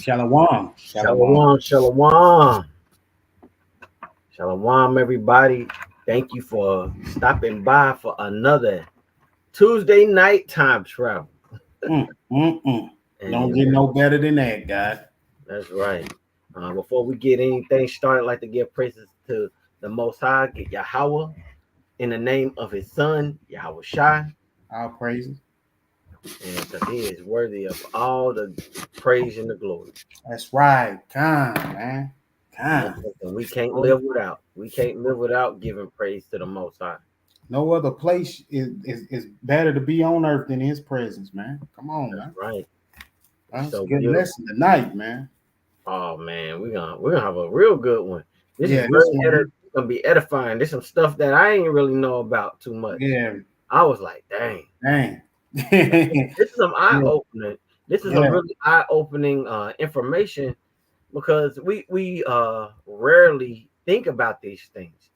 Shalom. Shalom. Shalom, shalom. Shalom, everybody. Thank you for stopping by for another Tuesday night time travel. Don't And get no better than that, God. that's right. Before we get anything started, I'd like to give praises to the Most High, get Yahweh, in the name of his son, Yahweh Shai. All praises. And because he is worthy of all the praise and the glory. That's right. Come, man. And that's Come. something we can't live without. We can't live without giving praise to the Most High. No other place is better to be on earth than his presence, man. Come on, That's man. right. That's a So good beautiful. lesson tonight, man. Oh man, we're gonna have a real good one. This is Yeah, this one. gonna be edifying. There's some stuff that I ain't really know about too much. Yeah, I was like, dang, dang. this is some eye Yeah, opening. This is some yeah. really eye opening information because we rarely think about these things,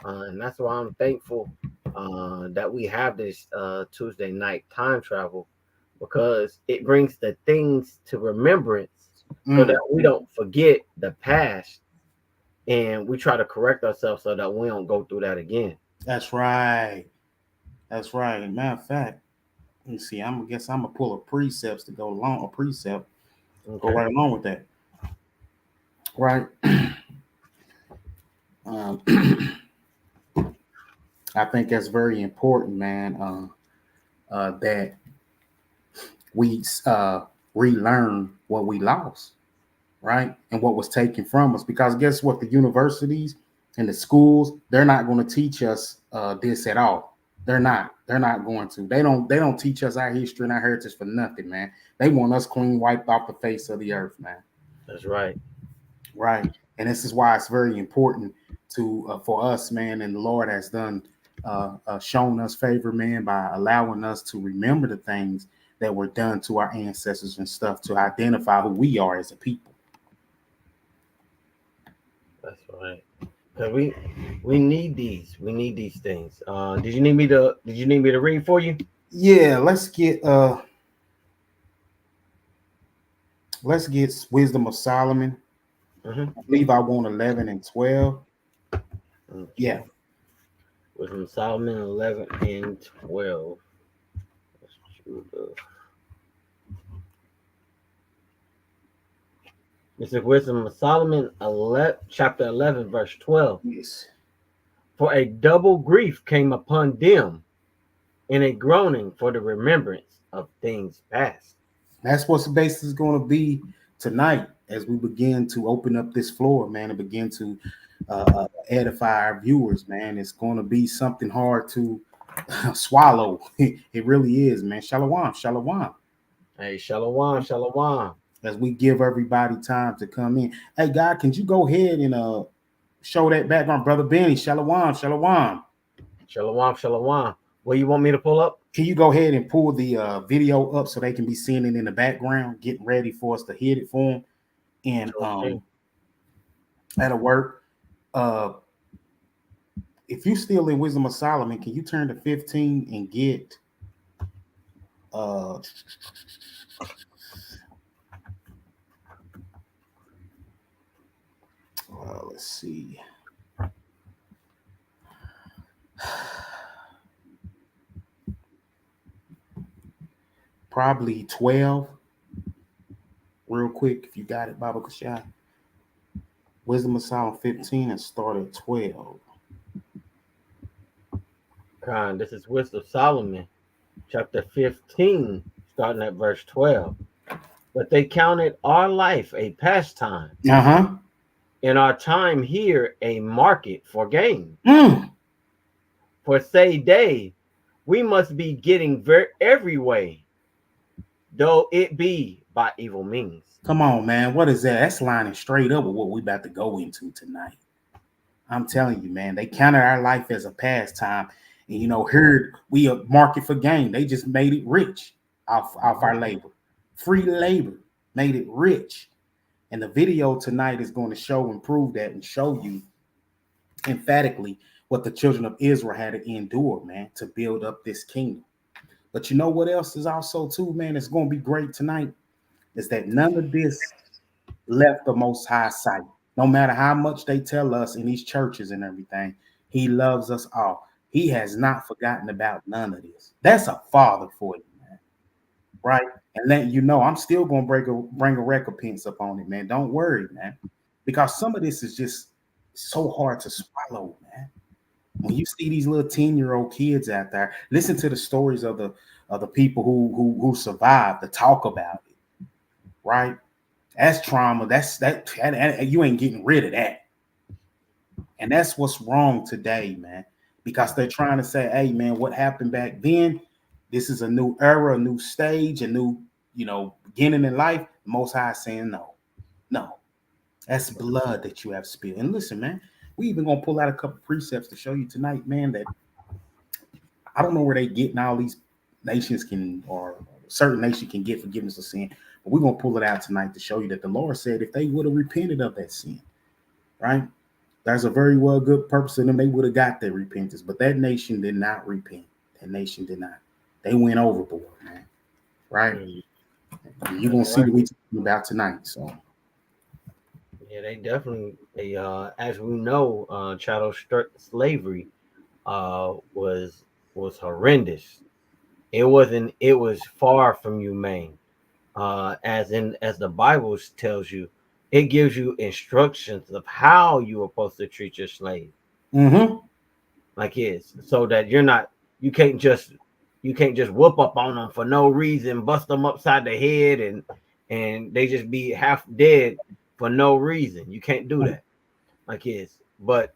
and that's why I'm thankful that we have this Tuesday night time travel because it brings the things to remembrance so that we don't forget the past and we try to correct ourselves so that we don't go through that again. That's right. That's right. Matter of fact, let me see. I guess I'm gonna pull a precepts to go along. A precept go Okay. right along with that. Right. Um, I think that's very important, man. That we relearn what we lost, right, and what was taken from us. Because guess what? The universities and the schools, they're not going to teach us this at all. They're not. They're not going to. They don't. They don't teach us our history and our heritage for nothing, man. They want us clean wiped off the face of the earth, man. That's right. Right. And this is why it's very important to for us, man. And the Lord has done shown us favor, man, by allowing us to remember the things that were done to our ancestors and stuff to identify who we are as a people. That's right. Cause we need these. We need these things. Did you need me to read for you? Yeah, let's get Wisdom of Solomon. Mm-hmm. I believe I want 11 and 12. Yeah. Okay. Wisdom Solomon 11 and 12. Let's choose This is Wisdom of Solomon 11, chapter 11, verse 12. Yes. For a double grief came upon them, and a groaning for the remembrance of things past. That's what the basis is going to be tonight as we begin to open up this floor, man, and begin to edify our viewers, man. It's going to be something hard to swallow. It really is, man. Shalom, shalom. Hey, shalom, shalom. As we give everybody time to come in. Hey, God, can you go ahead and show that background, brother Benny? Shalom, shalom. Shalom, shalom. What you want me to pull up? Can you go ahead and pull the video up so they can be seeing it in the background, getting ready for us to hit it for them? And Okay. that'll work. If you still in Wisdom of Solomon, can you turn to 15 and get let's see. Probably 12. Real quick, if you got it, Baba Kashai. Wisdom of Solomon 15 and start at 12. This is Wisdom of Solomon, chapter 15, starting at verse 12. But they counted our life a pastime, Uh-huh. and our time here a market for gain. Mm. For say they, we must be getting every way, though it be by evil means. Come on, man. What is that? That's lining straight up with what we about to go into tonight. I'm telling you, man, they counted our life as a pastime. And, here we a market for gain. They just made it rich off our labor. Free labor made it rich. And the video tonight is going to show and prove that and show you emphatically what the children of Israel had to endure, man, to build up this kingdom. But you know what else is also, too, man, it's going to be great tonight is that none of this left the Most High sight. No matter how much they tell us in these churches and everything, He loves us all. He has not forgotten about none of this. That's a father for you, man. Right? And letting you know, I'm still gonna bring a recompense up on it, man. Don't worry, man. Because some of this is just so hard to swallow, man. When you see these little 10-year-old kids out there, listen to the stories of the people who survived to talk about it, right? That's trauma. And you ain't getting rid of that. And that's what's wrong today, man. Because they're trying to say, hey, man, what happened back then? This is a new era, a new stage, a new, beginning in life. Most High saying no. No. That's blood that you have spilled. And listen, man, we even gonna pull out a couple precepts to show you tonight, man, that I don't know where they getting all these nations can or certain nation can get forgiveness of sin. But we're gonna pull it out tonight to show you that the Lord said if they would have repented of that sin, right? There's a very well good purpose in them. They would have got their repentance, but that nation did not repent. That nation did not. They went overboard, man. Right? You're gonna That's see right. what we talking about tonight. So Yeah, they definitely. As we know, chattel slavery was horrendous. It wasn't. It was far from humane. As the Bible tells you, it gives you instructions of how you are supposed to treat your slave, mm-hmm. like is so that you can't just whoop up on them for no reason, bust them upside the head, and they just be half dead for no reason. You can't do that, like is. But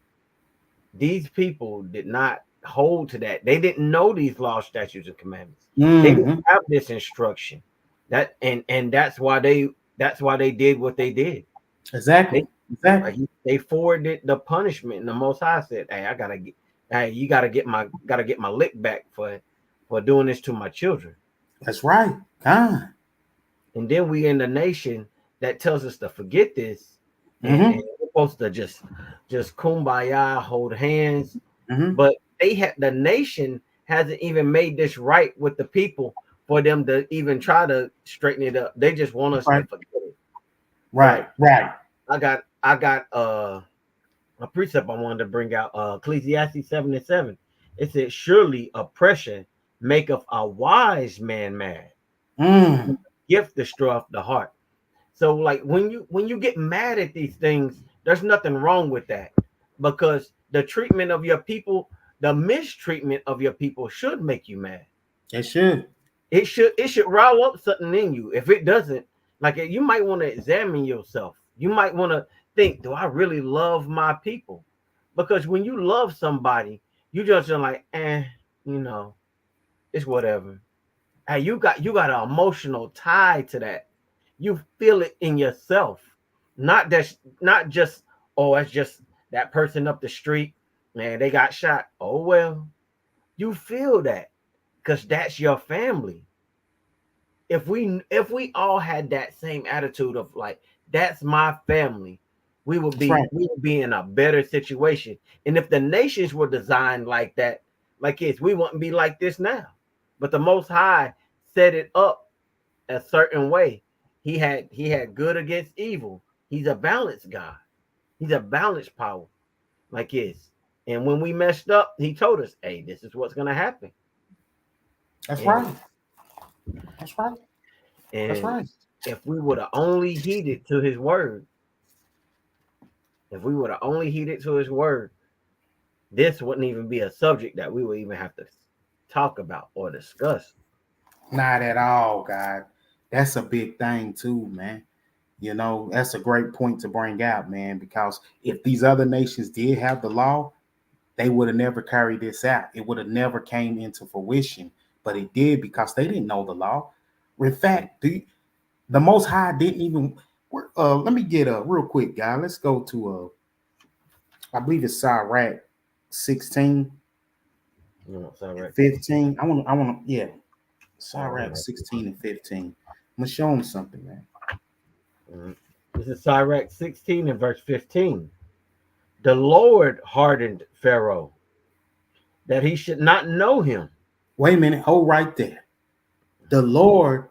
these people did not hold to that. They didn't know these laws, statutes, and commandments. They didn't Mm-hmm. have this instruction. And that's why they did what they did. They Exactly. like Exactly. they forwarded the punishment, and the Most High said, "Hey, you gotta get my lick back for doing this to my children." That's right. God. And then we in the nation that tells us to forget this, and Mm-hmm. we're supposed to just kumbaya, hold hands. Mm-hmm. But the nation hasn't even made this right with the people for them to even try to straighten it up. They just want us to Right. forget it. Right. Like Right. I got a precept I wanted to bring out, Ecclesiastes 7:7. It said, surely oppression maketh a wise man mad. Mm. Gift destroyeth the heart. So like when you get mad at these things, there's nothing wrong with that, because the treatment of your people, the mistreatment of your people should make you mad. It should. It should rile up something in you. If it doesn't, like, you might want to examine yourself. You might want to think, do I really love my people? Because when you love somebody, you just are like, you know, it's whatever. Hey, you got an emotional tie to that. You feel it in yourself. Not just, oh, it's just that person up the street, man, they got shot. Oh well. You feel that because that's your family. If we all had that same attitude of like, that's my family, we would That's right. be we would be in a better situation. And if the nations were designed like that, like it's, we wouldn't be like this now. But the Most High set it up a certain way. He had good against evil. He's a balanced God. He's a balanced power, like his. And when we messed up, he told us, hey, this is what's gonna happen. That's And right. That's right. That's and right. if we would have only heeded to his word, if we would have only heeded to his word, this wouldn't even be a subject that we would even have to talk about or discuss. Not at all, God. That's a big thing too, man. That's a great point to bring out, man, because if these other nations did have the law, they would have never carried this out. It would have never came into fruition, but it did because they didn't know the law. In fact, the Most High didn't even. Let me get a real quick, guy. Let's go to I believe it's Sirach 16 and Sirach 16. 15. Yeah, All Sirach right. 16 and 15. I'm gonna show them something, man. Mhm. This is Sirach 16 and verse 15. The Lord hardened Pharaoh that he should not know him. Wait a minute, hold right there. The Lord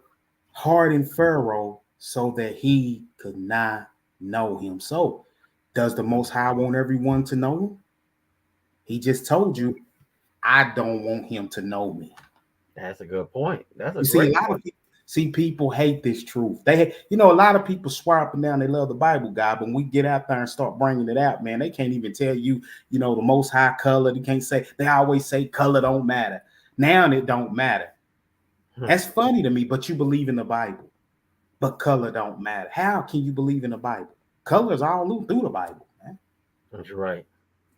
hardened Pharaoh so that he could not know him. So, does the Most High want everyone to know him? He just told you, I don't want him to know me. That's a good point. That's a You see, a great lot of point. people people hate this truth. A lot of people swear up and down they love the Bible, God, but when we get out there and start bringing it out, man, they can't even tell you, the Most High color. They can't say. They always say color don't matter. Now it don't matter. Hmm. That's funny to me. But you believe in the Bible, but color don't matter. How can you believe in the Bible? Colors all through the Bible, man. That's right.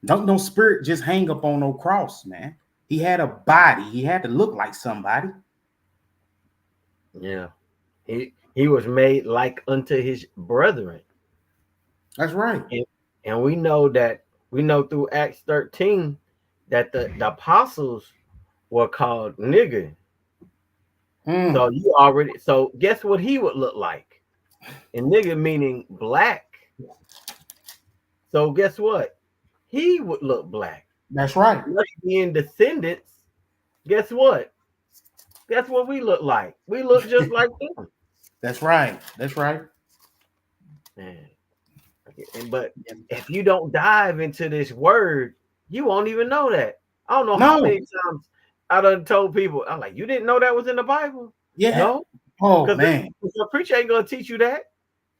Don't no spirit just hang up on no cross, man. He had a body. He had to look like somebody. Yeah. He was made like unto his brethren. That's right. And, and we know through Acts 13 that the apostles were called nigger. Mm, So guess what he would look like? And nigger meaning black. So guess what? He would look black. that's right. Us being descendants, guess what? That's what we look like. We look just like them. That's right. That's right. Man. But if you don't dive into this word, you won't even know that. I don't know how No. many times I done told people, I'm like, you didn't know that was in the Bible? Yeah. No, Oh because man. the preacher ain't gonna teach you that.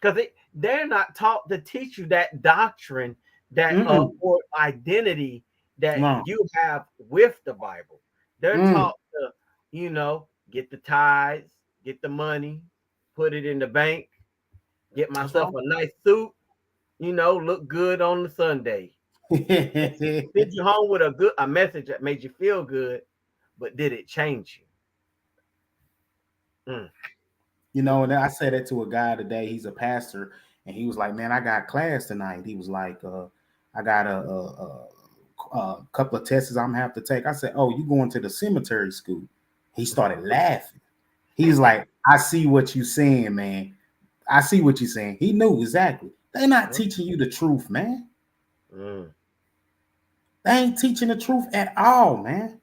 Because they're not taught to teach you that doctrine, that Mm-mm. or identity Come that on. you have with the Bible. They're Mm. taught to, get the tithes, get the money, put it in the bank, get That's myself right. a nice suit, look good on the Sunday. Send you home with a message that made you feel good, but did it change you? And I said that to a guy today. He's a pastor, and he was like, "Man, I got class tonight." He was like, "I got a couple of tests I'm gonna have to take." I said, "Oh, you going to the cemetery school?" He started laughing. He's like, "I see what you saying, man. I see what you're saying." He knew exactly. They're not teaching you the truth, man. Mm. They ain't teaching the truth at all, man.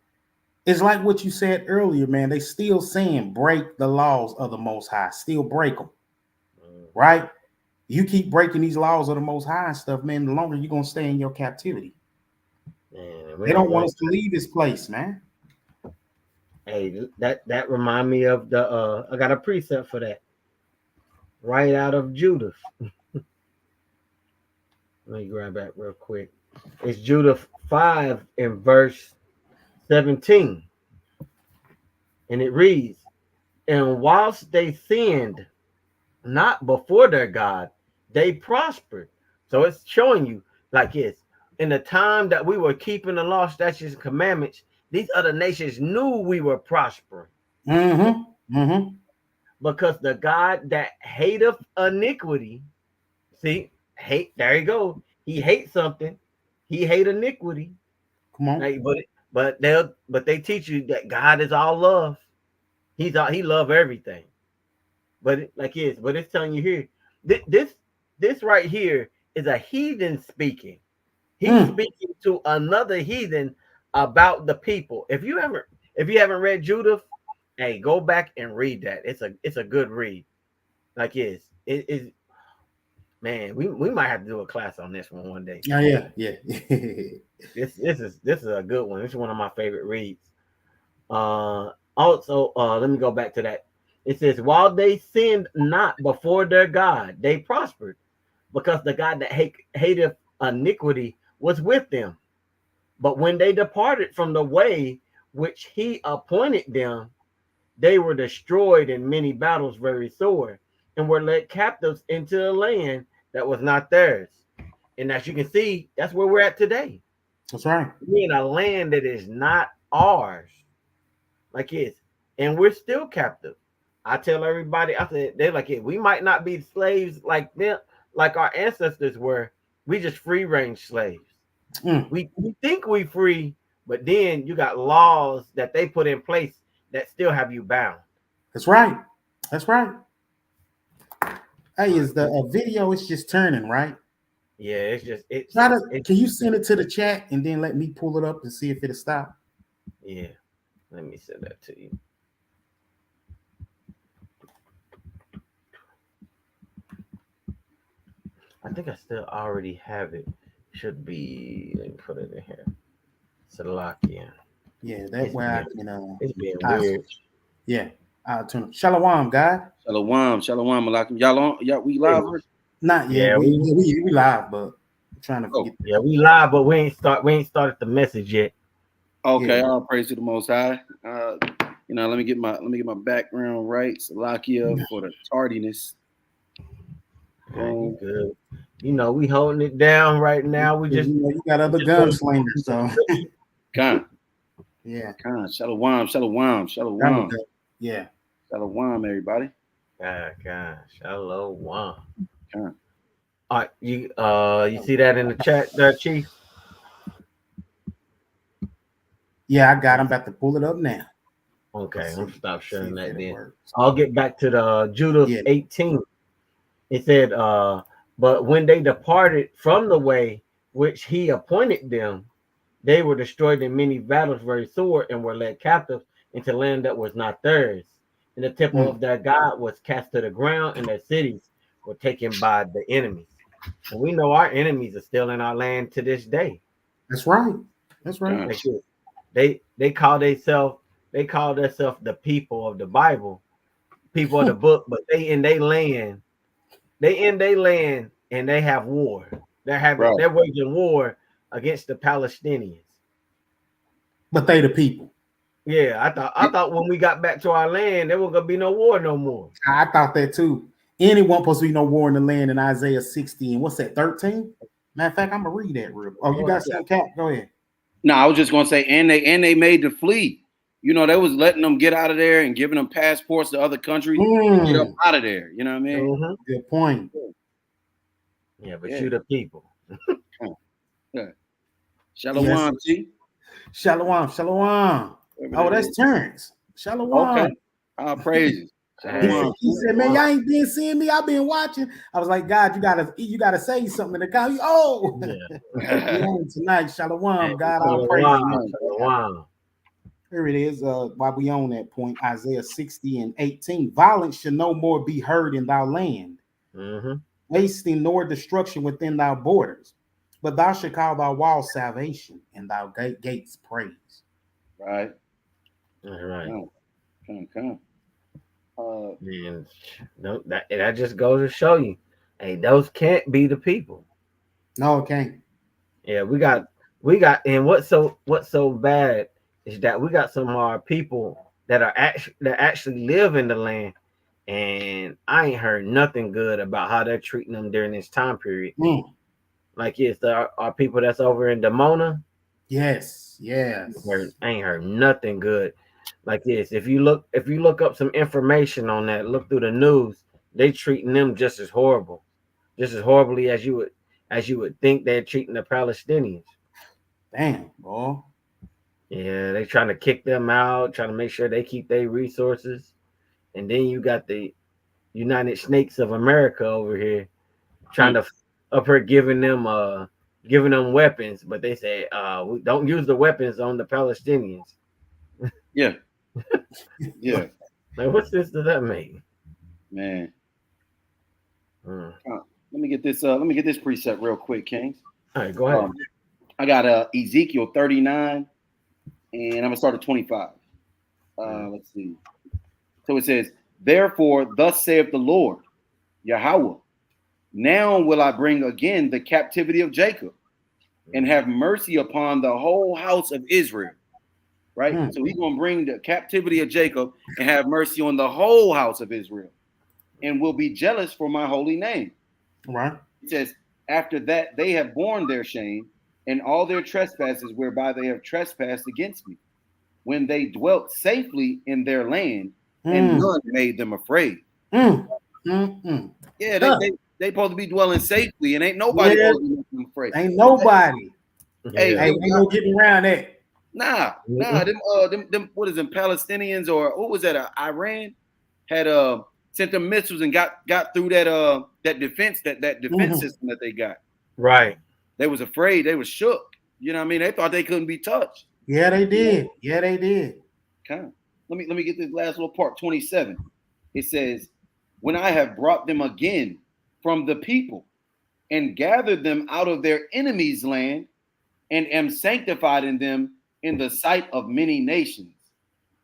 It's like what you said earlier, man. They still saying break the laws of the Most High. Still break them, Mm-hmm. right? You keep breaking these laws of the Most High and stuff, man. The longer you're gonna stay in your captivity. And we They don't don't want want us to leave this place, man. Hey, that remind me of the I got a precept for that. Right out of Judah. Let me grab that real quick. It's Judah 5 in verse 17. And it reads, and whilst they sinned not before their God, they prospered. So it's showing you like it's in the time that we were keeping the law, statutes, and commandments, these other nations knew we were prospering. Mm-hmm. Mm-hmm. Because the God that hateth iniquity, see, hate, there you go. He hates something. He hate iniquity. Come on. Like, but they teach you that God is all love. He love everything. But it's telling you here, this right here is a heathen speaking. He's Mm. speaking to another heathen about the people. If you haven't read Judith, hey, go back and read that. It's a good read. Like it is, man. We might have to do a class on this one day. Oh yeah, yeah. This is a good one. This is one of my favorite reads. Also, let me go back to that. It says, while they sinned not before their God, they prospered, because the God that hated iniquity was with them. But when they departed from the way which he appointed them, they were destroyed in many battles very sore, and were led captives into a land that was not theirs. And as you can see, that's where we're at today. That's right. We're in a land that is not ours. Like it's, and we're still captive. I tell everybody, I said they're like it. We might not be slaves like them, like our ancestors were. We just free range slaves. Mm. We think we free, but then you got laws that they put in place that still have you bound. That's right. That's right. Hey, Uh, is the video? It's just turning, right? yeah, it's just Try to. it's Can you send it to the chat and then let me pull it up and see if it'll stop? yeah. Let me send that to you. I think I still already have it. Should be. Let me put it in here. Salakia. Yeah, that It's way I being can it's being I, weird. yeah, I'll turn Shalom, God. Shalom, shalom, Malakim. Y'all on? Y'all, we Hey, live? Not yet. yeah, We live, but I'm trying to Oh, get we live, but we ain't started the message yet. okay. yeah. All praise to the Most High. Let me get my background right. Salakia for the tardiness. You Boom. good? We holding it down right now. You got We other just want gunslingers, so Khan, yeah. Khan, shalom, shalom, That was shalom, good. Yeah. shalom, everybody. God, shalom. All Khan. right, you see that in the chat there, Chief? Yeah, I got. I'm about to pull it up now. Okay, Let's I'm gonna see. stop See sharing if that it'll then. work. I'll get back to the Judah Yeah. 18. It said, but when they departed from the way which he appointed them, they were destroyed in many battles very sore and were led captive into land that was not theirs. And the temple Mm, of their God was cast to the ground, and their cities were taken by the enemies. And we know our enemies are still in our land to this day. that's right. That's right. Khan. Like they call themselves the people of the Bible, people of the book, but they in their land and they have war. Right. They're waging war against the Palestinians. But they the people. Yeah, I thought when we got back to our land, there wasn't gonna be no war no more. I thought that too. Anyone supposed to be no war in the land in Isaiah 60 and what's that, 13? Matter of fact, I'm gonna read that real. Oh, you Go got ahead. some cap? Go ahead. No, I was just gonna say, and they made the flee. They was letting them get out of there and giving them passports to other countries to get up Mm, out of there. You know what I mean? Mm-hmm. good point. Yeah, but Yeah. you the people. Huh. Yeah. Yes. Shalom, T. Shalom, shalom. Whatever Oh, that that's is. Terrence. Okay. Shalom. All praises. Hey, Shalom, He T. said, "Man, y'all wow. ain't been seeing me. I've been watching." I was like, "God, you gotta say something in the comment." Oh, Yeah. we on tonight. Hey, Shalom. God, all praise. shalom, Shalom. shalom. Here it is. While we on that point, Isaiah 60 and 18. Violence shall no more be heard in thy land, Mm-hmm. wasting nor destruction within thy borders. But thou shalt call thy walls salvation, and thy gates praise. Right. All right. Come. And no, that just goes to show you, hey, those can't be the people. No, it can't. Yeah, and what's so bad is that we got some of our people that actually live in the land, and I ain't heard nothing good about how they're treating them during this time period. Mm, Like it's our people that's over in Demona. yes, yes. I ain't heard nothing good like this. If you look up some information on that, look through the news, they treating them just as horribly as you would think they're treating the Palestinians. Damn, boy. Yeah, they trying to kick them out, trying to make sure they keep their resources. And then you got the United Snakes of America over here trying to up here giving them weapons, but they say we don't use the weapons on the Palestinians. Yeah. Yeah. Like what sense does that make? Man. Mm. Let me get this precept real quick, Kings. All right, go ahead. I got Ezekiel 39, and I'm gonna start at 25. Mm. Let's see. So it says, "Therefore, thus saith the Lord, Yahweh, now will I bring again the captivity of Jacob, and have mercy upon the whole house of Israel." Right? Mm, So he's gonna bring the captivity of Jacob and have mercy on the whole house of Israel, and will be jealous for my holy name. right. It says, "After that they have borne their shame and all their trespasses whereby they have trespassed against me, when they dwelt safely in their land, and Mm, none made them afraid." mm, mm. Yeah, they Huh. they they supposed to be dwelling safely, and ain't nobody Yeah, supposed to be making them afraid. ain't nobody. Hey, Yeah. Hey, ain't no getting around that. nah, Mhm. them what is them Palestinians, or what was that? Iran had sent them missiles and got through that defense Mhm. system that they got. Right. They was afraid, they was shook. You know what I mean? They thought they couldn't be touched. Yeah, they You know? did. Yeah, they did. Kind of. Let me get this last little part. 27. It says, "When I have brought them again from the people." and gathered them out of their enemies' land, and am sanctified in them in the sight of many nations.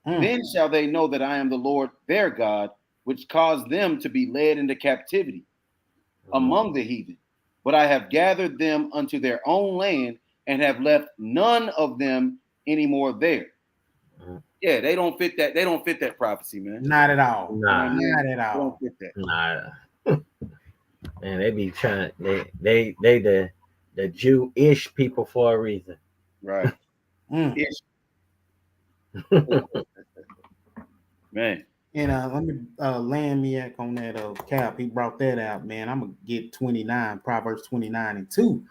Then shall they know that I am the Lord their God, which caused them to be led into captivity among the heathen. But I have gathered them unto their own land, and have left none of them anymore there. Yeah, they don't fit that. They don't fit that prophecy, man. Not at all. Nah. Not at They don't all. fit that. Nah. Man, they be trying. They the Jewish people for a reason. Right. Ish. Man. And let me land me back on that Cap. He brought that out, man. I'm gonna get 29, Proverbs 29 and 2.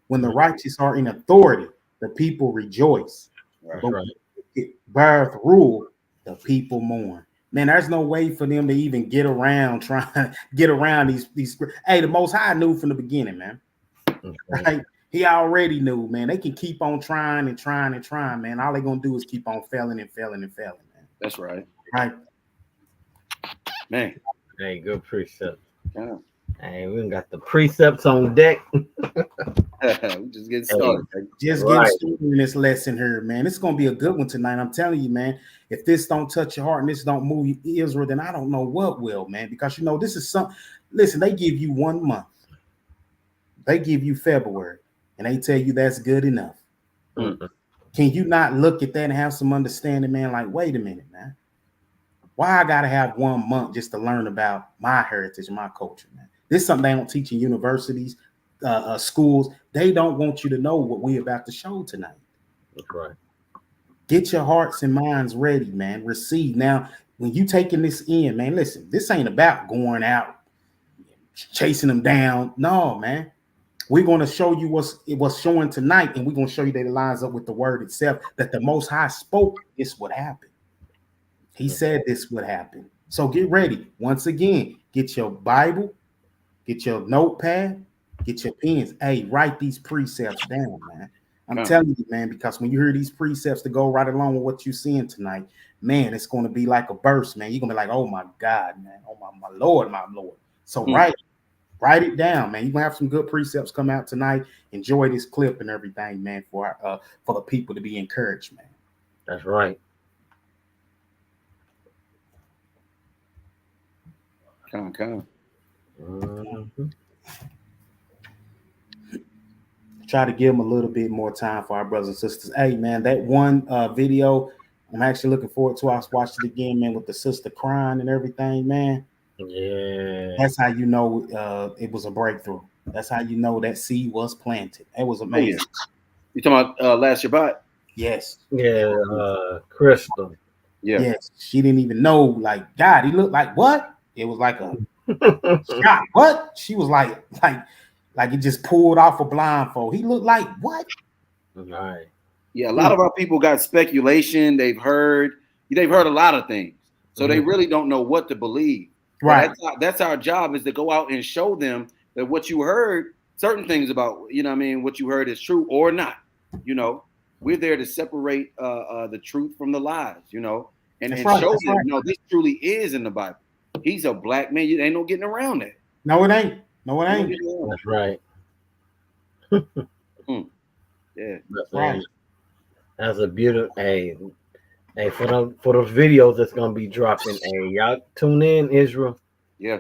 When the righteous are in authority, the people rejoice. Right. But when birth rule, the people mourn. Man, there's no way for them to even get around trying to get around these. Hey, the Most High knew from the beginning, man. Right? He already knew, man. They can keep on trying and trying and trying, man. All they're gonna do is keep on failing and failing and failing, man. That's right. Right. Man. Hey, good precept. Yeah. Hey, we got the precepts on deck. We just getting started. Just getting started in this lesson here, man. It's gonna be a good one tonight. I'm telling you, man. If this don't touch your heart and this don't move Israel, then I don't know what will, man. Because you know, this is some. Listen, they give you 1 month. They give you February, and they tell you that's good enough. Can you not look at that and have some understanding, man? Like, wait a minute, man. Why I gotta have 1 month just to learn about my heritage and my culture, man? This is something they don't teach in universities, schools. They don't want you to know what we're about to show tonight. That's right. Get your hearts and minds ready, man. Receive. Now, when you taking this in, man, listen, this ain't about going out, chasing them down. No, man. We're going to show you what's showing tonight, and we're going to show you that it lines up with the word itself, that the Most High spoke this would happen. He said this would happen. So get ready. Once again, get your Bible, get your notepad, get your pens. Hey, write these precepts down, man. I'm telling you, man, because when you hear these precepts to go right along with what you're seeing tonight, man, it's going to be like a burst, man. You're going to be like, oh, my God, man. Oh, my Lord, my Lord. So write it down, man. You're going to have some good precepts come out tonight. Enjoy this clip and everything, man, for the people to be encouraged, man. That's right. Come. Try to give them a little bit more time for our brothers and sisters. Hey, man, that one video, I'm actually looking forward to. I watched it again, man, with the sister crying and everything, man. Yeah. That's how you know it was a breakthrough. That's how you know that seed was planted. It was amazing. You talking about last Shabbat? Yes. Yeah, Crystal. Yeah. Yes. She didn't even know, like, God, he looked like what? It was like a shot. What? She was like it just pulled off a blindfold. He looked like what? Right. Yeah, a lot of our people got speculation. They've heard a lot of things. So they really don't know what to believe. Right. That's our job, is to go out and show them that what you heard, certain things about, you know what I mean, what you heard is true or not. You know, we're there to separate the truth from the lies, you know, and show them, no, this truly is in the Bible. He's a black man. You ain't no getting around that. No, it ain't. No, it ain't. That's right. Yeah. That's right. That's a beautiful. Hey, for those videos that's gonna be dropping. Hey, y'all tune in, Israel. Yeah.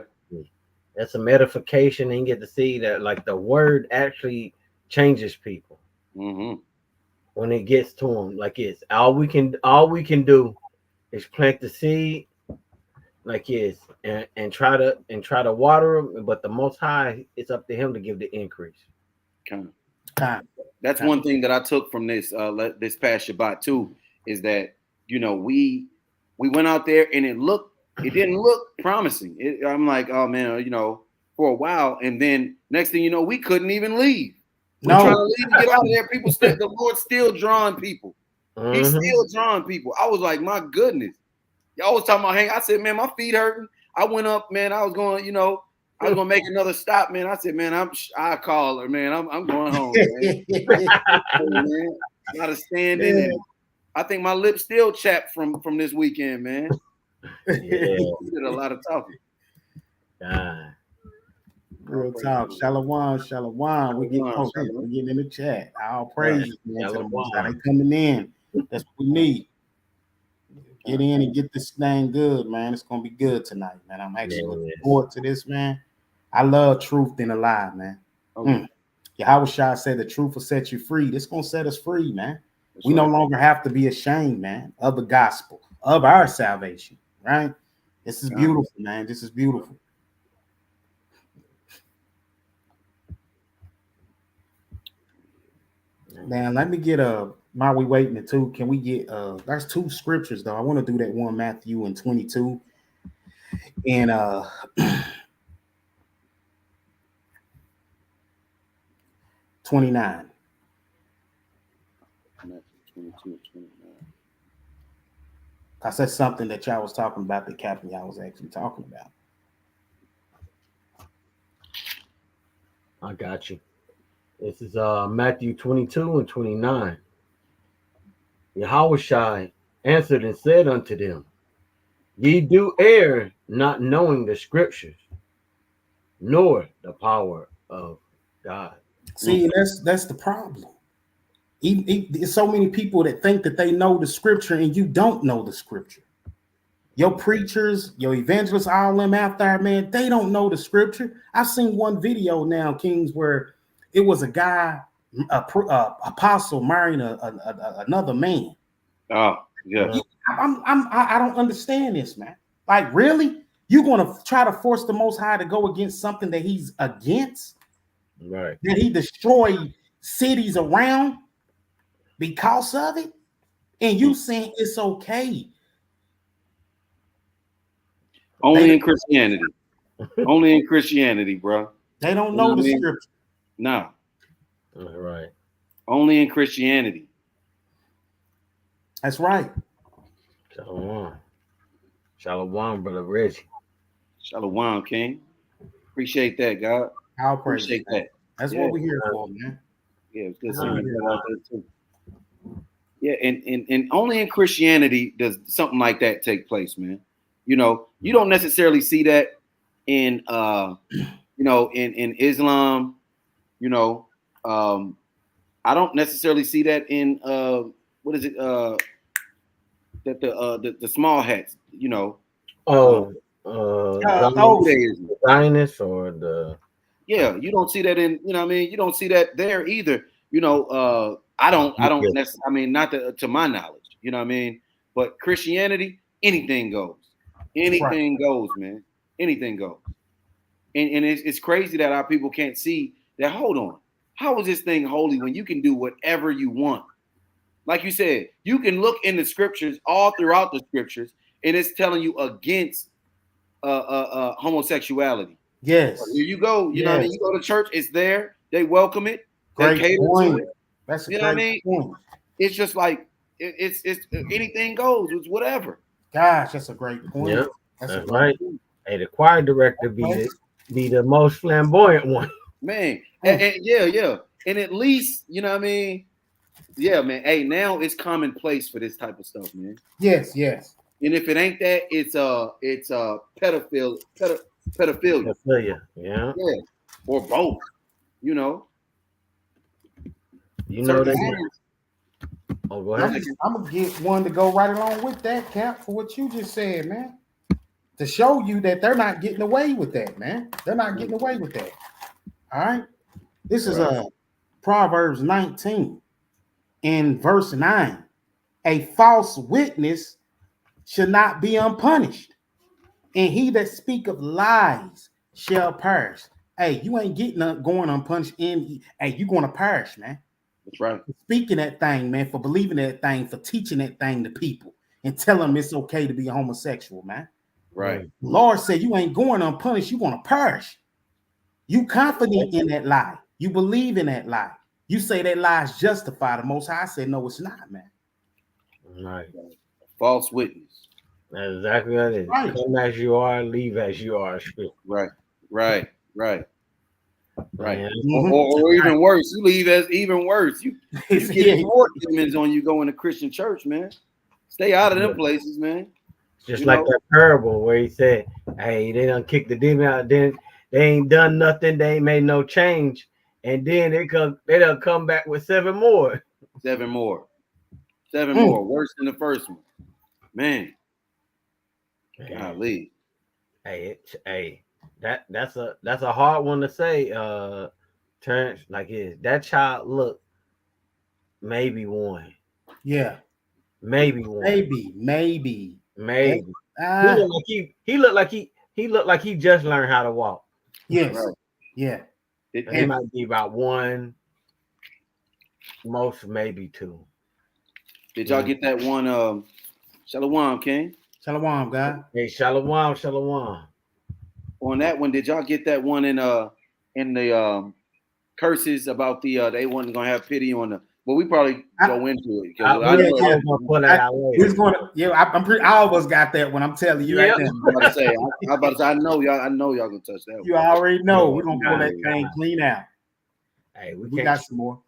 That's some edification, and you get to see that, like, the word actually changes people when it gets to them. Like, it's all we can do is plant the seed, like, it's and try to water them. But the Most High, it's up to Him to give the increase. That's one thing that I took from this this past Shabbat too, is that, you know, we went out there and it didn't look promising. I'm like, oh man, you know, for a while, and then next thing you know, we couldn't even leave. We're trying to leave and get out of there. People the Lord's still drawing people. He's still drawing people. I was like, my goodness. Y'all was talking about hang. I said, man, my feet hurting. I went up, man. I was going, you know, I was gonna make another stop, man. I said, man, I call her, man. I'm going home, man. Man, gotta stand in it. I think my lips still chapped from this weekend, man. Yeah. We did a lot of talking. Real talk. Shalom, shalom. We get Shalom, we're getting in the chat. All Right. praise, man, to the Shalom. Most High. They coming in. That's what we need. Get in and get this thing good, man. It's gonna be good tonight, man. I'm actually looking forward to this, man. I love truth in a lie, man. Yahweh Shah said the truth will set you free. This gonna set us free, man. We no longer have to be ashamed, man, of the gospel, of our salvation, right? This is beautiful, man. This is beautiful. Man, let me get while we waiting it too, can we get there's two scriptures though. I want to do that one, Matthew and 22 and 29. Matthew 22 and 29. I said something that y'all was talking about that Captain y'all was actually talking about. I got you. This is Matthew 22 and 29. Yahushua answered and said unto them, Ye do err, not knowing the scriptures, nor the power of God. See, that's the problem. There's so many people that think that they know the scripture and you don't know the scripture. Your preachers, your evangelists, all them out there, man, they don't know the scripture. I've seen one video now, Kings, where it was a guy, a apostle marrying another man. Oh, yeah. I don't understand this, man. Like, really? You're gonna try to force the Most High to go against something that he's against? Right. That he destroyed cities around because of it? And you saying it's okay? Only in Christianity. Only in Christianity, bro. They don't know the scripture. No. Right. Only in Christianity. That's right. Shalom. Shalom, brother Reggie. Shalom, King. Appreciate that, God. I'll appreciate that. That's what we're here for, man. Yeah, it's good seeing you out there too. Yeah, and only in Christianity does something like that take place, man. You know, you don't necessarily see that in in Islam, I don't necessarily see that in what is it? That the small hats, Zionists or the you don't see that in you don't see that there either. I don't necessarily, not to my knowledge, but Christianity, anything goes. Anything goes, man. Anything goes. And it's crazy that our people can't see that. Hold on. How is this thing holy when you can do whatever you want? Like you said, you can look in the scriptures, all throughout the scriptures, and it's telling you against homosexuality. Yes. Here you go. You know what I mean? You go to church, it's there. They welcome it. They Great cater point. to it. That's a you know what I great mean? point. It's just like it's anything goes. It's whatever. Gosh, that's a great point. Yeah, that's right. Hey, the choir director be the most flamboyant one. Man, and yeah. And at least, you know what I mean? Yeah, man. Hey, now it's commonplace for this type of stuff, man. Yes. And if it ain't that, it's pedophilia. Pedophilia, yeah. Or both, You know that. Oh, go ahead. I'm gonna get one to go right along with that, Cap, for what you just said, man. To show you that they're not getting away with that, man. They're not getting away with that. All right. This is Proverbs 19 in verse 9. A false witness should not be unpunished, and he that speaketh lies shall perish. Hey, you ain't going unpunished. Hey, you going to perish, man. That's right. For speaking that thing, man, for believing that thing, for teaching that thing to people and telling them it's okay to be a homosexual, man. Right. The Lord said you ain't going unpunished. You're going to perish. You confident in that lie. You believe in that lie. You say that lie is justified. The Most High said, no, it's not, man. Right. False witness. That's exactly what it is. Right. Come as you are, leave as you are. Right. Or even worse, you leave as even worse. You get more demons on you going to Christian church, man. Stay out of them places, man. Just like that parable where he said, hey, they done kicked the demon out, then They ain't done nothing. They ain't made no change, and then they'll come back with 7 more. 7 more. 7 more. Worse than the first one. Man. Golly. Hey, that's a hard one to say. Terrence, like that child look maybe one. Yeah. Maybe one. Maybe. He looked like he just learned how to walk. Yes. Right. Yeah. It might be about 1, most maybe 2. Did y'all get that one? Shalom, King. Shalom, God. Hey, shalom. On that one, did y'all get that one in the curses about the they wasn't gonna have pity on the? Well, we probably go into it because I know I'm pretty. All of us got that one. I'm telling you right now. I'm about to say, I know y'all gonna touch that. You already know we're gonna pull that thing clean out. Hey, we got some more.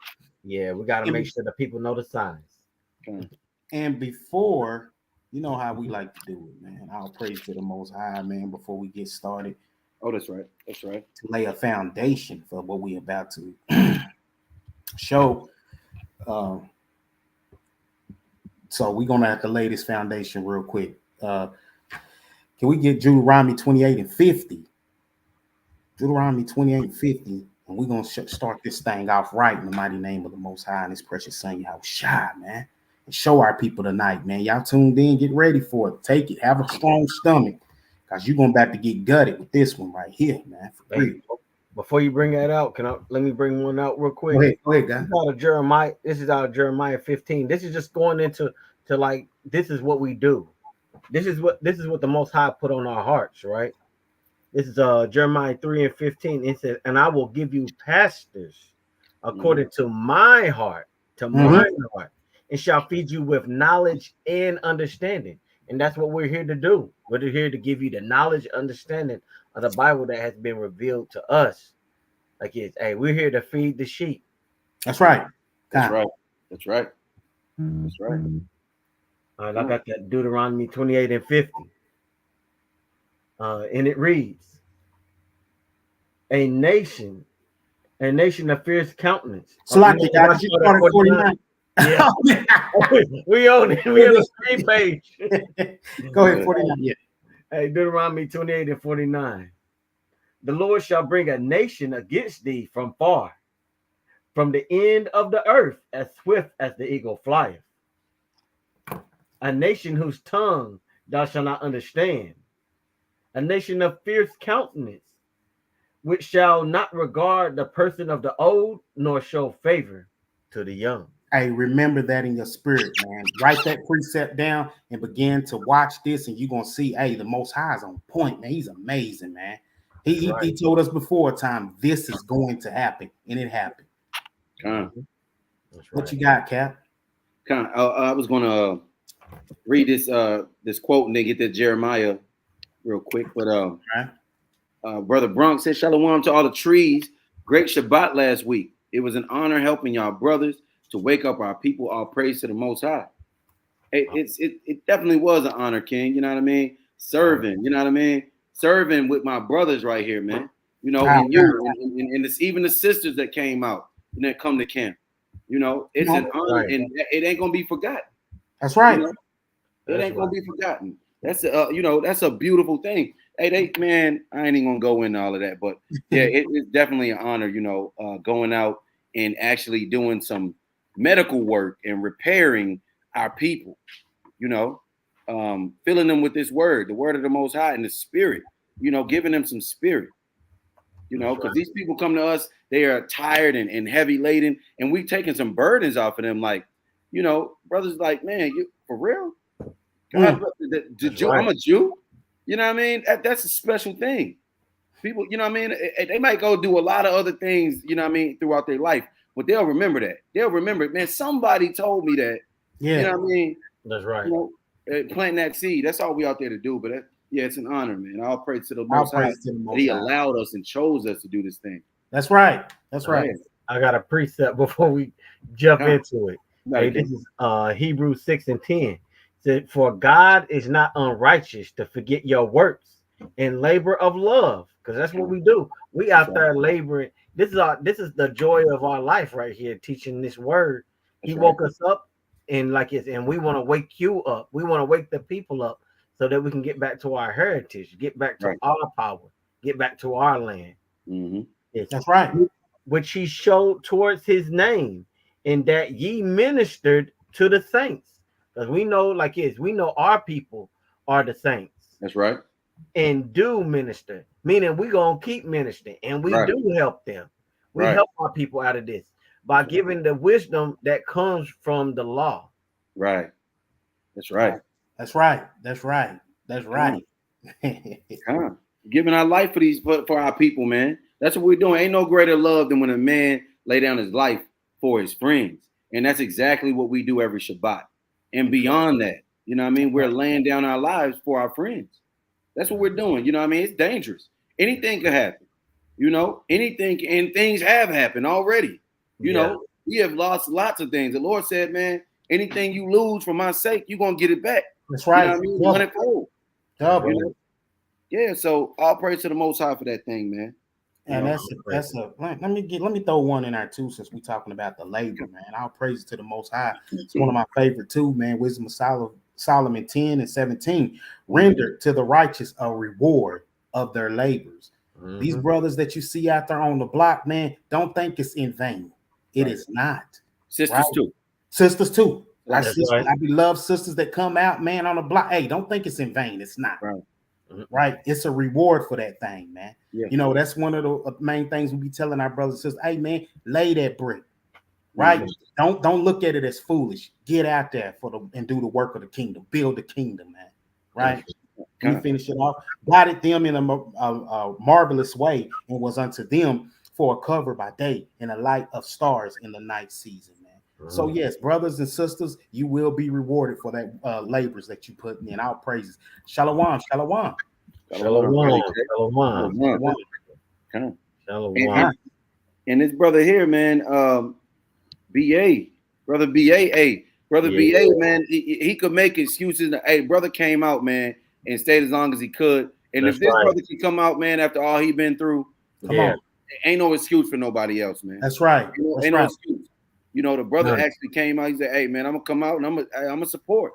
Yeah, we got to make sure the people know the signs. Okay. And before, you know how we like to do it, man. I'll praise to the Most High, man. Before we get started. Oh, that's right. That's right. To lay a foundation for what we're about to show. So we're gonna have to lay this foundation real quick. Can we get Deuteronomy 28 and 50? Deuteronomy 28 and 50, and we're gonna start this thing off right in the mighty name of the Most High and His precious Son, Yahushua, man. And show our people tonight, man. Y'all tuned in, get ready for it. Take it, have a strong stomach. Because you're going to about to get gutted with this one right here, man. For free. Before you bring that out, let me bring one out real quick. Go ahead, guys. This is out of Jeremiah 15. This is just going into like this is what we do. This is what the Most High put on our hearts, right? This is Jeremiah 3 and 15. It says, "And I will give you pastors according to my heart, and shall feed you with knowledge and understanding." And that's what we're here to do. We're here to give you the knowledge, understanding of the Bible that has been revealed to us. Like we're here to feed the sheep. That's right. That's right. That's right. That's right. All right, I got that Deuteronomy 28 and 50. And it reads, a nation of fierce countenance. So like you started 49. Yeah. we own it. We on the same page. Go ahead, 49. Yeah. Hey, Deuteronomy 28 and 49. The Lord shall bring a nation against thee from far, from the end of the earth, as swift as the eagle flieth. A nation whose tongue thou shalt not understand. A nation of fierce countenance, which shall not regard the person of the old, nor show favor to the young. Hey, remember that in your spirit, man. Write that precept down and begin to watch this, and you're gonna see, hey, the Most High is on point, man. He's amazing, man. He told us before time this is going to happen, and it happened. What you got, Cap? I was gonna read this quote and then get that Jeremiah real quick, but Brother Bronx said, "Shalom to all the trees. Great Shabbat last week. It was an honor helping y'all brothers to wake up our people. All praise to the Most High." It definitely was an honor, King. You know what I mean? Serving, you know what I mean? Serving with my brothers right here, man. You know, and you and it's even the sisters that came out and that come to camp. You know, it's an honor, and it ain't gonna be forgotten. That's right. You know? It ain't gonna be forgotten. That's that's a beautiful thing. Hey, man, I ain't even gonna go into all of that, but yeah, it's definitely an honor, going out and actually doing some medical work and repairing our people, filling them with this word, the word of the Most High and the spirit, giving them some spirit, because these people come to us, they are tired and heavy laden, and we taking some burdens off of them. Like, brothers like, man, you for real? God, I'm a Jew. You know what I mean? That's a special thing. People, you know what I mean? They might go do a lot of other things, you know what I mean, throughout their life, but they'll remember that. They'll remember, man, somebody told me that. Yeah. You know what I mean? That's right. Planting that seed. That's all we out there to do. But it's an honor, man. All praise to the Most High that He allowed us and chose us to do this thing. That's right. That's right. I got a precept before we jump into it. Hey, this is Hebrews 6 and 10. Said, "For God is not unrighteous to forget your works and labor of love," because that's what we do. We out That's there laboring. This is the joy of our life right here, teaching this word. He That's woke us up, and and we want to wake you up. We want to wake the people up so that we can get back to our heritage, get back to our power, get back to our land. Mm-hmm. That's right. Which he showed towards his name, in that ye ministered to the saints. Because we know, we know our people are the saints. That's right. And do minister, meaning we gonna keep ministering, and we do help them. We help our people out of this by giving the wisdom that comes from the law. Right. That's right. That's right. That's right. That's right. Giving our life for our people, man. That's what we're doing. Ain't no greater love than when a man lay down his life for his friends. And that's exactly what we do every Shabbat. And beyond that, you know what I mean? We're laying down our lives for our friends. That's what we're doing. You know what I mean? It's dangerous. Anything could happen. You know, anything, and things have happened already. You know, we have lost lots of things. The Lord said, man, anything you lose for my sake, you're going to get it back. That's right. You know what I mean? Double. Double. You know? Yeah, so all praise to the Most High for that thing, man. And let me throw one in there too, since we're talking about the labor, man. All praise to the Most High. It's one of my favorite too, man. Wisdom of Solomon 10 and 17. Render to the righteous a reward of their labors. Mm-hmm. These brothers that you see out there on the block, man, don't think it's in vain. It is not. Sisters too. Sisters too. Our sisters, our beloved sisters that come out, man, on the block. Hey, don't think it's in vain. It's not. Right. It's a reward for that thing, man. Yeah. You know, that's one of the main things we be telling our brothers and sisters. Hey, man, lay that brick. Right. Mm-hmm. Don't look at it as foolish. Get out there and do the work of the kingdom. Build the kingdom, man. Right. Let me finish it off. Guided them in a marvelous way, and was unto them for a cover by day and a light of stars in the night season, man. So yes, brothers and sisters, you will be rewarded for that labors that you put in. All praises. Shalom, shalom. Shalom. Shalom. And this brother here, man, brother BA, man, he could make excuses. Hey, brother came out, man, and stayed as long as he could. And if this brother can come out, man, after all he been through, come on, ain't no excuse for nobody else, man. That's right. Ain't no excuse. You know, the brother actually came out. He said, "Hey, man, I'm gonna come out and I'm gonna support."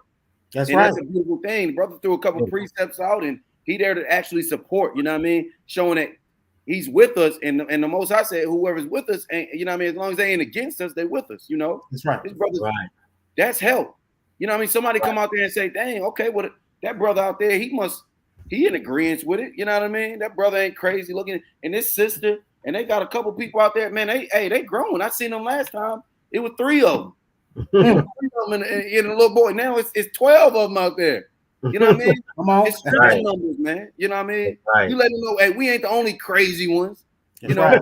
That's a beautiful thing. The brother threw a couple of precepts out, and he there to actually support. You know what I mean? Showing that he's with us, and the Most High said, "Whoever's with us, and you know what I mean, as long as they ain't against us, they with us." You know, that's right. His brother, that's help. You know what I mean? Somebody come out there and say, "Dang, okay, well, that brother out there, he in agreement with it." You know what I mean? That brother ain't crazy looking, and this sister, and they got a couple people out there, man. They growing. I seen them last time. It was 3 of them. 3 of them and a little boy. Now it's 12 of them out there. You know what I mean? Come on. It's scripture numbers, man. You know what I mean? You let them know, hey, we ain't the only crazy ones. You know?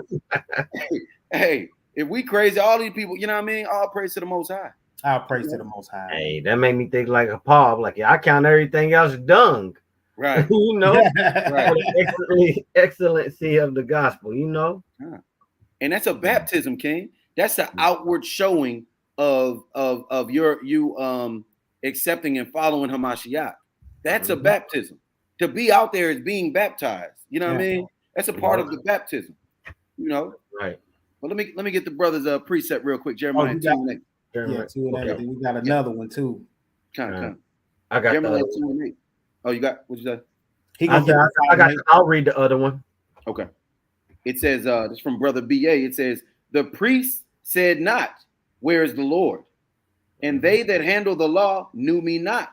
Hey, if we crazy, all these people, you know what I mean? All praise to the Most High. All praise to the Most High. Hey, that made me think like a Paul. Like, I count everything else dung. Right. You know? Excellency of the gospel, you know? And that's a baptism, King. That's the outward showing of you accepting and following Hamashiach. That's a baptism. To be out there is being baptized. You know what I mean? That's a part of the baptism. You know? Right. Well, let me get the brother's precept real quick. Jeremiah 2:8. Yeah, 2:8. We got another one too. Come. I got Jeremiah 2:8. Oh, you got what you say? I'll read the other one. Okay. It says, this from Brother BA. It says, the priest said not, where is the Lord? And they that handle the law knew me not.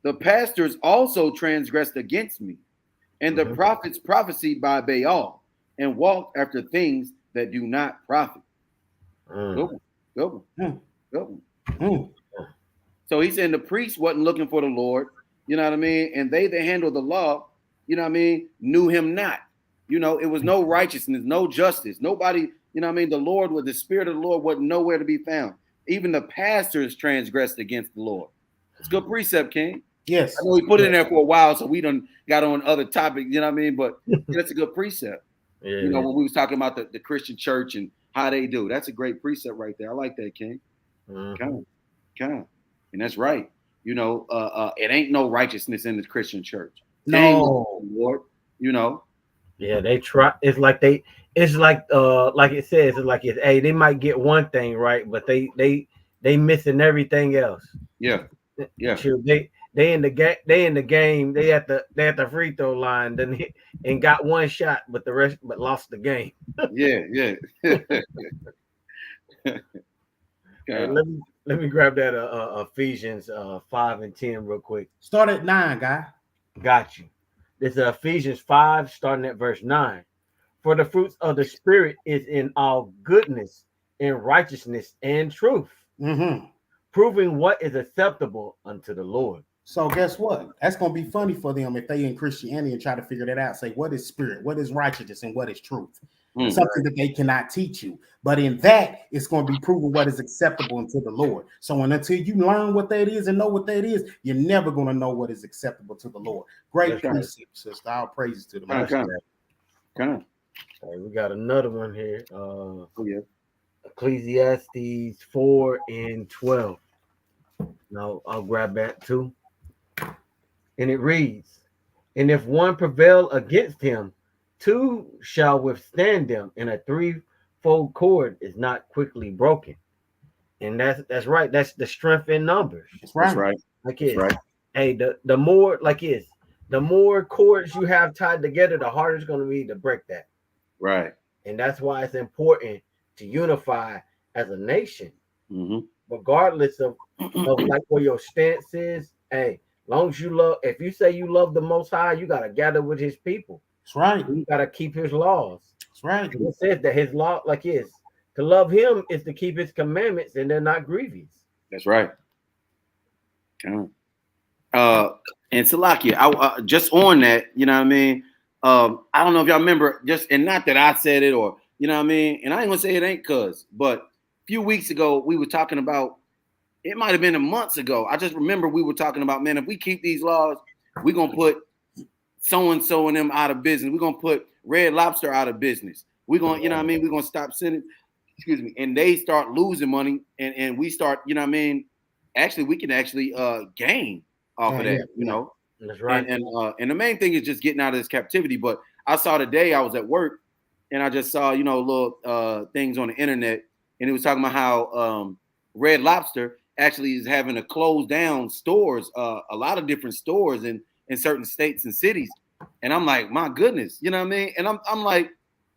The pastors also transgressed against me, and the prophets prophesied by Baal, and walked after things that do not profit. Go on. So he's saying the priest wasn't looking for the Lord, you know what I mean? And they that handled the law, you know what I mean, knew him not. You know, it was no righteousness, no justice. Nobody, you know what I mean? The Spirit of the Lord wasn't nowhere to be found. Even the pastors transgressed against the Lord. It's good precept, King. Yes. I know he put it in there for a while, so we done got on other topics, you know what I mean? But that's a good precept. You know, when we was talking about the Christian church and how they do. That's a great precept right there. I like that, King. Come on. And that's right. You know, it ain't no righteousness in the Christian church. No. Lord, you know. Yeah, they try. It's like it says, it's like hey, they might get one thing right, but they missing everything else. Yeah, yeah, Shoot, they in the game, they at the free throw line, and got one shot, but the rest, but lost the game. yeah, yeah. Hey, God. let me grab that Ephesians 5 and 10 real quick. Start at 9, guy. Got you. This is Ephesians 5, starting at verse 9. For the fruits of the spirit is in all goodness and righteousness and truth, Mm-hmm. proving what is acceptable unto the Lord. So guess what? That's gonna be funny for them if they in Christianity and try to figure that out. Say what is spirit, what is righteousness, and what is truth. Mm. Something that they cannot teach you. But in that, it's going to be proven what is acceptable unto the Lord. So until you learn what that is and know what that is, you're never going to know what is acceptable to the Lord. Great That's right. precept, sister. All praises to the That's Master. Kind of. Hey, we got another one here. Oh, yeah. Ecclesiastes 4 and 12. Now I'll grab that too. And it reads, and if one prevail against him, two shall withstand them, and a threefold cord is not quickly broken. And that's right. That's the strength in numbers. That's right. That's right. Like That's it's right. hey, the more the more cords you have tied together, the harder it's going to be to break that. Right. And that's why it's important to unify as a nation, Mm-hmm. regardless of like where your stance is. Hey, long as you love, if you say you love the Most High, you got to gather with His people. That's right. You got to keep His laws. That's right. It says that His law, like is to love Him is to keep His commandments, and they're not grievous. That's right. And Salakia, I just on that, you know what I mean? I don't know if y'all remember, just and not that I said it or you know what I mean, and I ain't gonna say it ain't cuz, but a few weeks ago we were talking about it might have been a months ago. I just remember we were talking about, man, if we keep these laws, we're gonna put so and so and them out of business. We're gonna put Red Lobster out of business. We're gonna, you know what I mean, we're gonna stop sending, excuse me, and they start losing money and we start, you know what I mean, actually we can actually gain off of that, you know. That's right. And the main thing is just getting out of this captivity. But I saw today, I was at work and I just saw, you know, little things on the internet, and it was talking about how Red Lobster actually is having to close down stores, a lot of different stores in certain states and cities. And I'm like, my goodness, you know what I mean? And I'm like,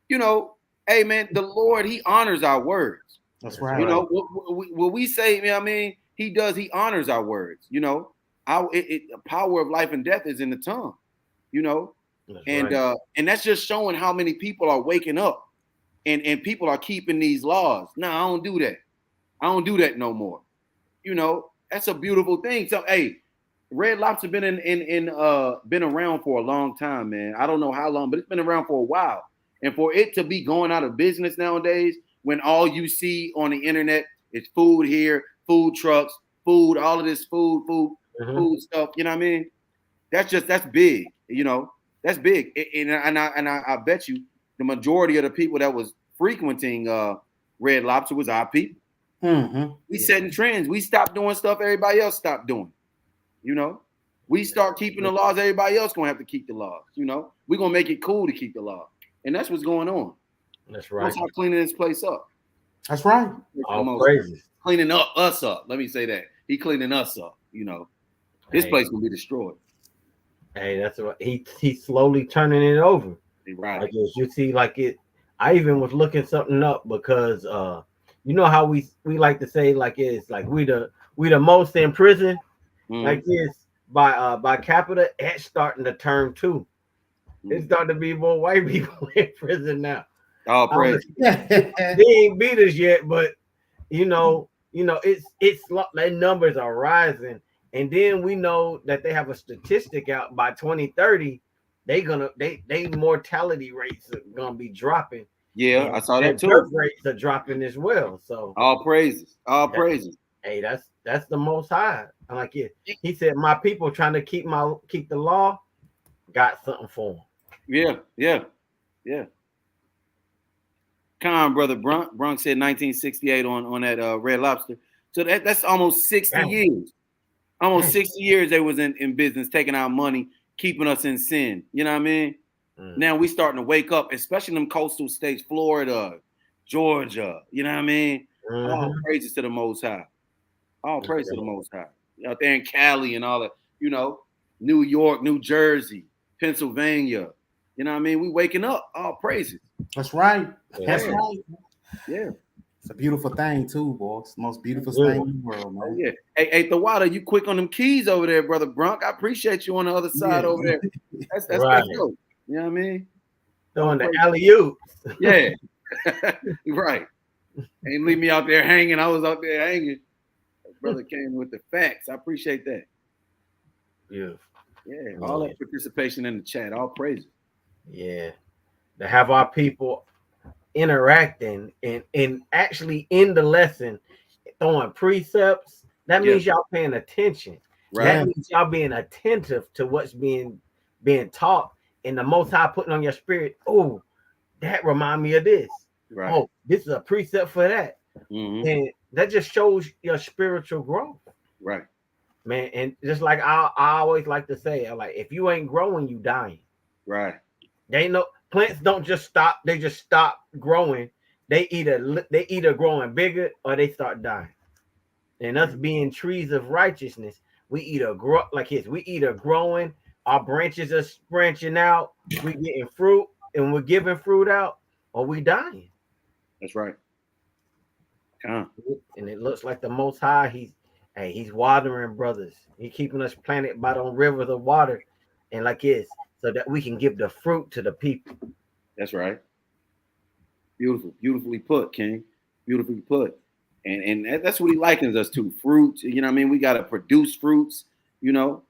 you know, hey man, the Lord, He honors our words. That's right. You know, what we say, you know what I mean? He honors our words, you know. The power of life and death is in the tongue, you know, and that's just showing how many people are waking up and people are keeping these laws. No, I don't do that. I don't do that no more. You know, that's a beautiful thing. So, hey, Red Lobster been been around for a long time, man. I don't know how long, but it's been around for a while. And for it to be going out of business nowadays, when all you see on the internet is food here, food trucks, food, all of this food stuff. You know what I mean? That's big. You know, that's big. And I bet you the majority of the people that was frequenting Red Lobster was our people. Mm-hmm. We setting trends. We stopped doing stuff everybody else stopped doing. You know, we start keeping the laws. Everybody else gonna have to keep the laws. You know, we're gonna make it cool to keep the law, and that's what's going on. That's right. That's how cleaning this place up. That's right. All praises. Cleaning us up. Let me say that he cleaning us up. You know, this place will be destroyed. Hey, that's what he's slowly turning it over. Right. Like you see, like it. I even was looking something up because you know how we like to say like it's like we the most in prison. Like this by capita, it's starting to turn too. It's starting to be more white people in prison now. Oh, praise. They ain't beat us yet, but you know, it's their numbers are rising, and then we know that they have a statistic out by 2030. They mortality rates are gonna be dropping. Yeah, I saw that too. Birth rates are dropping as well. So all praises, all praises. Hey, that's the Most High. I like it. He said, "My people trying to keep the law, got something for them." Yeah. Come on, brother. Bronx said 1968 on that Red Lobster. So that's almost 60 years. Almost 60 years they was in business, taking our money, keeping us in sin. You know what I mean? Now we starting to wake up, especially in them coastal states, Florida, Georgia. You know what I mean? All praises to the Most High. All praise to the Most High. Out there in Cali and all that, New York, New Jersey, Pennsylvania. You know what I mean? We waking up. All praises. That's right. Yeah. That's right. Yeah. It's a beautiful thing too, boy. It's the most beautiful thing in the world, man. Oh, yeah. Hey, the water, you quick on them keys over there, brother Brunk. I appreciate you on the other side over there. That's right. dope. You know what I mean? Throwing the alley-oop. Yeah. Right. Ain't leave me out there hanging. I was out there hanging. Brother came with the facts. I appreciate that. Beautiful. Yeah. All that participation in the chat. All praise. Yeah. To have our people interacting and actually in the lesson throwing precepts, that means y'all paying attention. Right. That means y'all being attentive to what's being taught, and the Most High putting on your spirit. Oh, that remind me of this. Right. Oh, this is a precept for that. And that just shows your spiritual growth. Right. Man, and just like I always like to say, if you ain't growing, you dying. Right. They know plants don't just stop, they just stop growing. They either growing bigger or they start dying. And us being trees of righteousness, we either grow we either growing, our branches are branching out, we getting fruit and we're giving fruit out, or we dying. That's right. And it looks like the Most High, he's watering brothers. He's keeping us planted by the rivers of water, and so that we can give the fruit to the people. That's right. Beautifully put, King. Beautifully put. And that's what he likens us to, fruits. You know what I mean? We got to produce fruits, And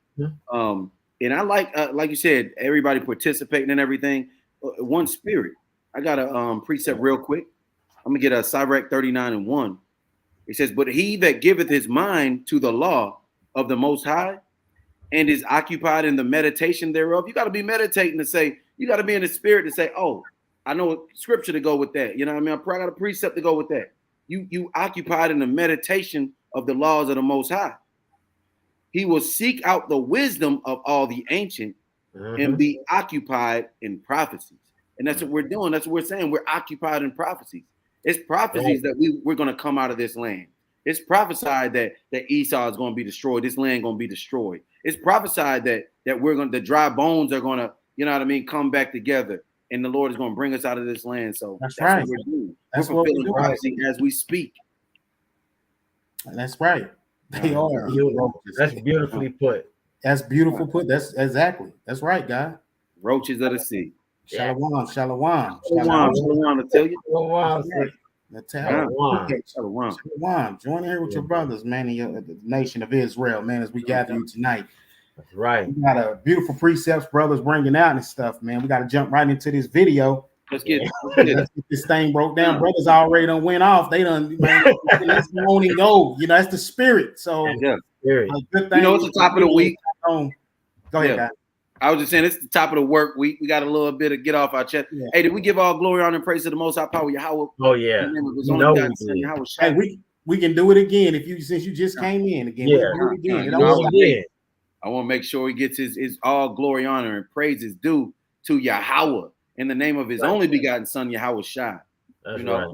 I like you said, everybody participating in everything. One spirit. I got a precept real quick. I'm going to get a Sirach 39:1. It says, but he that giveth his mind to the law of the Most High and is occupied in the meditation thereof. You got to be meditating to say, you got to be in the spirit to say, oh, I know scripture to go with that. You know what I mean? I got a precept to go with that. You occupied in the meditation of the laws of the Most High. He will seek out the wisdom of all the ancient and be occupied in prophecies. And that's what we're doing. That's what we're saying. We're occupied in prophecies. It's prophecies that we're going to come out of this land. It's prophesied that Esau is going to be destroyed. This land going to be destroyed. It's prophesied that the dry bones are going to, come back together. And the Lord is going to bring us out of this land. So that's right. What we're doing. We're fulfilling prophecy as we speak. That's right. They are. That's beautifully put. That's beautiful put. That's exactly. That's right, guy. Roaches of the sea. Shalom. Shalom, I tell you. Shalom. Join here with your brothers, man, in the nation of Israel, man, as we gather you tonight. That's right. We got a beautiful precepts, brothers bringing out and stuff, man. We got to jump right into this video. Let's get this thing broke down. Brothers already done went off. They done, man, let's go and go. That's the spirit. So, yeah. Good thing. It's the top of the week. Go ahead, guys. I was just saying, it's the top of the work week. We got a little bit of get off our chest. Yeah. Hey, did we give all glory, honor, and praise to the Most High Power, Yahweh? Oh, yeah. We can do it again since you just came in again. Yeah. We'll do it again. I want to make sure he gets his all glory, honor, and praises due to Yahweh in the name of his only begotten son, Yahweh Shai. Right.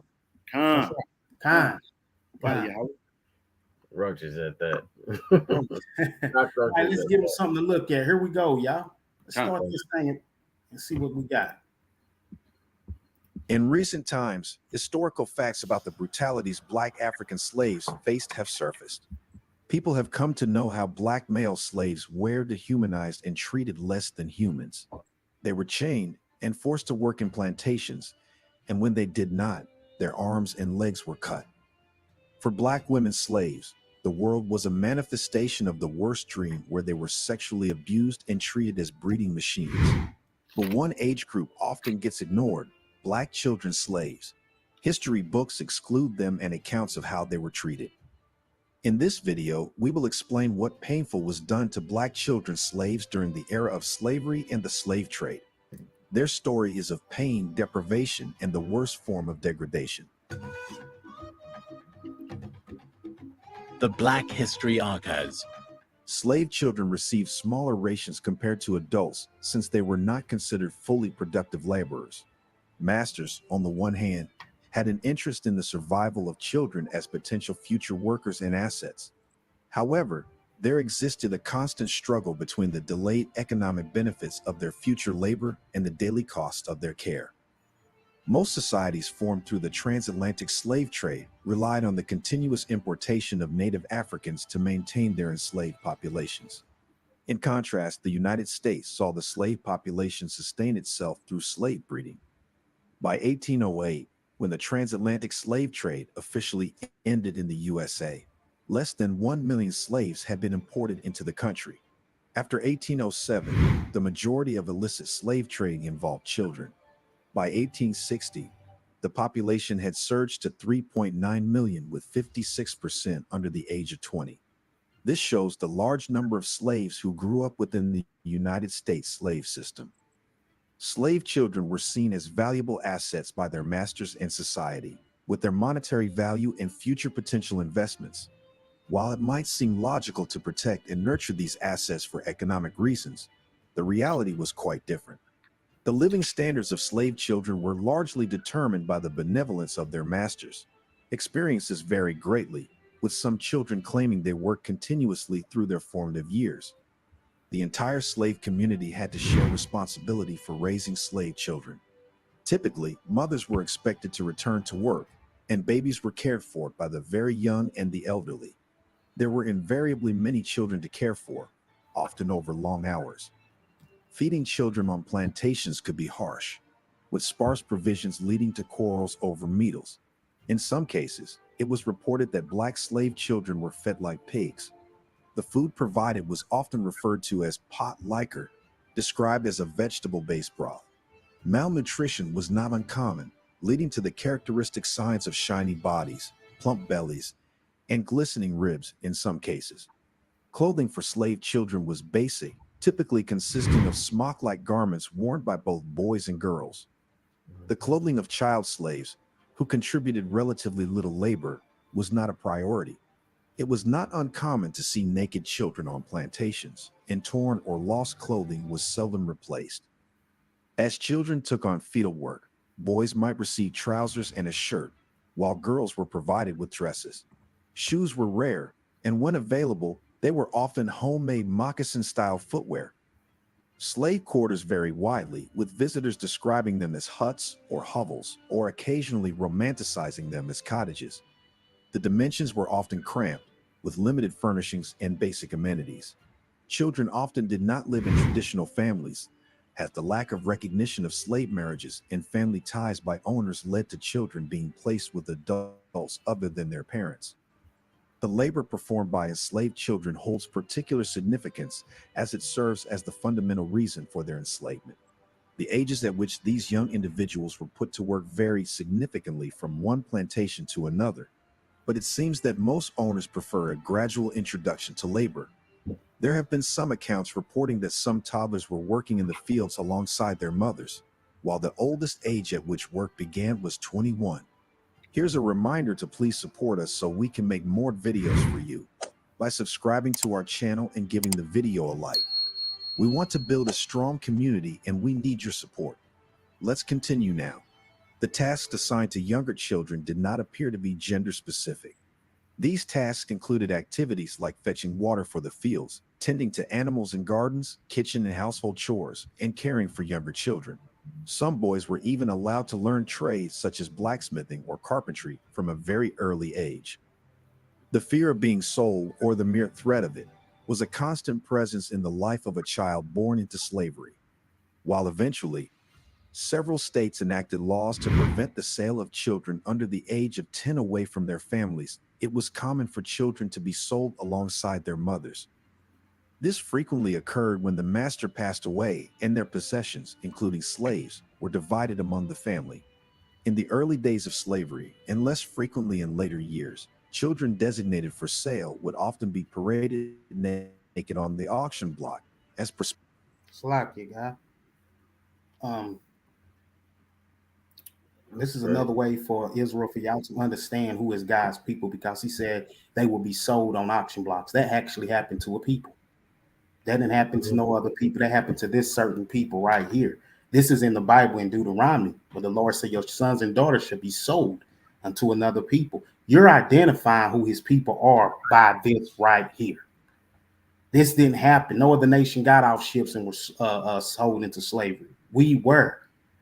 Khan. Roaches at that. All right, let's give them something to look at. Here we go, y'all. Let's start this thing and see what we got. In recent times, historical facts about the brutalities Black African slaves faced have surfaced. People have come to know how Black male slaves were dehumanized and treated less than humans. They were chained and forced to work in plantations, and when they did not, their arms and legs were cut. For Black women slaves, the world was a manifestation of the worst dream where they were sexually abused and treated as breeding machines. But one age group often gets ignored: Black children slaves. History books exclude them and accounts of how they were treated. In this video, we will explain what painful was done to Black children slaves during the era of slavery and the slave trade. Their story is of pain, deprivation, and the worst form of degradation. The Black History Archives. Slave children received smaller rations compared to adults since they were not considered fully productive laborers. Masters, on the one hand, had an interest in the survival of children as potential future workers and assets. However, there existed a constant struggle between the delayed economic benefits of their future labor and the daily costs of their care. Most societies formed through the transatlantic slave trade relied on the continuous importation of native Africans to maintain their enslaved populations. In contrast, the United States saw the slave population sustain itself through slave breeding. By 1808, when the transatlantic slave trade officially ended in the USA, less than 1 million slaves had been imported into the country. After 1807, the majority of illicit slave trading involved children. By 1860, the population had surged to 3.9 million, with 56% under the age of 20. This shows the large number of slaves who grew up within the United States slave system. Slave children were seen as valuable assets by their masters and society, with their monetary value and future potential investments. While it might seem logical to protect and nurture these assets for economic reasons, the reality was quite different. The living standards of slave children were largely determined by the benevolence of their masters. Experiences vary greatly, with some children claiming they worked continuously through their formative years. The entire slave community had to share responsibility for raising slave children. Typically, mothers were expected to return to work, and babies were cared for by the very young and the elderly. There were invariably many children to care for, often over long hours. Feeding children on plantations could be harsh, with sparse provisions leading to quarrels over meals. In some cases, it was reported that black slave children were fed like pigs. The food provided was often referred to as pot liquor, described as a vegetable-based broth. Malnutrition was not uncommon, leading to the characteristic signs of shiny bodies, plump bellies, and glistening ribs in some cases. Clothing for slave children was basic, typically consisting of smock-like garments worn by both boys and girls. The clothing of child slaves, who contributed relatively little labor, was not a priority. It was not uncommon to see naked children on plantations, and torn or lost clothing was seldom replaced. As children took on fetal work, boys might receive trousers and a shirt, while girls were provided with dresses. Shoes were rare, and when available, they were often homemade moccasin-style footwear. Slave quarters vary widely, with visitors describing them as huts or hovels, or occasionally romanticizing them as cottages. The dimensions were often cramped, with limited furnishings and basic amenities. Children often did not live in traditional families, as the lack of recognition of slave marriages and family ties by owners led to children being placed with adults other than their parents. The labor performed by enslaved children holds particular significance as it serves as the fundamental reason for their enslavement. The ages at which these young individuals were put to work varied significantly from one plantation to another, but it seems that most owners prefer a gradual introduction to labor. There have been some accounts reporting that some toddlers were working in the fields alongside their mothers, while the oldest age at which work began was 21. Here's a reminder to please support us so we can make more videos for you by subscribing to our channel and giving the video a like. We want to build a strong community and we need your support. Let's continue now. The tasks assigned to younger children did not appear to be gender specific. These tasks included activities like fetching water for the fields, tending to animals in gardens, kitchen and household chores, and caring for younger children. Some boys were even allowed to learn trades such as blacksmithing or carpentry from a very early age. The fear of being sold, or the mere threat of it, was a constant presence in the life of a child born into slavery. While eventually, several states enacted laws to prevent the sale of children under the age of 10 away from their families, it was common for children to be sold alongside their mothers. This frequently occurred when the master passed away and their possessions, including slaves, were divided among the family. In the early days of slavery, and less frequently in later years, children designated for sale would often be paraded naked on the auction block as Slack you, guy. Um, this is Right. another way for Israel for y'all to understand who is God's people because he said they will be sold on auction blocks. That actually happened to a people. That didn't happen to no other people. That happened to this certain people right here. This is in the Bible in Deuteronomy, where the Lord said, "Your sons and daughters should be sold unto another people." You're identifying who his people are by this right here. This didn't happen. No other nation got off ships and was sold into slavery. We were.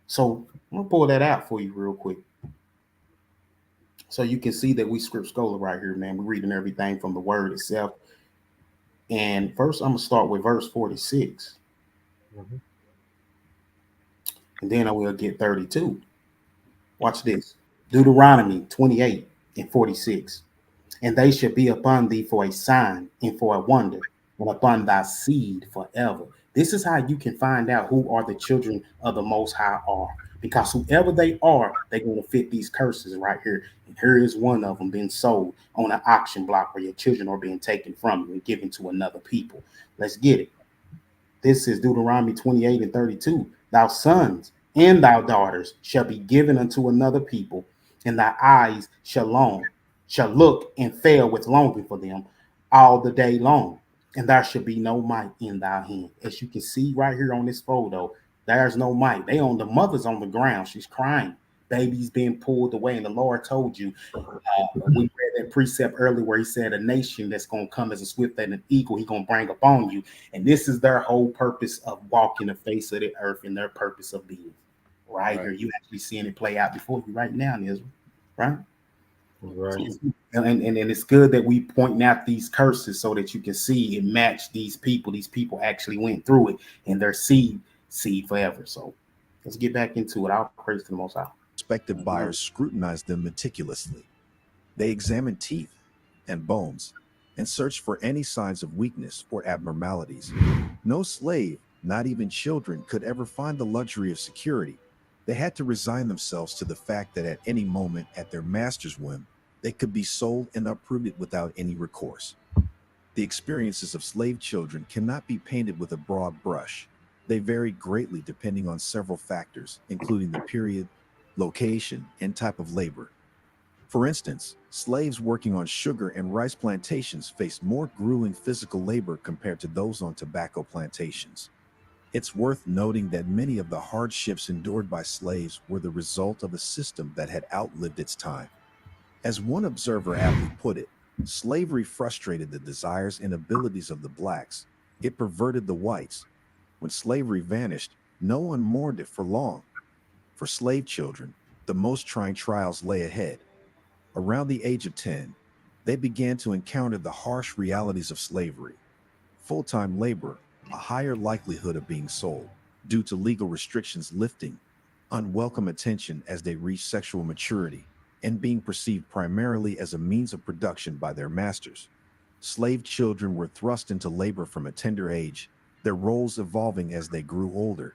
So I'm gonna pull that out for you real quick, so you can see that we script scholar right here, man. We're reading everything from the word itself. And first, I'm gonna start with verse 46, Mhm. and then I will get 32. Watch this. Deuteronomy 28 and 46. And they shall be upon thee for a sign and for a wonder, and upon thy seed forever. This is how you can find out who are the children of the Most High are. Because whoever they are, they're going to fit these curses right here. And here is one of them being sold on an auction block where your children are being taken from you and given to another people. Let's get it. This is Deuteronomy 28 and 32. Thy sons and thy daughters shall be given unto another people, and thy eyes shall look and fail with longing for them all the day long. And there shall be no might in thy hand. As you can see right here on this photo, there's no might. The mother's on the ground. She's crying. Baby's being pulled away. And the Lord told you, we read that precept earlier where he said a nation that's going to come as a swift and an eagle, he's going to bring upon you. And this is their whole purpose of walking the face of the earth and their purpose of being. Right here. You actually seeing it play out before you right now, Israel. Right? Right. And it's good that we pointing out these curses so that you can see it match these people. These people actually went through it and their seed forever. So let's get back into it. I'll praise to the Most High. Prospective buyers scrutinized them meticulously. They examined teeth and bones and searched for any signs of weakness or abnormalities. No slave, not even children, could ever find the luxury of security. They had to resign themselves to the fact that at any moment, at their master's whim, they could be sold and uprooted without any recourse. The experiences of slave children cannot be painted with a broad brush. They vary greatly depending on several factors, including the period, location, and type of labor. For instance, slaves working on sugar and rice plantations faced more grueling physical labor compared to those on tobacco plantations. It's worth noting that many of the hardships endured by slaves were the result of a system that had outlived its time. As one observer aptly put it, slavery frustrated the desires and abilities of the blacks. It perverted the whites. When slavery vanished, no one mourned it for long. For slave children, the most trying trials lay ahead. Around the age of 10, they began to encounter the harsh realities of slavery. Full-time labor, a higher likelihood of being sold due to legal restrictions lifting, unwelcome attention as they reach sexual maturity, and being perceived primarily as a means of production by their masters. Slave children were thrust into labor from a tender age, their roles evolving as they grew older.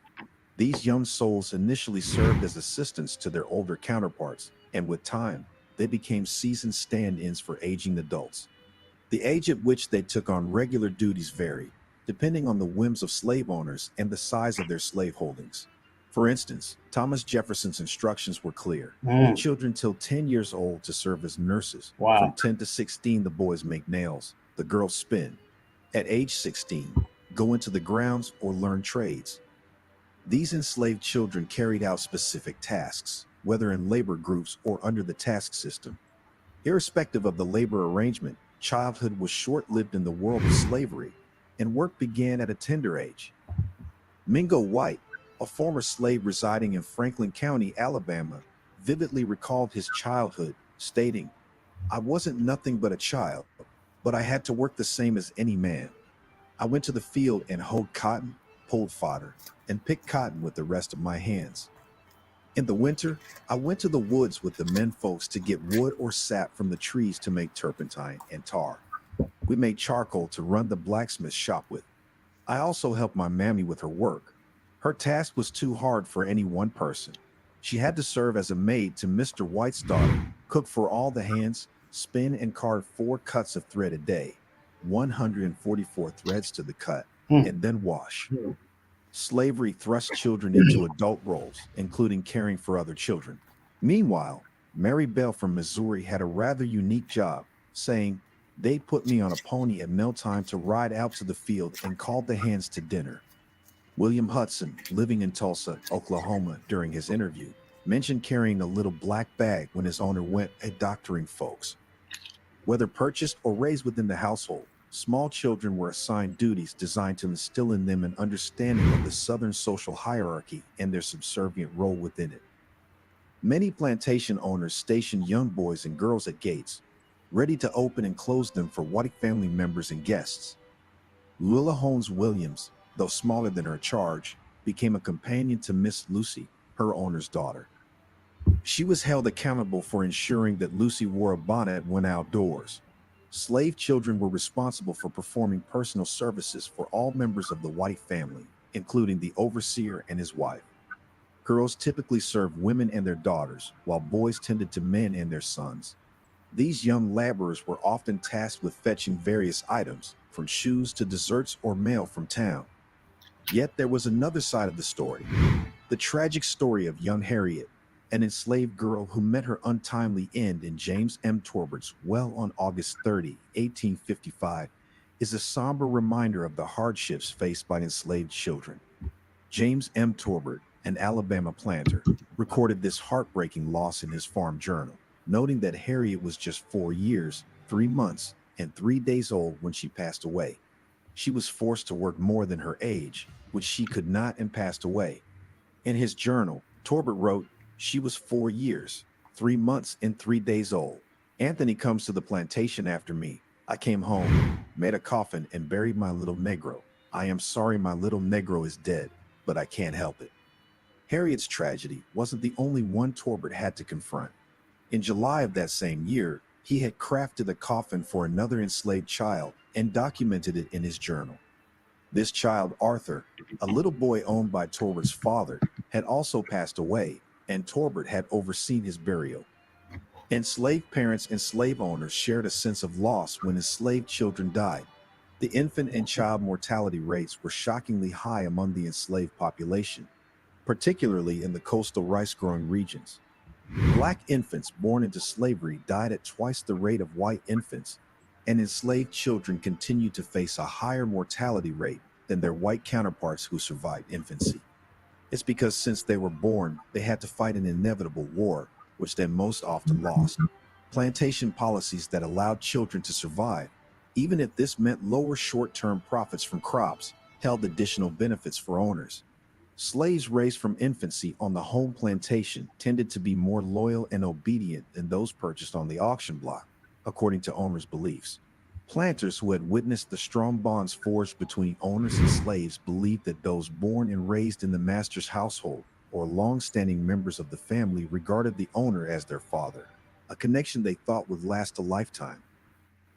These young souls initially served as assistants to their older counterparts, and with time, they became seasoned stand-ins for aging adults. The age at which they took on regular duties varied, depending on the whims of slave owners and the size of their slave holdings. For instance, Thomas Jefferson's instructions were clear. Children till 10 years old to serve as nurses. Wow. From 10 to 16, the boys make nails, the girls spin. At age 16, go into the grounds or learn trades. These enslaved children carried out specific tasks, whether in labor groups or under the task system. Irrespective of the labor arrangement, childhood was short-lived in the world of slavery, and work began at a tender age. Mingo White, a former slave residing in Franklin County, Alabama, vividly recalled his childhood, stating, "I wasn't nothing but a child, but I had to work the same as any man. I went to the field and hoed cotton, pulled fodder, and picked cotton with the rest of my hands. In the winter, I went to the woods with the men folks to get wood or sap from the trees to make turpentine and tar. We made charcoal to run the blacksmith shop with. I also helped my mammy with her work. Her task was too hard for any one person. She had to serve as a maid to Mr. White's daughter, cook for all the hands, spin and card 4 cuts of thread a day, 144 threads to the cut, and then wash. Slavery thrust children into adult roles, including caring for other children. Meanwhile, Mary Bell from Missouri had a rather unique job, saying, They put me on a pony at mealtime to ride out to the field and called the hands to dinner. William Hudson, living in Tulsa, Oklahoma, during his interview, mentioned carrying a little black bag when his owner went a doctoring folks. Whether purchased or raised within the household, small children were assigned duties designed to instill in them an understanding of the Southern social hierarchy and their subservient role within it. Many plantation owners stationed young boys and girls at gates, ready to open and close them for white family members and guests. Lula Holmes Williams, though smaller than her charge, became a companion to Miss Lucy, her owner's daughter. She was held accountable for ensuring that Lucy wore a bonnet when outdoors. Slave children were responsible for performing personal services for all members of the white family, including the overseer and his wife. Girls typically served women and their daughters, while boys tended to men and their sons. These young laborers were often tasked with fetching various items, from shoes to desserts or mail from town. Yet there was another side of the story, the tragic story of young Harriet, an enslaved girl who met her untimely end in James M. Torbert's well on August 30, 1855, is a somber reminder of the hardships faced by enslaved children. James M. Torbert, an Alabama planter, recorded this heartbreaking loss in his farm journal, noting that Harriet was just 4 years, 3 months, and 3 days old when she passed away. She was forced to work more than her age, which she could not, and passed away. In his journal, Torbert wrote, "She was 4 years, 3 months, and 3 days old. Anthony comes to the plantation after me. I came home, made a coffin, and buried my little Negro. I am sorry my little Negro is dead, but I can't help it." Harriet's tragedy wasn't the only one Torbert had to confront. In July of that same year, he had crafted a coffin for another enslaved child and documented it in his journal. This child, Arthur, a little boy owned by Torbert's father, had also passed away, and Torbert had overseen his burial. Enslaved parents and slave owners shared a sense of loss when enslaved children died. The infant and child mortality rates were shockingly high among the enslaved population, particularly in the coastal rice-growing regions. Black infants born into slavery died at twice the rate of white infants, and enslaved children continued to face a higher mortality rate than their white counterparts who survived infancy. It's because since they were born, they had to fight an inevitable war, which they most often lost. Plantation policies that allowed children to survive, even if this meant lower short-term profits from crops, held additional benefits for owners. Slaves raised from infancy on the home plantation tended to be more loyal and obedient than those purchased on the auction block, according to owners' beliefs. Planters who had witnessed the strong bonds forged between owners and slaves believed that those born and raised in the master's household, or long-standing members of the family, regarded the owner as their father, a connection they thought would last a lifetime.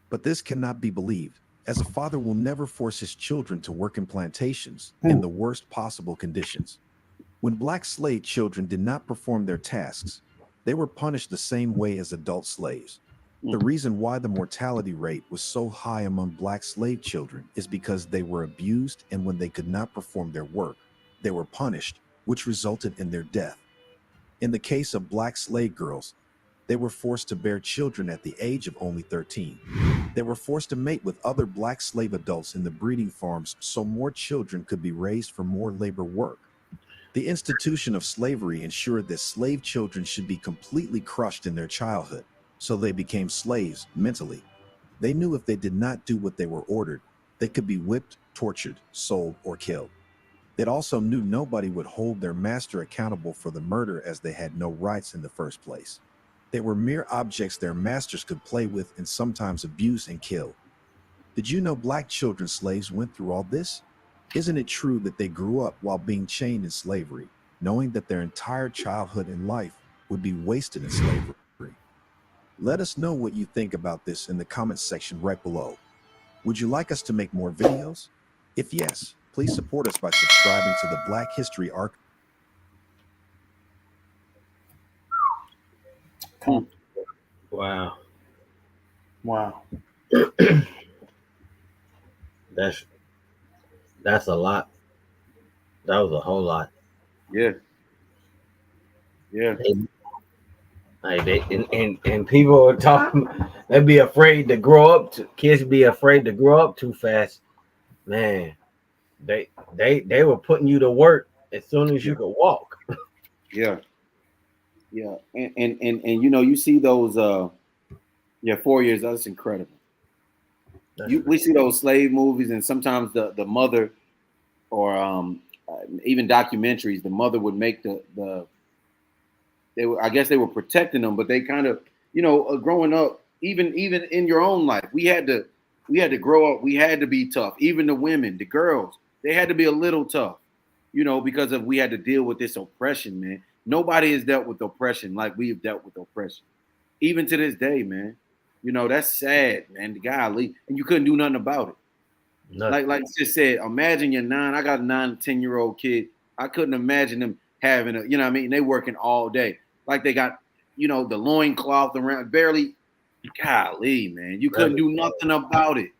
But this cannot be believed, as a father will never force his children to work in plantations in the worst possible conditions. When black slave children did not perform their tasks, they were punished the same way as adult slaves. The reason why the mortality rate was so high among black slave children is because they were abused, and when they could not perform their work, they were punished, which resulted in their death. In the case of black slave girls, they were forced to bear children at the age of only 13. They were forced to mate with other black slave adults in the breeding farms so more children could be raised for more labor work. The institution of slavery ensured that slave children should be completely crushed in their childhood, so they became slaves mentally. They knew if they did not do what they were ordered, they could be whipped, tortured, sold, or killed. They also knew nobody would hold their master accountable for the murder, as they had no rights in the first place. They were mere objects their masters could play with and sometimes abuse and kill. Did you know black children slaves went through all this? Isn't it true that they grew up while being chained in slavery, knowing that their entire childhood and life would be wasted in slavery? Let us know what you think about this in the comments section right below. Would you like us to make more videos? If yes, please support us by subscribing to the Black History Archive. Wow, Wow. that's that's a lot. That was a whole lot. Yeah. Yeah. Like they, and people are talking. They be afraid to grow up. Kids be afraid to grow up too fast. Man, they were putting you to work as soon as you could walk. Yeah, yeah, and you know, you see those 4 years. That's incredible. We see those slave movies, and sometimes the mother, or even documentaries, the mother would make the they were, I guess they were protecting them, but they kind of, growing up, even in your own life, we had to grow up. We had to be tough. Even the women, the girls, they had to be a little tough, because of we had to deal with this oppression, man. Nobody has dealt with oppression like we've dealt with oppression, even to this day, man. That's sad, man. The golly, and you couldn't do nothing about it. Nothing. Like just said, imagine you're 9. I got a 9, 10-year-old kid. I couldn't imagine them having what I mean? They working all day. Like they got, the loincloth around, barely, golly, man. You couldn't do nothing about it.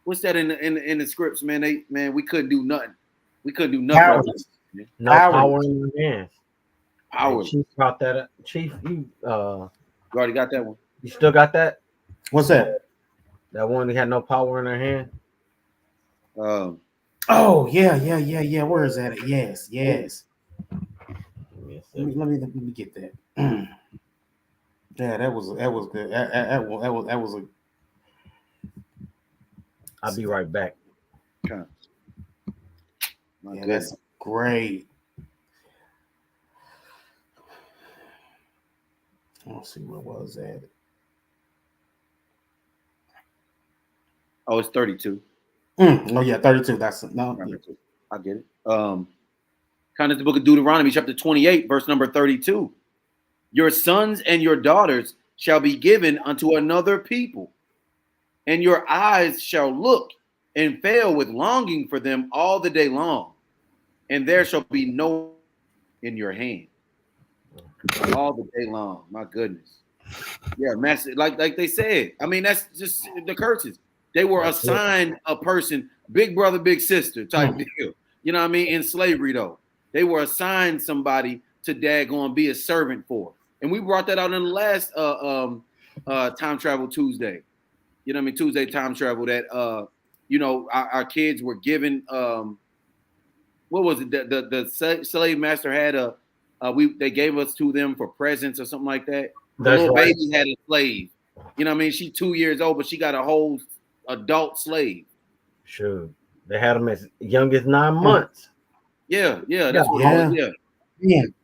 What's that in the scripts, man? We couldn't do nothing. We couldn't do nothing. Powerless. No power in your hands. Power. Chief brought that up. Chief, you already got that one. You still got that? What's that? That one that had no power in her hand. Oh yeah. Where is that? Yes. Let me get that. Yeah, that was good. That was a. I'll be right back. Okay. Yeah, that's great. Let's see, where was that? Oh, it's 32. Oh yeah, 32. That's no. I get it. Kind of the book of Deuteronomy, chapter 28, verse number 32. Your sons and your daughters shall be given unto another people, and your eyes shall look and fail with longing for them all the day long, and there shall be no in your hand all the day long. My goodness. Yeah, massive. Like they said. I mean, that's just the curses. They were assigned a person, big brother, big sister type deal. You know what I mean? In slavery, though, they were assigned somebody to daggone be a servant for. And we brought that out in the last Time Travel Tuesday. You know what I mean? Tuesday Time Travel that our kids were given what was it? The slave master had they gave us to them for presents or something like that. The little baby had a slave. You know what I mean? She's 2 years old, but she got a whole adult slave. Sure. They had them as young as 9 months. Yeah, that's what it was.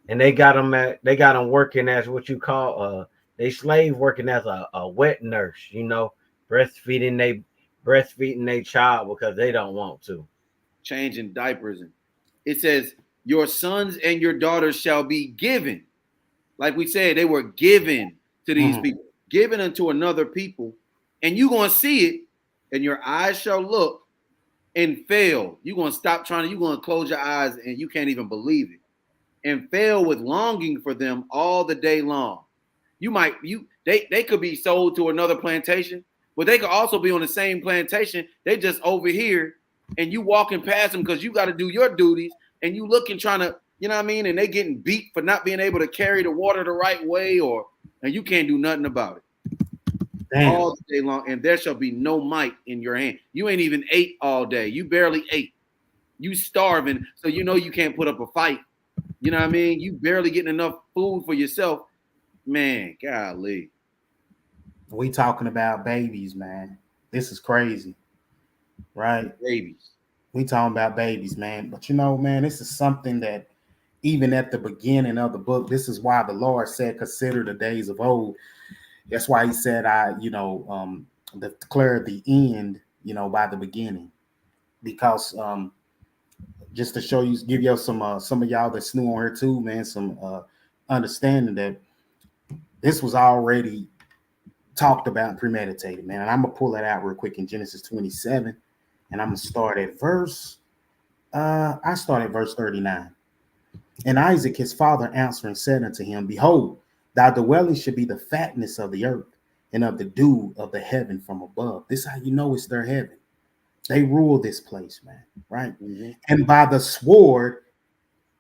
And they got them working as what you call they slave working as a wet nurse, breastfeeding their child because they don't want to. Changing diapers. And it says, your sons and your daughters shall be given. Like we said, they were given to these people, given unto another people, and you're going to see it, and your eyes shall look and fail. You're going to stop trying, you're going to close your eyes, and you can't even believe it, and fail with longing for them all the day long. They could be sold to another plantation, but they could also be on the same plantation. They just over here, and you walking past them because you got to do your duties, and you looking trying to, you know what I mean? And they getting beat for not being able to carry the water the right way, and you can't do nothing about it. Damn. All day long, and there shall be no might in your hand. You ain't even ate all day. You barely ate. You starving, so you can't put up a fight. You know what I mean? You barely getting enough food for yourself. Man, golly. We talking about babies, man. This is crazy. Right? Babies. We talking about babies, man. But man, this is something that even at the beginning of the book, this is why the Lord said, consider the days of old. That's why he said, declare the end, by the beginning. Because just to show you, give you some of y'all that's new on here too, man, some understanding that this was already talked about and premeditated, man. And I'm gonna pull that out real quick in Genesis 27, and I'm gonna start at verse 39. And Isaac, his father, answering, said unto him, behold, thy dwelling should be the fatness of the earth and of the dew of the heaven from above. This is how you know it's their heaven. They rule this place, man, right? Mm-hmm. And by the sword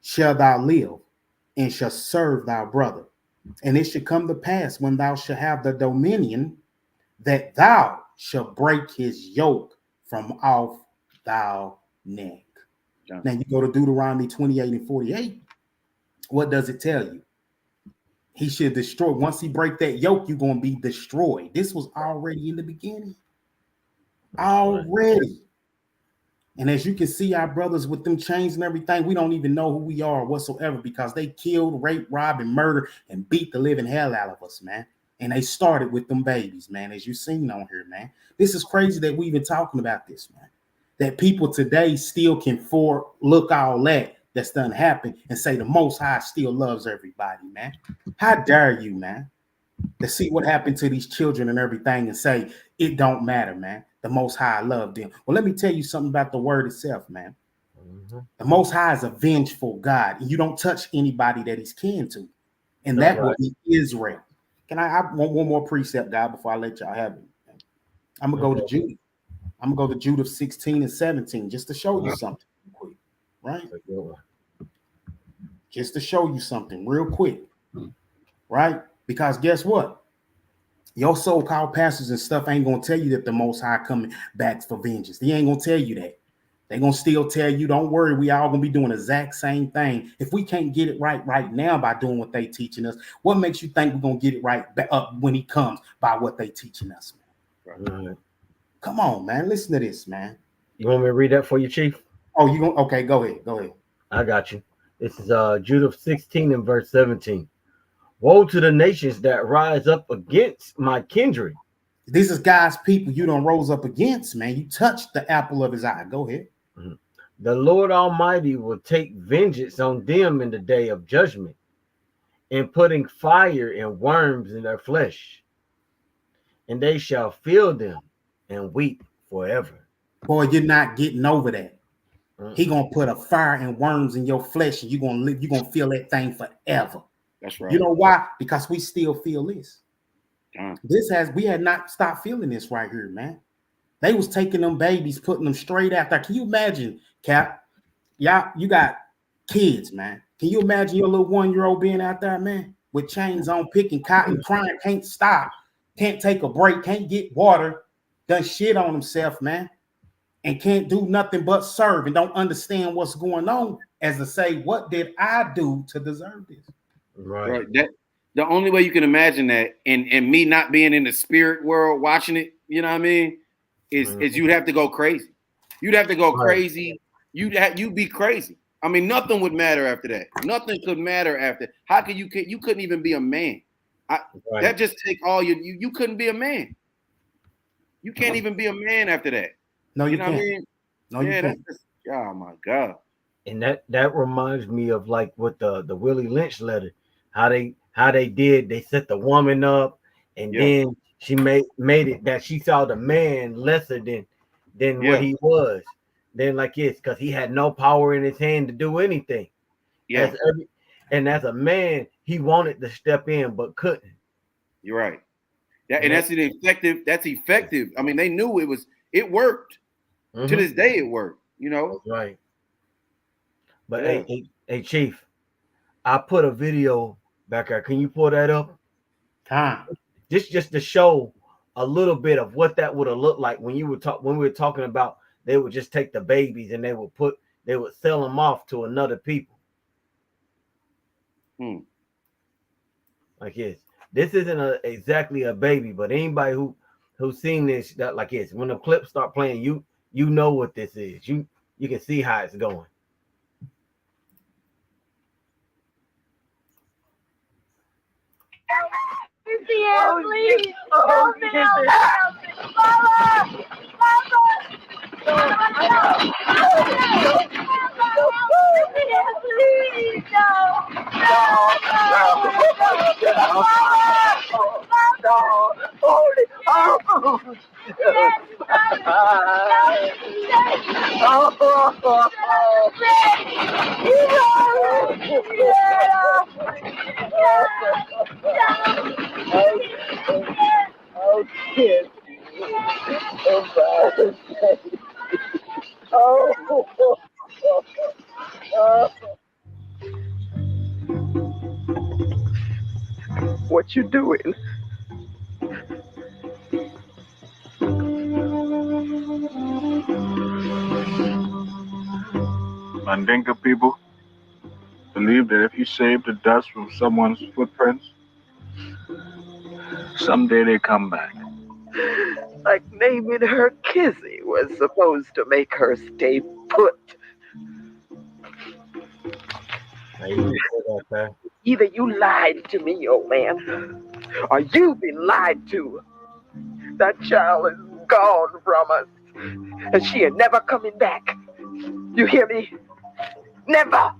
shall thou live, and shall serve thy brother. And it should come to pass when thou shalt have the dominion that thou shalt break his yoke from off thou neck. Yeah. Now you go to Deuteronomy 28 and 48. What does it tell you? He should destroy. Once he break that yoke, you're going to be destroyed. This was already in the beginning. Already. And as you can see, our brothers with them chains and everything, we don't even know who we are whatsoever because they killed, raped, robbed, and murdered and beat the living hell out of us, man. And they started with them babies, man, as you've seen on here, man. This is crazy that we even talking about this, man. That people today still can look all that's done happen and say the Most High still loves everybody, man. How dare you, man? To see what happened to these children and everything and say it don't matter, man. The Most High loved them. Well, let me tell you something about the word itself, man. The Most High is a vengeful God, and you don't touch anybody that he's kin to, and that will be Israel. I want one more precept, God, before I let y'all have it. I'm gonna go to Judah. I'm gonna go to Judah 16 and 17 just to show you something quick, right? Just to show you something real quick, right? Because guess what? Your so-called pastors and stuff ain't gonna tell you that the Most High coming back for vengeance. They ain't gonna tell you that. They're gonna still tell you, don't worry, we all gonna be doing the exact same thing. If we can't get it right now by doing what they teaching us, what makes you think we're gonna get it right up when he comes by what they teaching us, man? Right. Come on, man. Listen to this, man. You want me to read that for you, Chief? Oh, you gonna okay, go ahead. I got you. This is Judah 16 and verse 17. Woe to the nations that rise up against my kindred. This is God's people you don't rose up against, man. You touched the apple of his eye. Go ahead. The Lord Almighty will take vengeance on them in the day of judgment, and putting fire and worms in their flesh, and they shall feel them and weep forever. Boy, you're not getting over that. He gonna put a fire and worms in your flesh, and you're gonna feel that thing forever. That's right. You know why? Because we still feel this. We had not stopped feeling this right here, man. They was taking them babies, putting them straight out there. Can you imagine, Cap? Y'all, you got kids, man. Can you imagine your little 1-year-old being out there, man, with chains on, picking cotton, crying, can't stop, can't take a break, can't get water, done shit on himself, man, and can't do nothing but serve and don't understand what's going on, as to say, what did I do to deserve this? Right. That the only way you can imagine that, and me not being in the spirit world watching it, you know what I mean, is you'd have to go crazy. You'd have to go crazy. You'd be crazy. I mean, nothing would matter after that. Nothing could matter after. How could you couldn't even be a man? That just take all you couldn't be a man. You can't even be a man after that. No, you know can't. What I mean? No, you can't. Oh my God. And that reminds me of like with the Willie Lynch letter, how they did, they set the woman up, and then she made it that she saw the man lesser than what he was. Then like it's because he had no power in his hand to do anything. Yeah. As a man, he wanted to step in but couldn't. You're right. That's effective. I mean, they knew it worked. To this day it worked, you know. That's right. But hey, Chief, I put a video back there. Can you pull that up? Just to show a little bit of what that would have looked like when we were talking about they would just take the babies and they would sell them off to another people. Like this isn't exactly a baby, but anybody who's seen this, that like this, when the clips start playing, you know what this is. You can see how it's going. Please. Help me. Mama. Please, Oh, shit. what you doing. Mandinka people believe that if you save the dust from someone's footprints, someday they come back. Like naming her Kizzy was supposed to make her stay put. Now you can say that, man. Either you lied to me, old man, or you've been lied to. That child is gone from us, and she ain't never coming back. You hear me? Never.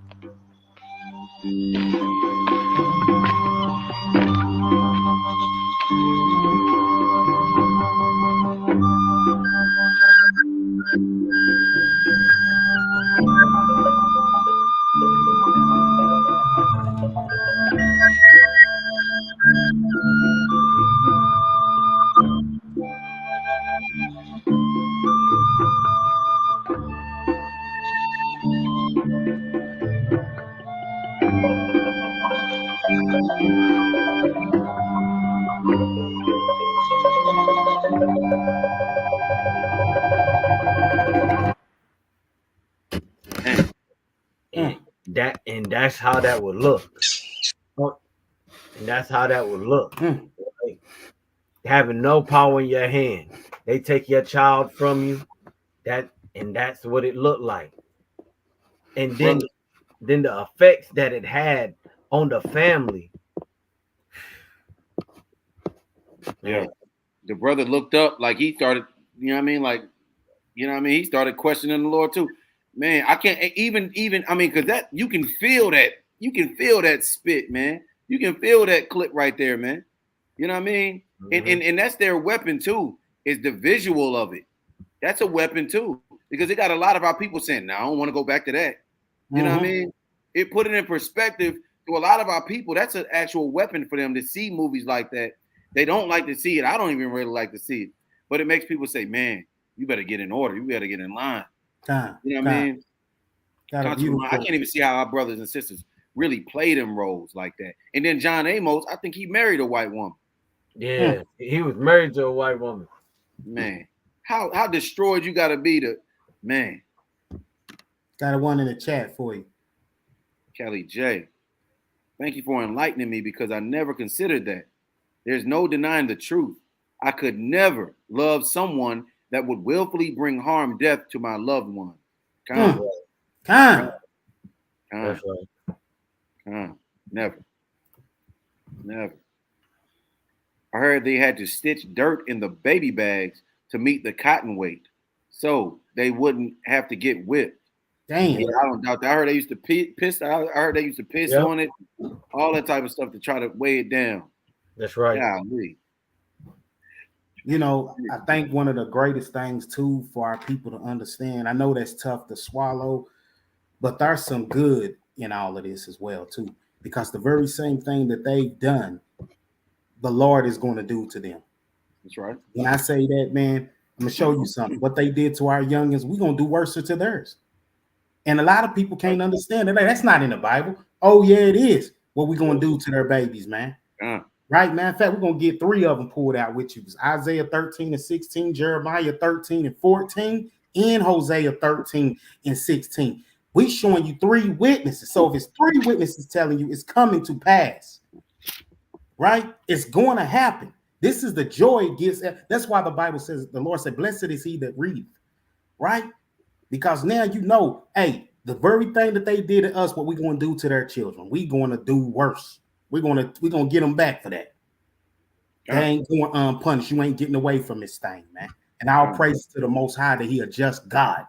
And that's how that would look. And that's how that would look. Like, having no power in your hand. They take your child from you. That's what it looked like. And then the effects that it had on the family. Yeah. The brother looked up like he started, you know what I mean? Like, you know what I mean? He started questioning the Lord too. Man, I can't even I mean, because that you can feel that spit, man. You can feel that clip right there, man. You know what I mean? Mm-hmm. And that's their weapon too, is the visual of it. That's a weapon too. Because it got a lot of our people saying, no, I don't want to go back to that. You know what I mean? It put it in perspective to a lot of our people. That's an actual weapon for them to see movies like that. They don't like to see it. I don't even really like to see it. But it makes people say, man, you better get in order. You better get in line. You know what I mean? I can't even see how our brothers and sisters really play them roles like that. And then John Amos, I think he married a white woman. Yeah, he was married to a white woman. Man, how destroyed you got to be to, man. Got a one in the chat for you. Kelly J. Thank you for enlightening me because I never considered that. There's no denying the truth. I could never love someone that would willfully bring harm, death to my loved one. Come. Never. I heard they had to stitch dirt in the baby bags to meet the cotton weight, so they wouldn't have to get whipped. Damn. Yeah, I don't doubt that. I heard they used to piss. I heard they used to piss on it, all that type of stuff to try to weigh it down. That's right. Golly. You know, I think one of the greatest things too for our people to understand, I know that's tough to swallow, but there's some good in all of this as well too, because the very same thing that they've done, the Lord is going to do to them. That's right. When I say that, man, I'm gonna show you something. What they did to our youngins, we're gonna do worse to theirs. And a lot of people can't understand that. That's not in the Bible. Oh yeah, it is. What we gonna do to their babies, man? Right, man. In fact, we're gonna get 3 of them pulled out with you. It's Isaiah 13 and 16, Jeremiah 13 and 14, and Hosea 13 and 16. We showing you 3 witnesses. So if it's 3 witnesses telling you it's coming to pass, right? It's going to happen. This is the joy it gives. That's why the Bible says, the Lord said, blessed is he that readeth, right? Because now you know, hey, the very thing that they did to us, what we're going to do to their children, we're going to do worse. We're gonna get them back for that. They ain't going unpunished. You ain't getting away from this thing, man. And I'll praise to the Most High that He a just God,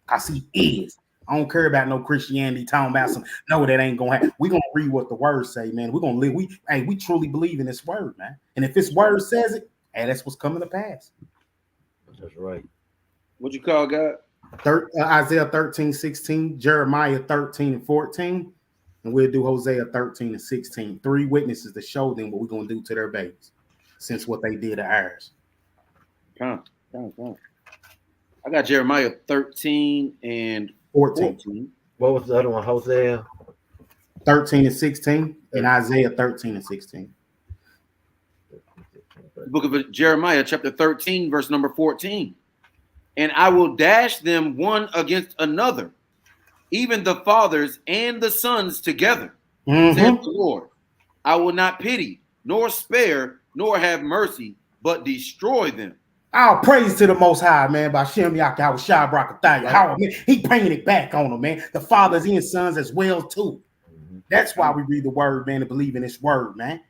cause He is. I don't care about no Christianity talking about some. No, that ain't gonna happen. We're gonna read what the Word say, man. We're gonna live. We truly believe in this Word, man. And if this Word says it, hey, that's what's coming to pass. That's right. What you call God? Isaiah 13, 16, Jeremiah 13 and 14. And we'll do Hosea 13 and 16. 3 witnesses to show them what we're going to do to their babies since what they did to ours. I got Jeremiah 13 and 14. What was the other one? Hosea 13 and 16 and Isaiah 13 and 16. The book of Jeremiah, chapter 13, verse number 14. And I will dash them one against another, even the fathers and the sons together, saith the Lord. I will not pity, nor spare, nor have mercy, but destroy them. All praise to the Most High, man. By Shem Yahweh Shai Brakataya. How he bringing it back on them, man. The fathers and sons as well too. That's why we read the word, man, and believe in this word, man.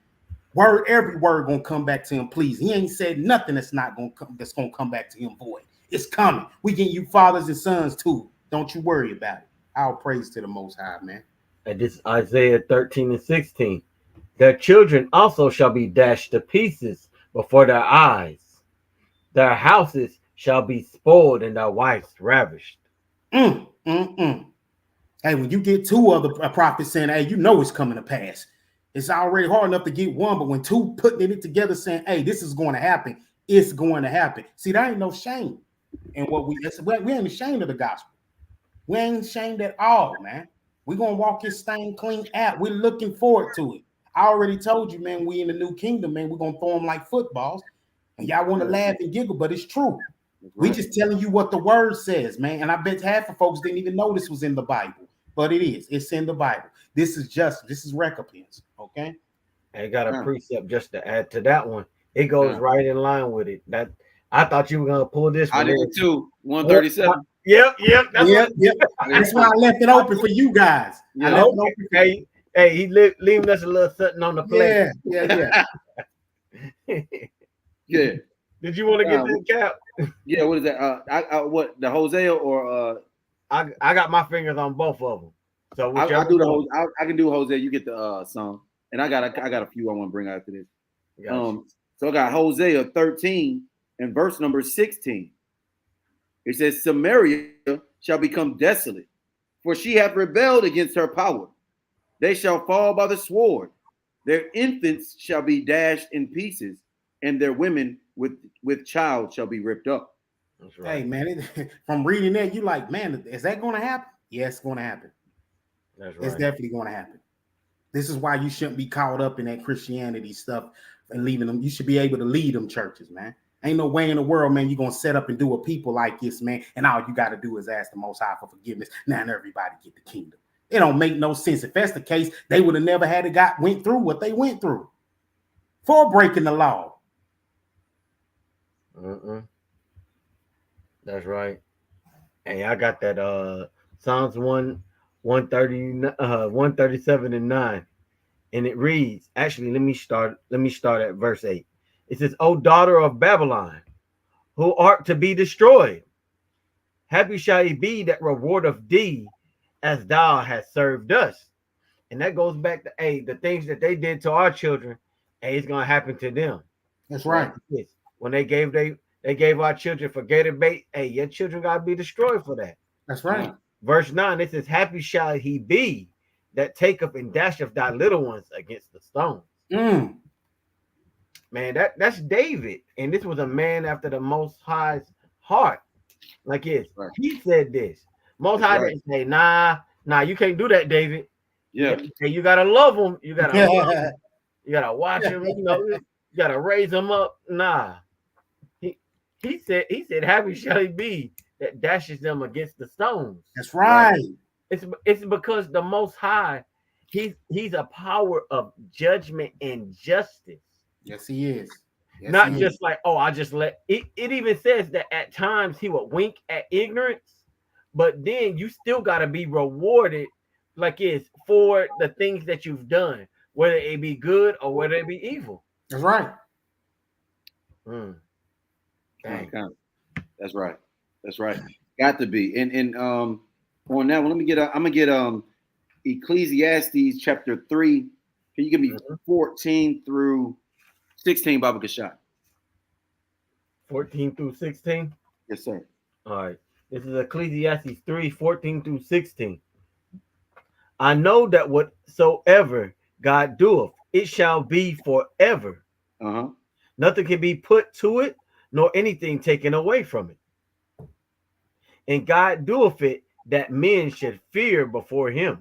Word, every word gonna come back to him, please. He ain't said nothing that's not gonna come. That's gonna come back to him void. It's coming. We get you fathers and sons too. Don't you worry about it. All praise to the Most High, man. And this is Isaiah 13 and 16. Their children also shall be dashed to pieces before their eyes. Their houses shall be spoiled and their wives ravished. Hey, when you get two other prophets saying, hey, you know it's coming to pass. It's already hard enough to get one, but when two putting it together saying, hey, this is going to happen, it's going to happen. See, there ain't no shame. And what we ain't ashamed of the gospel. We ain't ashamed at all, man. We're going to walk this thing clean out. We're looking forward to it. I already told you, man, we in the new kingdom, man. We're going to throw them like footballs. And y'all want to laugh and giggle, but it's true. Right. We just telling you what the word says, man. And I bet half of folks didn't even know this was in the Bible. But it is. It's in the Bible. This is recompense, okay? I got a precept just to add to that one. It goes right in line with it. That I thought you were gonna pull this one. I did too. 137. Yep. That's why I left it open for you guys. I left it open for you. Hey, he leaving us a little something on the plate. Yeah. Yeah. Did you want to get this cap? Yeah. What is that? What the Hosea or I got my fingers on both of them. So I do the I can do Hosea. You get the song, and I got a few I want to bring after this. So I got Hosea 13 and verse number 16. It says, Samaria shall become desolate, for she hath rebelled against her power. They shall fall by the sword. Their infants shall be dashed in pieces, and their women with child shall be ripped up. That's right. Hey, man, from reading that, you like, man, is that going to happen? Yeah, it's going to happen. That's right. It's definitely going to happen. This is why you shouldn't be caught up in that Christianity stuff and leaving them. You should be able to lead them churches, man. Ain't no way in the world, man, you're going to set up and do a people like this, man, and all you got to do is ask the Most High for forgiveness. Now everybody get the kingdom. It don't make no sense. If that's the case, they would have never went through what they went through for breaking the law. That's right. Hey, I got that Psalms 137 and 9. And it reads, actually, let me start at verse 8. It says, O daughter of Babylon, who art to be destroyed, happy shall he be that rewardeth thee as thou hast served us. And that goes back to the things that they did to our children, it's gonna happen to them. That's right. When they gave our children for gator bait, your children gotta be destroyed for that. That's right. Verse 9, it says, happy shall he be that taketh and dasheth thy little ones against the stones. Man, that's David. And this was a man after the Most High's heart. Like he said this. Most High didn't say, nah, you can't do that, David. Yeah. You gotta love him. You gotta watch him, you gotta raise him up. Nah. He said, happy shall he be that dashes them against the stones. That's right. It's because the Most High, he's a power of judgment and justice. Yes, he is. Yes, Not just is. Like, I just let it. It even says that at times he would wink at ignorance, but then you still got to be rewarded, like it's for the things that you've done, whether it be good or whether it be evil. That's right. Dang. That's right. Got to be. And on that one, I'm gonna get Ecclesiastes chapter 3. Can you give me 14 through 16, Baba Kashad? 14 through 16? Yes, sir. All right. This is Ecclesiastes 3, 14 through 16. I know that whatsoever God doeth, it shall be forever. Nothing can be put to it, nor anything taken away from it. And God doeth it that men should fear before him.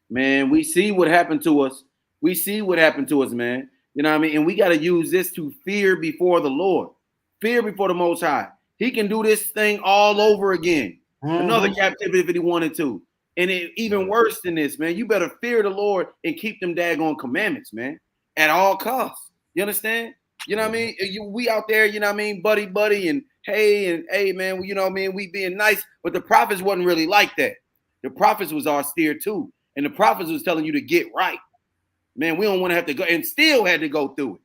Man, we see what happened to us. Man. You know what I mean? And we got to use this to fear before the Lord, fear before the Most High. He can do this thing all over again. Another captivity if he wanted to. And even worse than this, man, you better fear the Lord and keep them daggone commandments, man, at all costs. You understand? You know what I mean? We out there, you know what I mean, buddy, and hey, man, you know what I mean? We being nice, but the prophets wasn't really like that. The prophets was austere too. And the prophets was telling you to get right. Man, we don't want to have to go, and still had to go through it.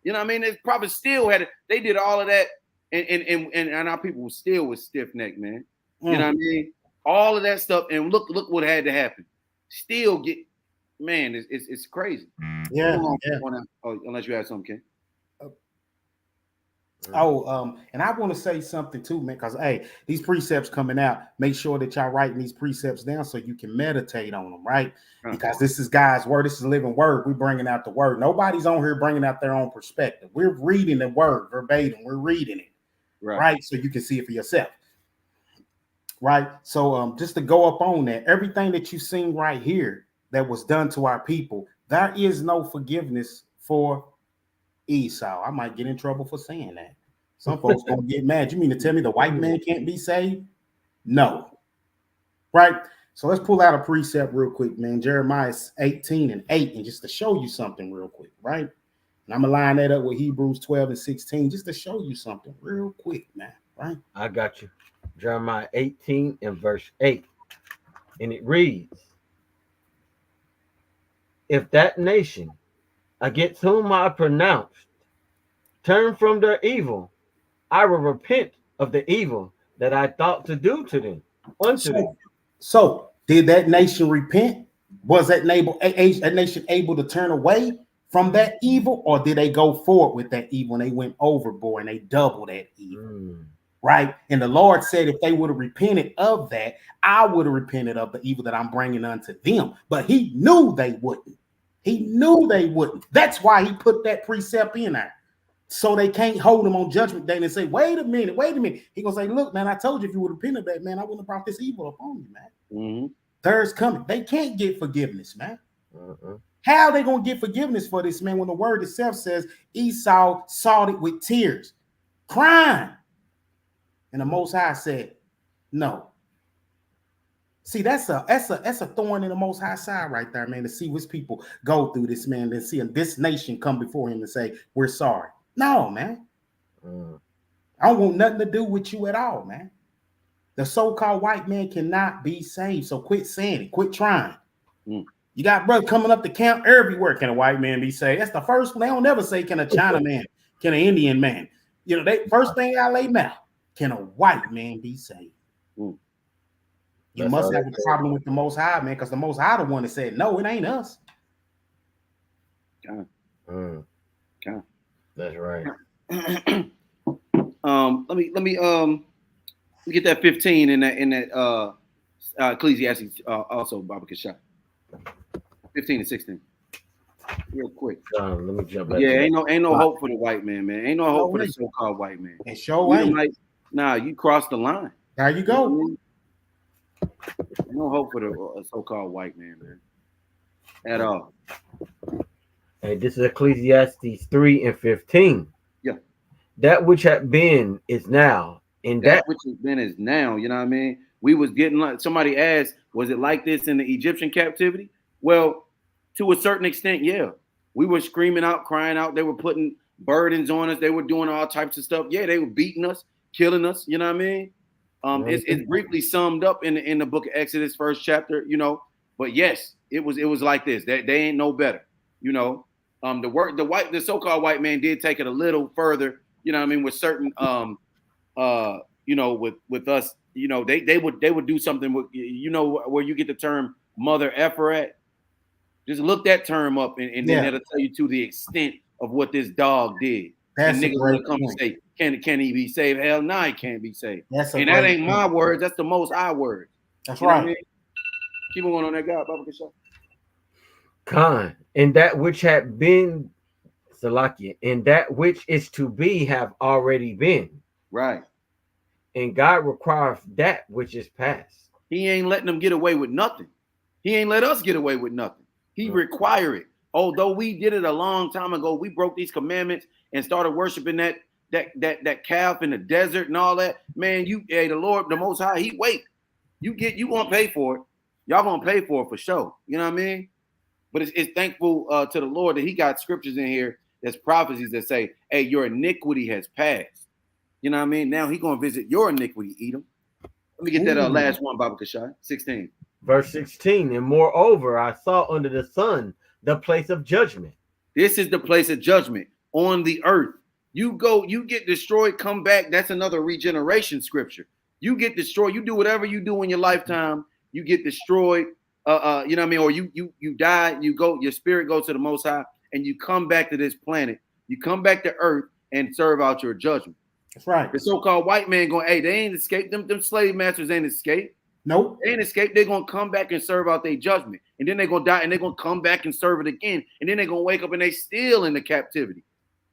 You know what I mean? The prophets still had it. They did all of that, and our people still was stiff-necked, man. You know what I mean? All of that stuff, and look what had to happen. Still get, man, it's crazy. Yeah. Unless you have something, Ken. And I want to say something too, man, because hey, these precepts coming out, make sure that y'all writing these precepts down so you can meditate on them, right? Because this is God's word, this is a living word. We're bringing out the word. Nobody's on here bringing out their own perspective. We're reading the word verbatim. We're reading it, right? So you can see it for yourself, right? So just to go up on that, everything that you've seen right here that was done to our people, there is no forgiveness for Esau. I might get in trouble for saying that. Some folks gonna get mad. You mean to tell me the white man can't be saved? No. Right? So let's pull out a precept real quick, man. Jeremiah 18:8, and just to show you something real quick, right? And I'm gonna line that up with Hebrews 12:16, just to show you something real quick, man. Right? I got you. Jeremiah 18 and verse 8. And it reads, if that nation against whom I pronounced turn from their evil, I will repent of the evil that I thought to do to them. So did that nation repent? Was that nation able to turn away from that evil, or did they go forward with that evil and they went overboard and they doubled that evil? Right? And the Lord said, if they would have repented of that, I would have repented of the evil that I'm bringing unto them. But he knew they wouldn't. He knew they wouldn't. That's why he put that precept in there. So they can't hold him on judgment day and say, wait a minute. He gonna say, look, man, I told you if you would have repented of that, man, I wouldn't have brought this evil upon you, man. There's coming. They can't get forgiveness, man. How are they gonna get forgiveness for this, man, when the word itself says Esau sought it with tears, crying? And the Most High said, no. See, that's a thorn in the Most High side right there, man, to see which people go through this, man, and see this nation come before him and say, we're sorry. No, man. I don't want nothing to do with you at all, man. The so-called white man cannot be saved. So quit saying it. Quit trying. You got brother coming up the camp everywhere. Can a white man be saved? That's the first one. They don't never say, can a China man, can an Indian man? You know, they first thing I lay mouth, can a white man be saved? You must have a problem with the Most High, man, because the Most High the one that said, no, it ain't us. That's right. Let me get that 15 in that Ecclesiastes also, Baba Kashah. 15 and 16. Real quick. Let me jump back. Yeah, ain't no hope for the white man, man. Ain't no hope for the so-called white man. It sure ain't. Nah, you crossed the line. There you go. Ain't no hope for the so-called white man, man. At all. Hey, this is Ecclesiastes 3 and 15. Yeah. That which had been is now. And that which has been is now. You know what I mean? We was getting like somebody asked, was it like this in the Egyptian captivity? Well, to a certain extent, yeah. We were screaming out, crying out. They were putting burdens on us. They were doing all types of stuff. Yeah, they were beating us, killing us. You know what I mean? It's briefly summed up in the book of Exodus, first chapter. You know, but yes, it was like this. They ain't no better. You know, the so-called white man did take it a little further. You know what I mean? With certain you know, with us, you know, they would do something with, you know, where you get the term mother effer at. Just look that term up and then that'll tell you to the extent of what this dog did. That's and niggas will come and say, can he be saved? Hell no, he can't be saved. And that ain't my words, that's the Most High words. That's right. I mean? Keep going on that guy, Baba Kashah. Khan, and that which had been Salakia, and that which is to be have already been. Right. And God requires that which is past. He ain't letting them get away with nothing. He ain't let us get away with nothing. He require it. although we did it a long time ago, we broke these commandments and started worshiping that calf in the desert and all that. Man, the Lord, the Most High, He wait. You gonna pay for it. Y'all gonna pay for it for sure. You know what I mean? But it's thankful to the Lord that He got scriptures in here that's prophecies that say, hey, your iniquity has passed. You know what I mean? Now He gonna visit your iniquity, Edom. Let me get that last one, Baba Kashai, 16. Verse 16, and moreover, I saw under the sun the place of judgment. This is the place of judgment on the earth. You get destroyed, come back. That's another regeneration scripture. You get destroyed. You do whatever you do in your lifetime. You get destroyed. You know what I mean? Or you die. Your spirit goes to the Most High, and you come back to this planet. You come back to earth and serve out your judgment. That's right. The so-called white man going, hey, they ain't escaped. Them slave masters ain't escaped. Nope. They ain't escaped. They're gonna come back and serve out their judgment, and then they're gonna die, and they're gonna come back and serve it again, and then they're gonna wake up and they still in the captivity.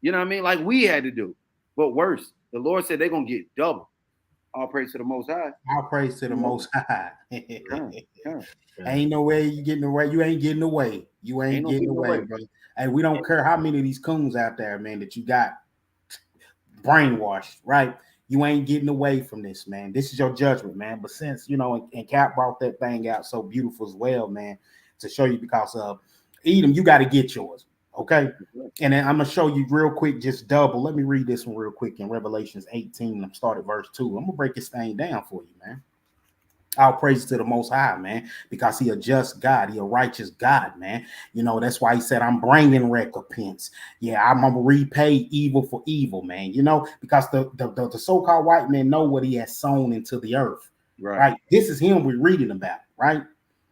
You know what I mean? Like we had to do, but worse. The Lord said they're gonna get double. All praise to the Most High. All praise to the Most High. Yeah. Ain't no way you getting away. You ain't getting away. You ain't getting away, brother. Hey, we don't care how many of these coons out there, man, that you got brainwashed, right? You ain't getting away from this, man. This is your judgment, man. But since, and Cap brought that thing out so beautiful as well, man, to show you because of Edom, you got to get yours, okay? And then I'm going to show you real quick, just double. Let me read this one real quick in Revelations 18. I'm started verse 2. I'm going to break this thing down for you, man. All praise to the Most High, man, because He a just God. He a righteous God, man. That's why He said, I'm bringing recompense. Yeah, I'm going to repay evil for evil, man. Because the so-called white man know what he has sown into the earth, right? This is him we're reading about, right?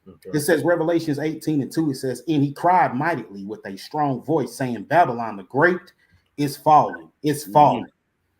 Okay. It says Revelations 18:2. It says, and he cried mightily with a strong voice, saying, Babylon the Great is falling. It's falling.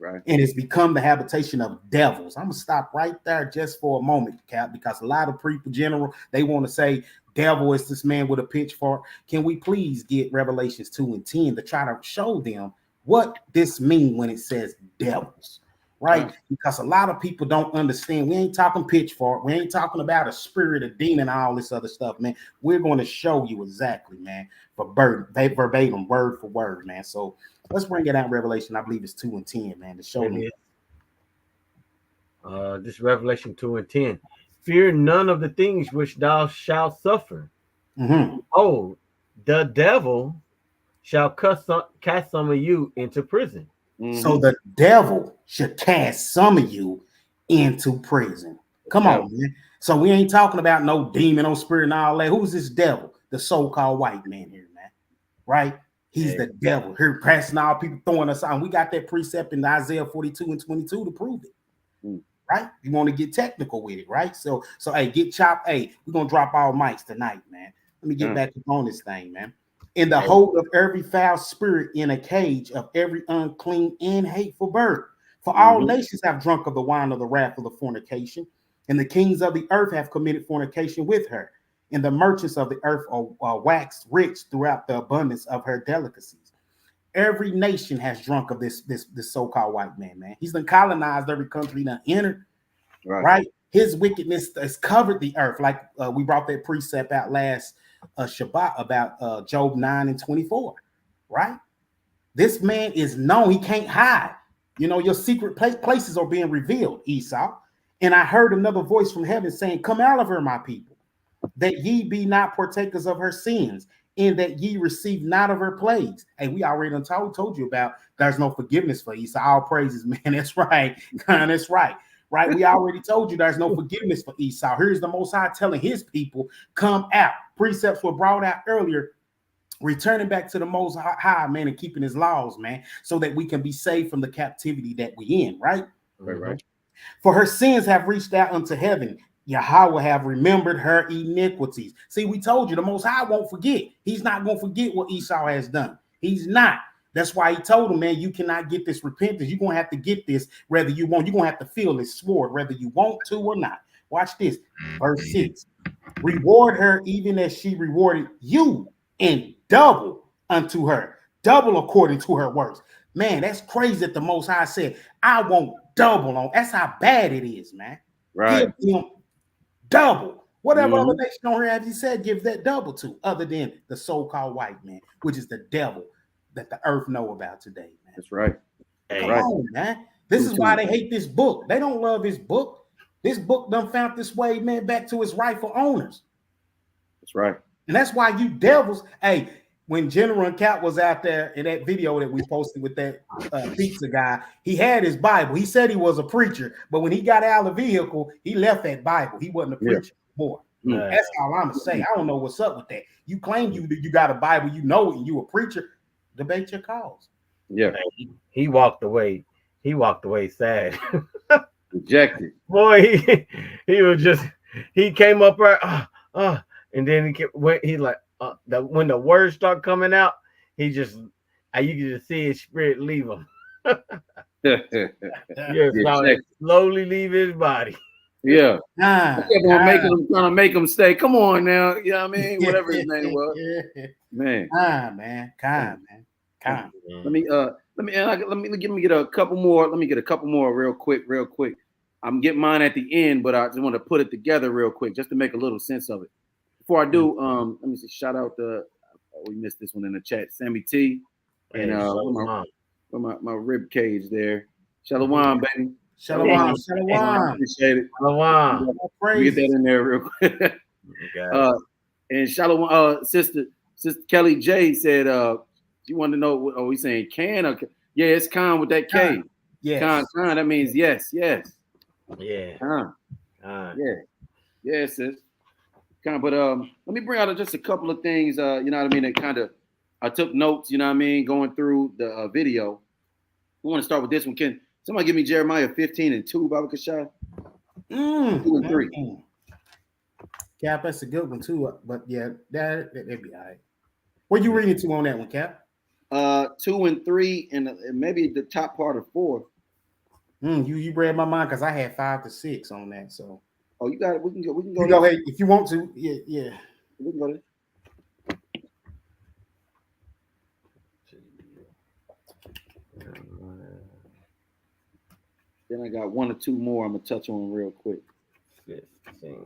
Right. And it's become the habitation of devils. I'm going to stop right there just for a moment, Cap, because a lot of people, general, they want to say devil is this man with a pitchfork. Can we please get Revelations 2:10 to try to show them what this means when it says devils, right? Because a lot of people don't understand. We ain't talking pitchfork. We ain't talking about a spirit, a demon, and all this other stuff, man. We're going to show you exactly, man, verbatim, word for word, man. So let's bring it out. Revelation, I believe it's 2:10, man, to show me. This Revelation 2:10. Fear none of the things which thou shalt suffer. Mm-hmm. Oh, the devil shall cast some of you into prison. Mm-hmm. So the devil should cast some of you into prison. Come on, man. So we ain't talking about no demon, no spirit, and all that. Who's this devil? The so-called white man here, man. Right? He's the devil. Here, passing all people throwing us on. We got that precept in Isaiah 42:22 to prove it. Right? You want to get technical with it, right? So hey, get chopped. Hey, we're gonna drop all mics tonight, man. Let me get back on this thing, man. In the hold of every foul spirit, in a cage of every unclean and hateful bird. For all nations have drunk of the wine of the wrath of the fornication, and the kings of the earth have committed fornication with her. And the merchants of the earth are waxed rich throughout the abundance of her delicacies. Every nation has drunk of this so-called white man. He's been colonized every country, done entered, right? His wickedness has covered the earth. Like we brought that precept out last Shabbat about Job 9:24, right? This man is known. He can't hide. Your secret places are being revealed, Esau. And I heard another voice from heaven saying, come out of her, my people, that ye be not partakers of her sins, and that ye receive not of her plagues. Hey, we already told you about there's no forgiveness for Esau. All praises, man. That's right. That's right. Right? We already told you there's no forgiveness for Esau. Here's the Most High telling his people, come out. Precepts were brought out earlier, returning back to the Most High, man, and keeping his laws, man, so that we can be saved from the captivity that we in, right? Right. For her sins have reached out unto heaven. Yahweh have remembered her iniquities. See, we told you the Most High won't forget. He's not going to forget what Esau has done. He's not. That's why he told him, man, you cannot get this repentance. You're going to have to get this whether you want. You're going to have to feel this sword whether you want to or not. Watch this. Verse 6. Reward her even as she rewarded you, and double unto her. Double according to her works. Man, that's crazy that the Most High said, I won't double on. That's how bad it is, man. Right. Give him double Whatever other nation on here have you said give that double to, other than the so-called white man, which is the devil that the earth know about today, man. That's right. Come on, man. This is why they hate this book. They don't love this book. This book done found this way, man, back to its rightful owners. That's right. And that's why you devils, hey, when General and Cap was out there in that video that we posted with that pizza guy, he had his Bible. He said he was a preacher, but when he got out of the vehicle, he left that Bible. He wasn't a preacher anymore. That's all I'm gonna say. I don't know what's up with that. You claim you got a Bible, you know it, and you a preacher. Debate your cause. Yeah. He walked away. He walked away sad. Rejected. Boy, he was just, he came up right, and then he like, when the words start coming out, he just, you can just see his spirit leave him. Slowly leave his body. Yeah. Trying to make him stay. Come on now. You know what I mean? Whatever his name was. Man. Let me get a couple more. Let me get a couple more real quick. I'm getting mine at the end, but I just want to put it together real quick just to make a little sense of it. Before I do, let me see, shout out we missed this one in the chat. Sammy T and my rib cage there. Shalom, baby. Shalom. Appreciate it. Shalom. Get that in there real quick. And Shalom, sister Kelly J said, you want to know what are we saying? Can or yeah, it's con with that K. Yes. Con. That means yes. Yeah. Yeah, sis. But let me bring out just a couple of things. You know what I mean? That kind of I took notes. You know what I mean? Going through the video. I want to start with this one. Can somebody give me Jeremiah 15:2, Baba Kashai? 2 and 3. Cap, that's a good one too. But yeah, that'd be all right. What you reading to on that one, Cap? 2 and 3, and maybe the top part of 4. You read my mind because I had 5 to 6 on that. So you got it. We can go. You go ahead if you want to. Yeah. We can go there. Then I got 1 or 2 more I'm gonna touch on real quick. 15.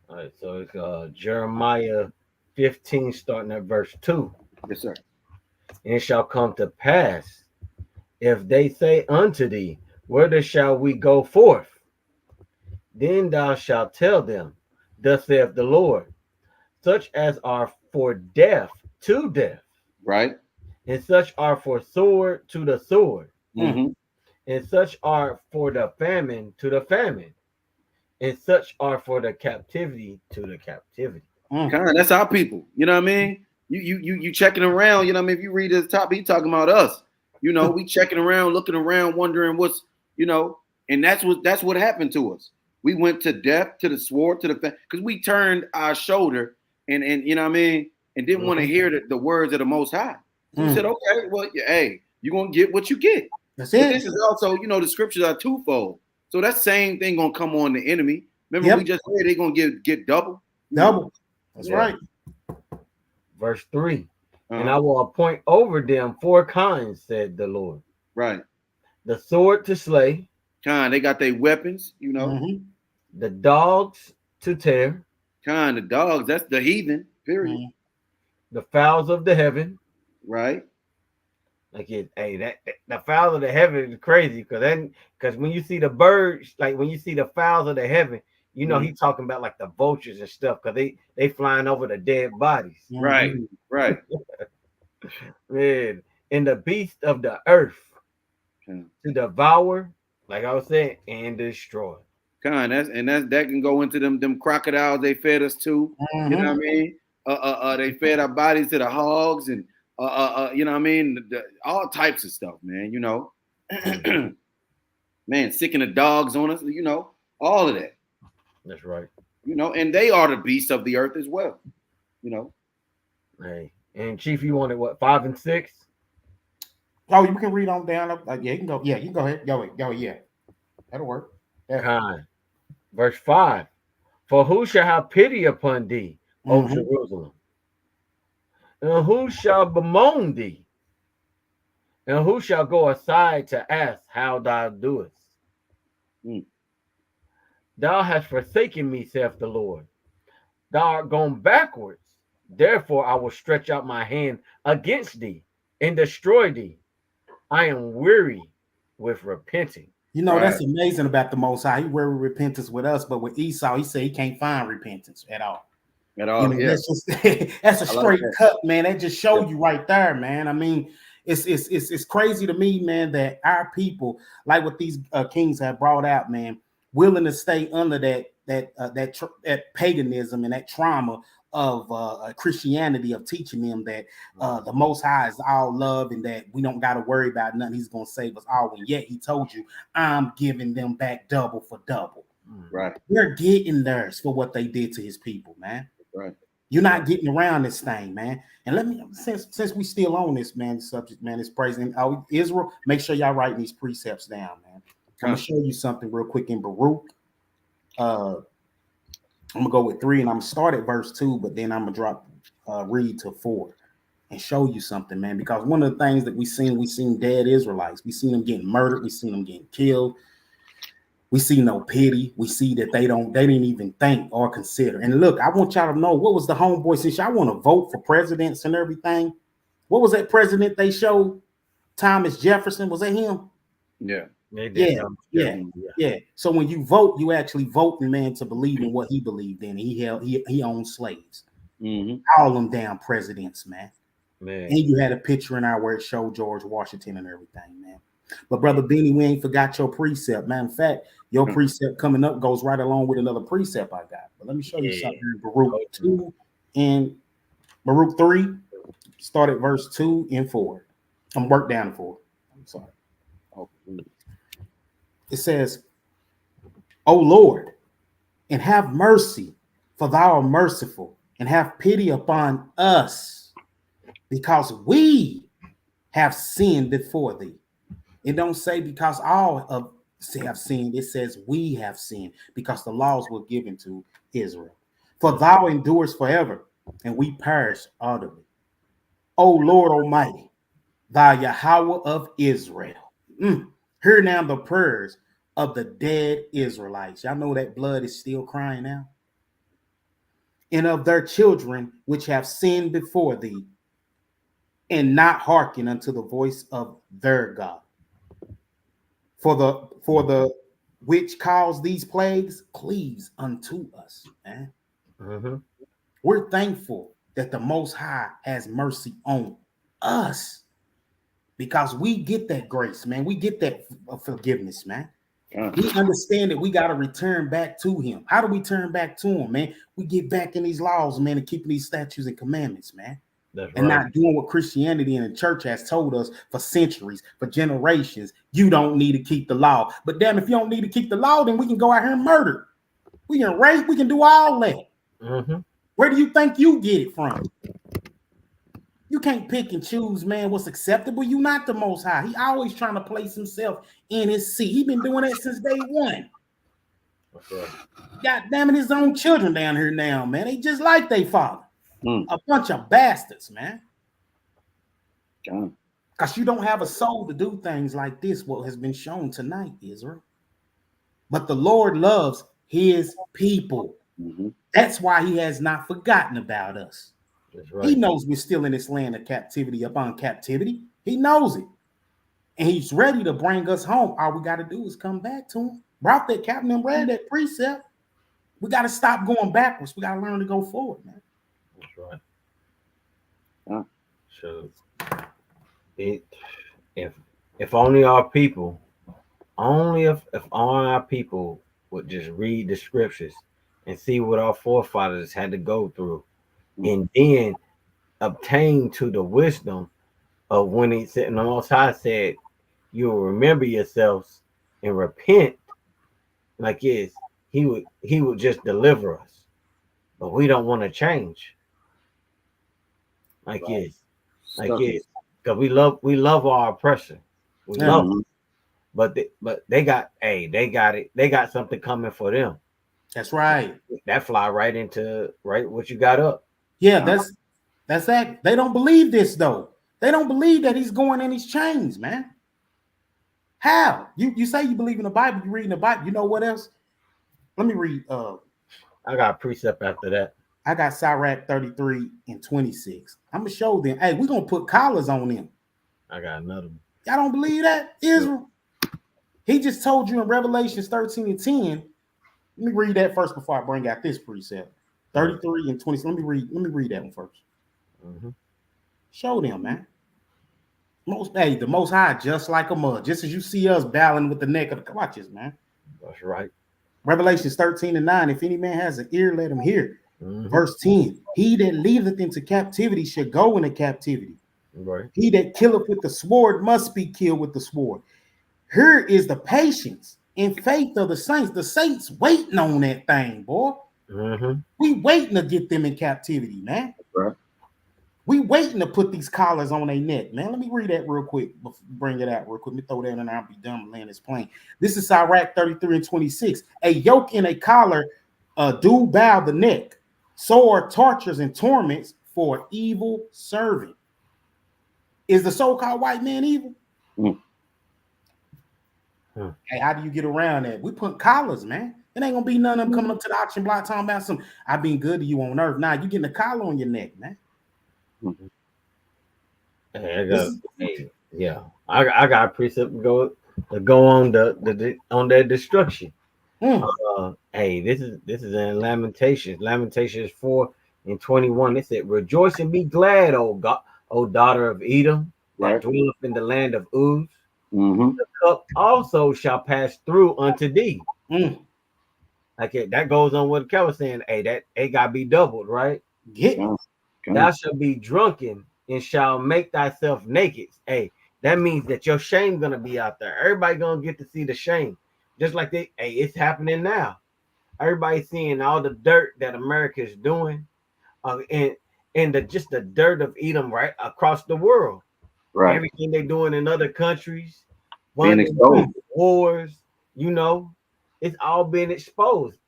All right, so it's Jeremiah 15, starting at verse 2. Yes, sir. And it shall come to pass, if they say unto thee, whither shall we go forth? Then thou shalt tell them, thus saith the Lord, such as are for death to death, right? And such are for sword to the sword, mm-hmm. And such are for the famine to the famine, and such are for the captivity to the captivity. That's our people. You know what I mean? You checking around. You know what I mean? If you read this top, he talking about us. You know, we checking around, looking around, wondering what's, you know, and that's what happened to us. We went to death, to the sword, to the because we turned our shoulder and you know what I mean, and didn't want to hear the words of the Most High. So we said, okay, well, hey, you're gonna get what you get. That's it. But this is also, you know, the scriptures are twofold. So that same thing gonna come on the enemy. Remember, we just said they're gonna get double. Double. That's right. Verse 3. And I will appoint over them 4 kinds, said the Lord. Right. The sword to slay. They got their weapons, you know. The dogs to tear. The dogs, that's the heathen, period. The fowls of the heaven. Right. Like the fowls of the heaven is crazy because when you see the birds, like when you see the fowls of the heaven, you know he's talking about like the vultures and stuff because they flying over the dead bodies. Right. Man, and the beast of the earth to devour, like I was saying, and destroy. That can go into them crocodiles they fed us to. You know what I mean? They fed our bodies to the hogs and you know what I mean? All types of stuff, man. You know, man, sicking the dogs on us. You know, all of that. That's right. You know, and they are the beasts of the earth as well. You know. Hey, and Chief, you wanted what, 5 and 6? Oh, you can read on down. Yeah, you can go. Yeah, you can go ahead. Go. Yeah, that'll work. Verse 5. For who shall have pity upon thee, O Jerusalem? And who shall bemoan thee? And who shall go aside to ask how thou doest? Mm. Thou hast forsaken me, saith the Lord. Thou art gone backwards. Therefore I will stretch out my hand against thee and destroy thee. I am weary with repenting. You know, Right. that's amazing about the Most High. He worried repentance with us, but with Esau, he said he can't find repentance at all. At You all. know, Yeah. that's just that's a I like straight that. cut, man. That just showed Yeah. you right there, man. I mean, it's crazy to me, man, that our people, like what these kings have brought out, man, willing to stay under that paganism and that trauma of Christianity, of teaching them that the Most High is all love and that we don't got to worry about nothing. He's gonna save us all. And yet He told you, I'm giving them back double for double. Right. They're getting theirs for what they did to His people, man. Right. You're not getting around this thing, man. And let me, since we still on this, man, subject, man, is praising Israel. Make sure y'all writing these precepts down, man. I'm gonna show you something real quick in Baruch. I'm gonna go with 3, and I'm gonna start at verse 2, but then I'm gonna read to 4 and show you something, man. Because one of the things that we seen dead Israelites. We seen them getting murdered. We seen them getting killed. We see no pity. We see that they didn't even think or consider. And look, I want y'all to know, what was the homeboy, since y'all want to vote for presidents and everything. What was that president they showed? Thomas Jefferson, was that him? Yeah. Yeah. So when you vote, you actually voting, man, to believe in what he believed in. He owned slaves. Mm-hmm. All them damn presidents, man. And you had a picture in there where it showed George Washington and everything, man. But Brother Benny, we ain't forgot your precept. Matter of fact, your precept coming up goes right along with another precept I got. But let me show you something in Baruch 2 and Baruch 3. Start at verse 2 and 4. I'm work down to 4. I'm sorry. It says, O Lord, and have mercy, for thou art merciful, and have pity upon us, because we have sinned before thee. It don't say because all of have sinned. It says we have sinned, because the laws were given to Israel. For thou endures forever, and we perish utterly. O Lord Almighty, thou Yahweh of Israel. Hear now the prayers of the dead Israelites. Y'all know that blood is still crying out. And of their children which have sinned before thee, and not hearken unto the voice of their God. For the which caused these plagues cleaves unto us, man. Mm-hmm. We're thankful that the Most High has mercy on us, because we get that grace, man. We get that forgiveness, man. We understand that we got to return back to Him. How do we turn back to Him, man? We get back in these laws, man, and keeping these statutes and commandments, man. And not doing what Christianity and the church has told us for centuries, for generations. You don't need to keep the law. But damn, if you don't need to keep the law, then we can go out here and murder. We can rape. We can do all that. Mm-hmm. Where do you think you get it from? You can't pick and choose, man, what's acceptable. You not the Most High. He always trying to place himself in his seat. He been doing that since day one. God damn it, his own children down here now, man. They just like their father. A bunch of bastards, man. Because you don't have a soul to do things like this, what has been shown tonight, Israel. But the Lord loves his people. That's why he has not forgotten about us. He knows we're still in this land of captivity, upon captivity. He knows it. And he's ready to bring us home. All we got to do is come back to him. Brought that captain and read that precept. We got to stop going backwards. We got to learn to go forward, man. That's right. So if only our people, if all our people would just read the scriptures and see what our forefathers had to go through, and then obtain to the wisdom of when he said, and the Most High said, you will remember yourselves and repent, like this, he would just deliver us. But we don't want to change. Like this. Like this. Because we love our oppressor. We love them. But they got it. They got something coming for them. That's right. That fly right into what you got up. Yeah, that's that. They don't believe this though. They don't believe that he's going in his chains, man. How? You say you believe in the Bible, you reading the Bible. You know what else? Let me read. I got a precept after that. I got Sirach 33 and 26. I'm gonna show them. Hey, we're gonna put collars on them. I got another one. Y'all don't believe that? Israel. He just told you in Revelations 13 and 10. Let me read that first before I bring out this precept. 33 and 20. Let me read that one first. Mm-hmm. Show them, man. The most high, just like a mud. Just as you see us battling with the neck of the watch this, man. That's right. Revelations 13 and 9. If any man has an ear, let him hear. Mm-hmm. Verse 10. He that leadeth into captivity shall go into captivity. Right. He that killeth with the sword must be killed with the sword. Here is the patience and faith of the saints. The saints waiting on that thing, boy. Mm-hmm. We waiting to get them in captivity, man. Right. We waiting to put these collars on their neck, man. Let me read that real quick. Bring it out real quick. Let me throw that in and I'll be done laying this plane. This is Sirach 33 and 26. A yoke and a collar do bow the neck. So are tortures and torments for an evil servant. Is the so-called white man evil? Hey, how do you get around that? We put collars, man. It ain't gonna be none of them coming up to the auction block talking about some I've been good to you on earth. Nah, you getting a collar on your neck, man. I got a precept to go on on their destruction. This is in Lamentations. Lamentations 4 and 21. It said, "Rejoice and be glad, O God, O daughter of Edom, that dwelleth in the land of Uz. The cup also shall pass through unto thee." Like that goes on what Kel was saying. Hey, that it gotta be doubled, right? Thou shalt be drunken and shall make thyself naked. Hey, that means that your shame gonna be out there. Everybody gonna get to see the shame. Just like it's happening now. Everybody's seeing all the dirt that America is doing, and just the dirt of Edom right across the world. Right. Everything they're doing in other countries, wars, it's all been exposed.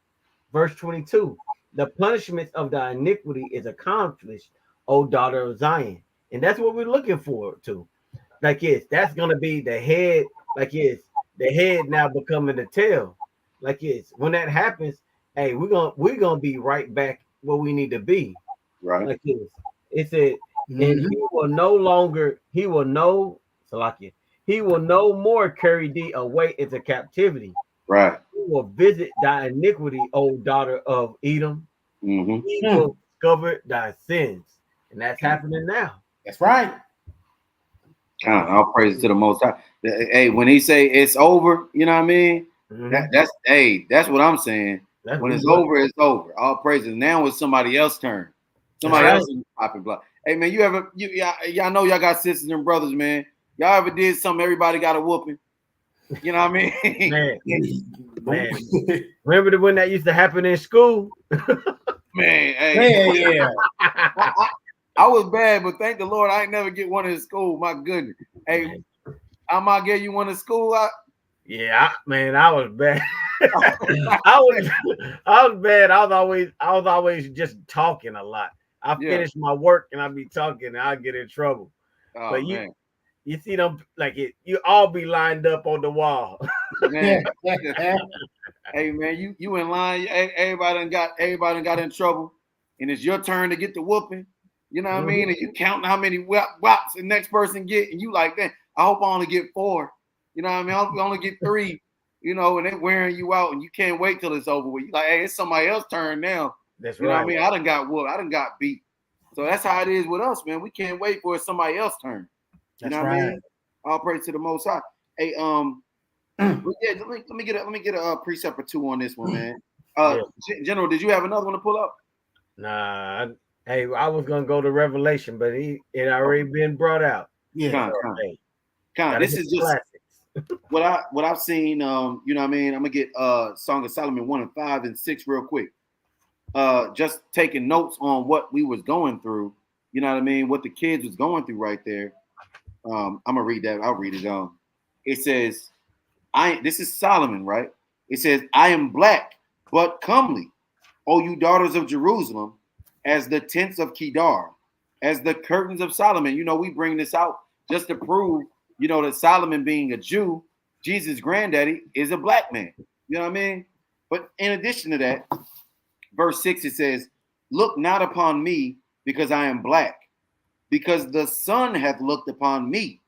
Verse 22. The punishment of thy iniquity is accomplished, O daughter of Zion. And that's what we're looking forward to. That's gonna be the head, the head now becoming the tail. When that happens, hey, we're gonna be right back where we need to be. Right. It said, and he will no more carry thee away into captivity. Right. He will visit thy iniquity, O daughter of Edom. He will discover thy sins. And that's happening now. That's right. All praise to the Most High. Hey, when he say it's over, you know what I mean? That's what I'm saying. When it's over, it's over. All praises. Now it's somebody else's turn. Somebody else is popping block. Hey man, y'all know y'all got sisters and brothers, man. Y'all ever did something everybody got a whooping? You know what I mean? Man. Remember when that used to happen in school? Man, hey. Yeah. I was bad, but thank the Lord I ain't never get one in school. My goodness. Hey, I might get you one in school. I was bad. I was bad. I was always just talking a lot. I finished my work and I'd be talking and I'd get in trouble. But you see them you all be lined up on the wall. Man. Hey man, you in line. Everybody done got in trouble, and it's your turn to get the whooping. You know what I mean? And you counting how many whops the next person get, and you like, man, I hope I only get 4. You know what I mean? I hope I only get 3. You know, and they're wearing you out, and you can't wait till it's over with. You like, hey, it's somebody else's turn now. That's you know what I mean? I done got whooped. I done got beat. So that's how it is with us, man. We can't wait for somebody else's turn. You know what I mean? All praise to the Most High. Hey, let me get a precept or 2 on this one, man. General, did you have another one to pull up? Nah. Hey, I was gonna go to Revelation, but it already been brought out. Yeah. This is just classics. what I've seen. You know what I mean? I'm gonna get Song of Solomon 1 and 5 and 6 real quick. Just taking notes on what we was going through. You know what I mean? What the kids was going through right there. I'm gonna read that. I'll read it. It says, this is Solomon, right? It says, I am black, but comely, O you daughters of Jerusalem, as the tents of Kedar, as the curtains of Solomon. You know, we bring this out just to prove, that Solomon being a Jew Jesus' granddaddy is a black man. You know what I mean? But in addition to that, verse 6, it says, look not upon me because I am black, because the sun hath looked upon me.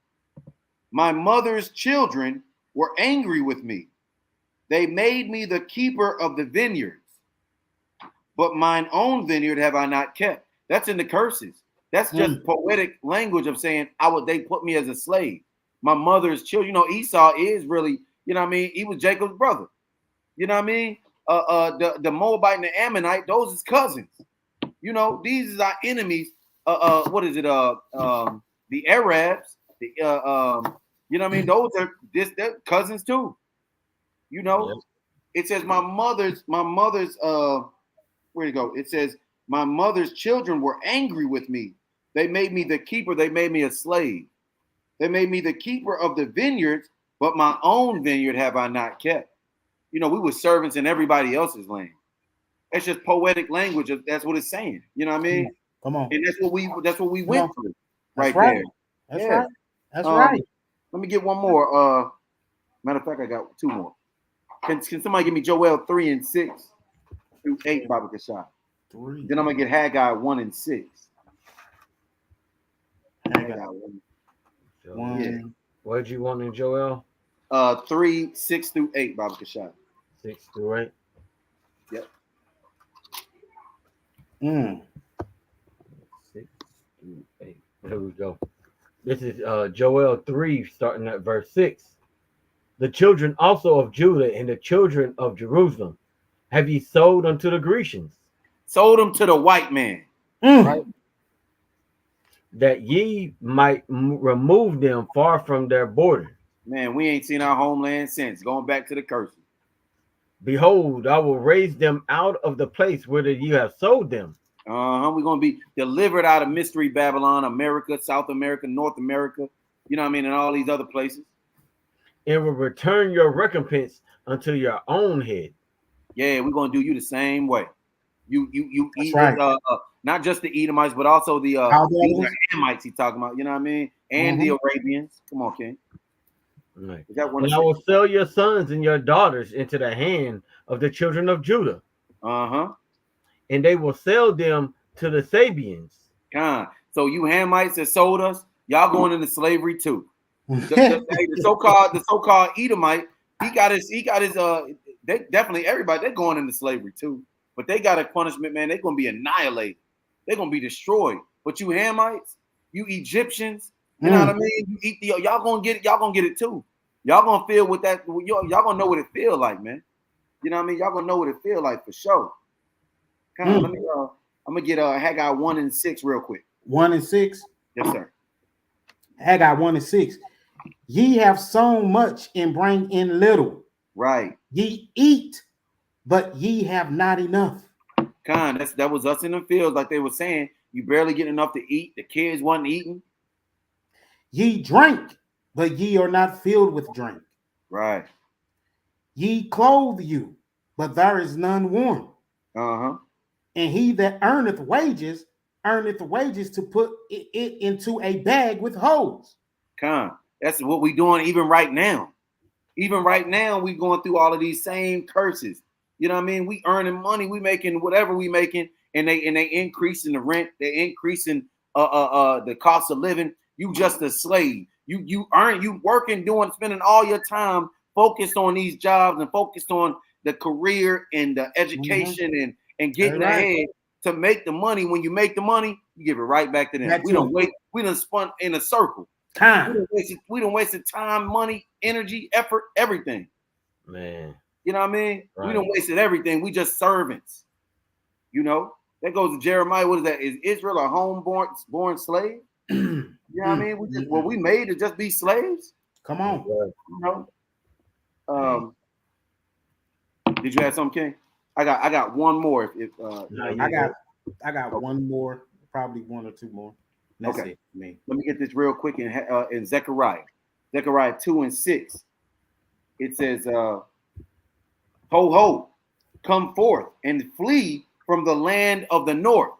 My mother's children were angry with me. They made me the keeper of the vineyards, but mine own vineyard have I not kept. That's in the curses. That's just poetic language of saying they put me as a slave. My mother's children, Esau is really, he was Jacob's brother. You know what I mean? The Moabite and the Ammonite, those is cousins. These is our enemies. What is it? The Arabs. You know what I mean? Those are they're cousins too. It says my mother's. Where you go? It says my mother's children were angry with me. They made me the keeper. They made me a slave. They made me the keeper of the vineyards, but my own vineyard have I not kept. We were servants in everybody else's land. It's just poetic language. That's what it's saying. You know what I mean? Come on. And that's what we went through right right there. That's right. That's right. Let me get one more. Matter of fact, I got two more. Can somebody give me Joel 3 and 6 through 8, Baba Kashai? 3. Then I'm gonna get Haggai 1 and 6. Haggai 1. Yeah. What did you want in Joel? 3, 6 through 8, Baba Kashai. 6 through 8. Yep. 6 through 8. There we go. This is Joel 3, starting at verse 6. The children also of Judah and the children of Jerusalem have ye sold unto the Grecians. Sold them to the white man. Right? That ye might remove them far from their border. Man, we ain't seen our homeland since. Going back to the curses. Behold, I will raise them out of the place whither you have sold them. We're going to be delivered out of mystery Babylon, America, South America, North America, you know what I mean, and all these other places. And will return your recompense unto your own head. Yeah, we're going to do you the same way. You eat right. Not just the Edomites, but also the Hamites he's talking about, you know what I mean? And the Arabians. Come on, King. Right. And I will sell your sons and your daughters into the hand of the children of Judah. And they will sell them to the Sabians. So you Hamites that sold us, y'all going into slavery too. The so-called Edomite, he got his they definitely everybody, they're going into slavery too. But they got a punishment, man. They're gonna be annihilated, they're gonna be destroyed. But you Hamites, you Egyptians, you know what I mean? You eat y'all gonna get it too. Y'all gonna feel what that y'all gonna know what it feel like, man. You know what I mean? Y'all gonna know what it feel like for sure. I'm gonna get Haggai 1 and 6 real quick. 1 and 6? Yes, sir. Haggai 1 and 6. Ye have sown much and bring in little. Right. Ye eat, but ye have not enough. That was us in the fields, like they were saying. You barely get enough to eat. The kids wasn't eating. Ye drink, but ye are not filled with drink. Right. Ye clothe you, but there is none warm. And he that earneth wages to put it into a bag with holes. That's what we're doing even right now. Even right now, we're going through all of these same curses. You know what I mean? We earning money, we making whatever we making, and they increasing the rent, they increasing the cost of living. You just a slave. You working, spending all your time focused on these jobs and focused on the career and the education and getting ahead to make the money. When you make the money, you give it right back to them. We done spun in a circle. We done wasted time, money, energy, effort, everything. Man. You know what I mean? Right. We done wasted everything. We just servants. You know? That goes to Jeremiah. What is that? Is Israel a homeborn slave? You know what I mean? Were we made to just be slaves? Come on. You know? Did you have something, King? I got one more. I got one more, probably one or two more. That's it for me. Let me get this real quick in Zechariah 2 and 6. It says, ho ho, come forth and flee from the land of the north,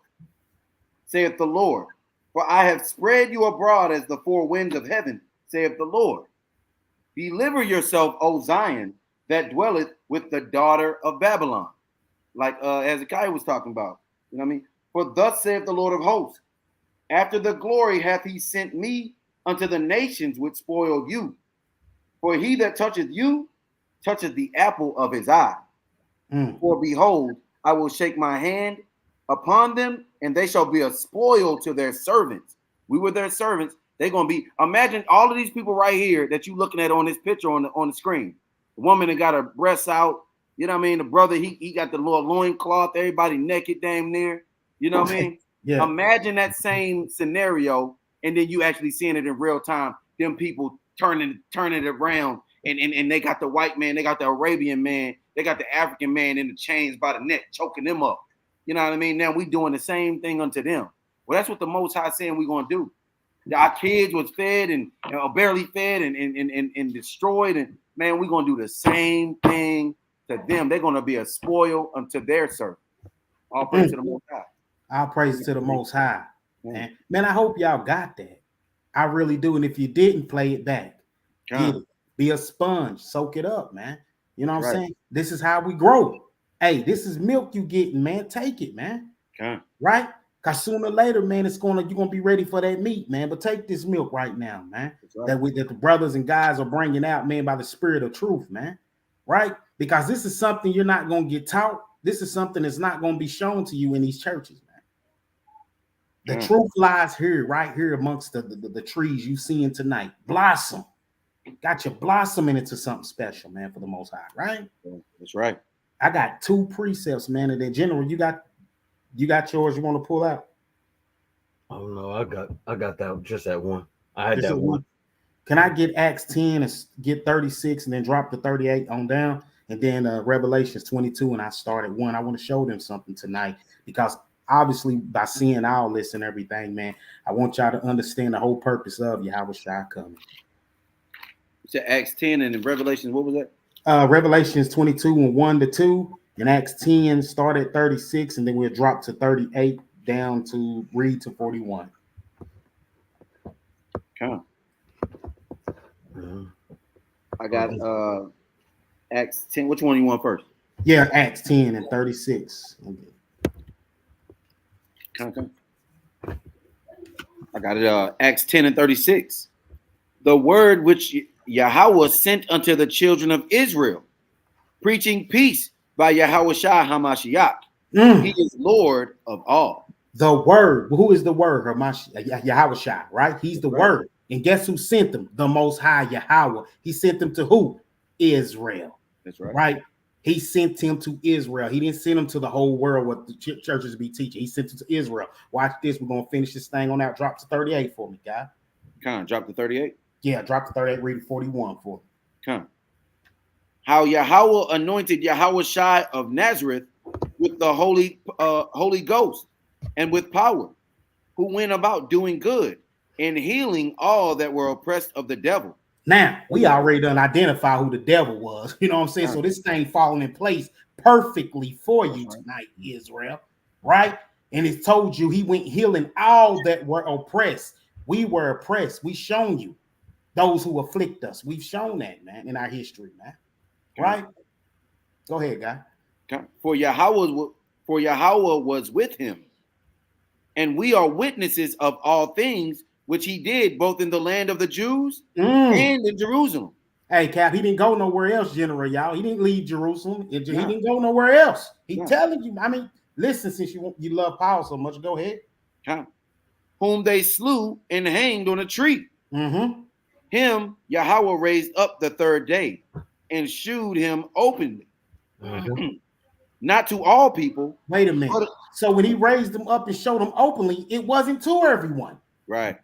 saith the Lord. For I have spread you abroad as the four winds of heaven, saith the Lord. Deliver yourself, O Zion, that dwelleth with the daughter of Babylon. Like Hezekiah was talking about. You know what I mean? For thus saith the Lord of hosts, after the glory hath he sent me unto the nations which spoiled you. For he that toucheth you toucheth the apple of his eye. For behold, I will shake my hand upon them, and they shall be a spoil to their servants. We were their servants. They're gonna be. Imagine all of these people right here that you looking at on this picture on the screen. The woman that got her breasts out. You know what I mean? The brother, he got the little loincloth, everybody naked damn near. You know what I mean? Yeah. Imagine that same scenario, and then you actually seeing it in real time. Them people turning it around, and they got the white man, they got the Arabian man, they got the African man in the chains by the neck, choking them up. You know what I mean? Now we doing the same thing unto them. Well, that's what the Most High saying we're gonna do. Our kids was fed and barely fed and destroyed, and man, we're gonna do the same thing to them. They're gonna be a spoil unto their servant. All praise to the Most High. All praise to the Most High. Man, I hope y'all got that. I really do. And if you didn't, play it back. Get it. Be a sponge. Soak it up, man. You know what I'm saying? This is how we grow. Hey, this is milk you getting, man. Take it, man. Right? Because sooner or later, man, you're gonna be ready for that meat, man. But take this milk right now, man. That the brothers and guys are bringing out, man, by the spirit of truth, man. Right? Because this is something you're not gonna get taught. This is something that's not gonna be shown to you in these churches, man. The truth lies here, right here amongst the trees you seeing tonight. Blossom. Got you blossoming into something special, man, for the Most High, right? That's right. I got 2 precepts, man. And then General, you got yours you want to pull out? Oh no, I got that just that one. I had that one. Can I get Acts 10 and get 36 and then drop the 38 on down? And then Revelations 22, and I start at 1. I want to show them something tonight because obviously by seeing all this and everything, man, I want y'all to understand the whole purpose of Yahweh Shai coming. You said Acts 10 and in Revelations, what was that? Revelations 22 and 1 to 2. And Acts 10 start at 36, and then we'll drop to 38 down to read to 41. I got Acts 10. Which one do you want first? Yeah, Acts 10 and 36. I got it. Acts 10 and 36. The word which Yahweh sent unto the children of Israel, preaching peace by Yahweh Shai HaMashiach. He is Lord of all. The word. Who is the word? Yahweh Shai, right? He's the word. And guess who sent them? The Most High Yahweh. He sent them to who? Israel. That's right. Right? He sent him to Israel. He didn't send him to the whole world what the churches be teaching. He sent him to Israel. Watch this. We're going to finish this thing on out. Drop to 38 for me, guy. Drop to 38? Yeah, drop to 38. Read 41 for me. How Yahweh anointed Yahweh Shai of Nazareth with the Holy Ghost and with power, who went about doing good and healing all that were oppressed of the devil. Now, we already done identify who the devil was. You know what I'm saying? So this thing falling in place perfectly for you tonight, Israel. Right? And it told you he went healing all that were oppressed. We were oppressed. We shown you those who afflict us. We've shown that, man, in our history, man. Right? Go ahead, guy. For Yahweh was with him, and we are witnesses of all things which he did both in the land of the Jews and in Jerusalem. Hey, Cap, he didn't go nowhere else, General, y'all. He didn't leave Jerusalem. He didn't go nowhere else. He telling you, I mean, listen, since you love power so much, go ahead. Whom they slew and hanged on a tree. Him Yahweh raised up the 3rd day and shewed him openly. Not to all people. Wait a minute. So when he raised them up and showed them openly, it wasn't to everyone. Right.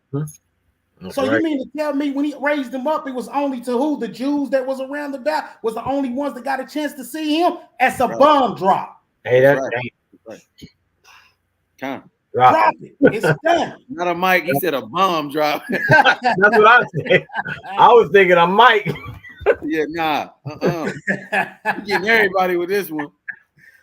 So you mean to tell me when he raised them up, it was only to who? The Jews that was around about was the only ones that got a chance to see him? That's a bomb drop. Hey, that's right. Drop it. It's done. Not a mic. He said a bomb drop. That's what I said. I was thinking a mic. Yeah, nah. You getting everybody with this one.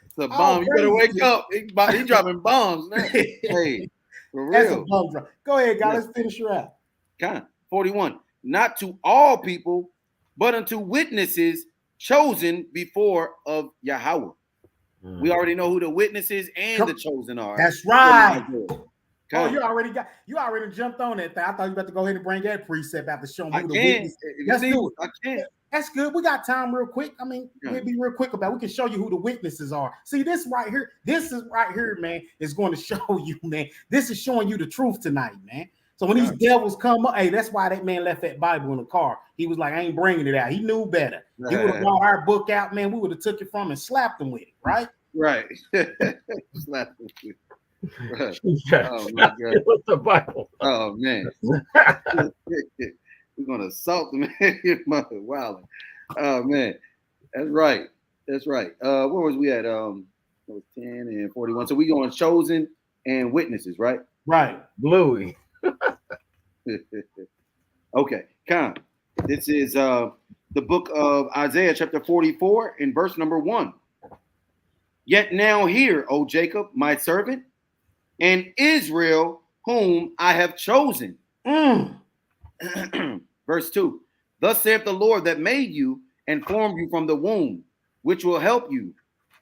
It's a bomb. You better wake up. He dropping bombs now. Hey, for real. That's a bomb drop. Go ahead, guys. Let's finish her out. 41. Not to all people, but unto witnesses chosen before of Yahweh. We already know who the witnesses and the chosen are. That's right. Oh, you already jumped on that thing. I thought you were about to go ahead and bring that precept out to show them who the witness. Let's do it. I can. That's good. We got time real quick. I mean, we'll be real quick about it. We can show you who the witnesses are. See, this is right here, man, is going to show you, man. This is showing you the truth tonight, man. So when these devils come up, hey, that's why that man left that Bible in the car. He was like, I ain't bringing it out. He knew better. He would have brought our book out, man. We would have took it from and slapped him with it, right? Right. Slapped him with it. Right. Oh my God! What's the Bible? Oh man, we're gonna assault the man. Wow. Oh man, that's right. That's right. Where was we at? It was 10 and 41. So we going chosen and witnesses, right? Right. Bluey. Okay, come. This is the book of Isaiah, chapter 44, in verse number 1. Yet now hear, O Jacob, my servant, and Israel, whom I have chosen. Verse 2. Thus saith the Lord that made you and formed you from the womb, which will help you.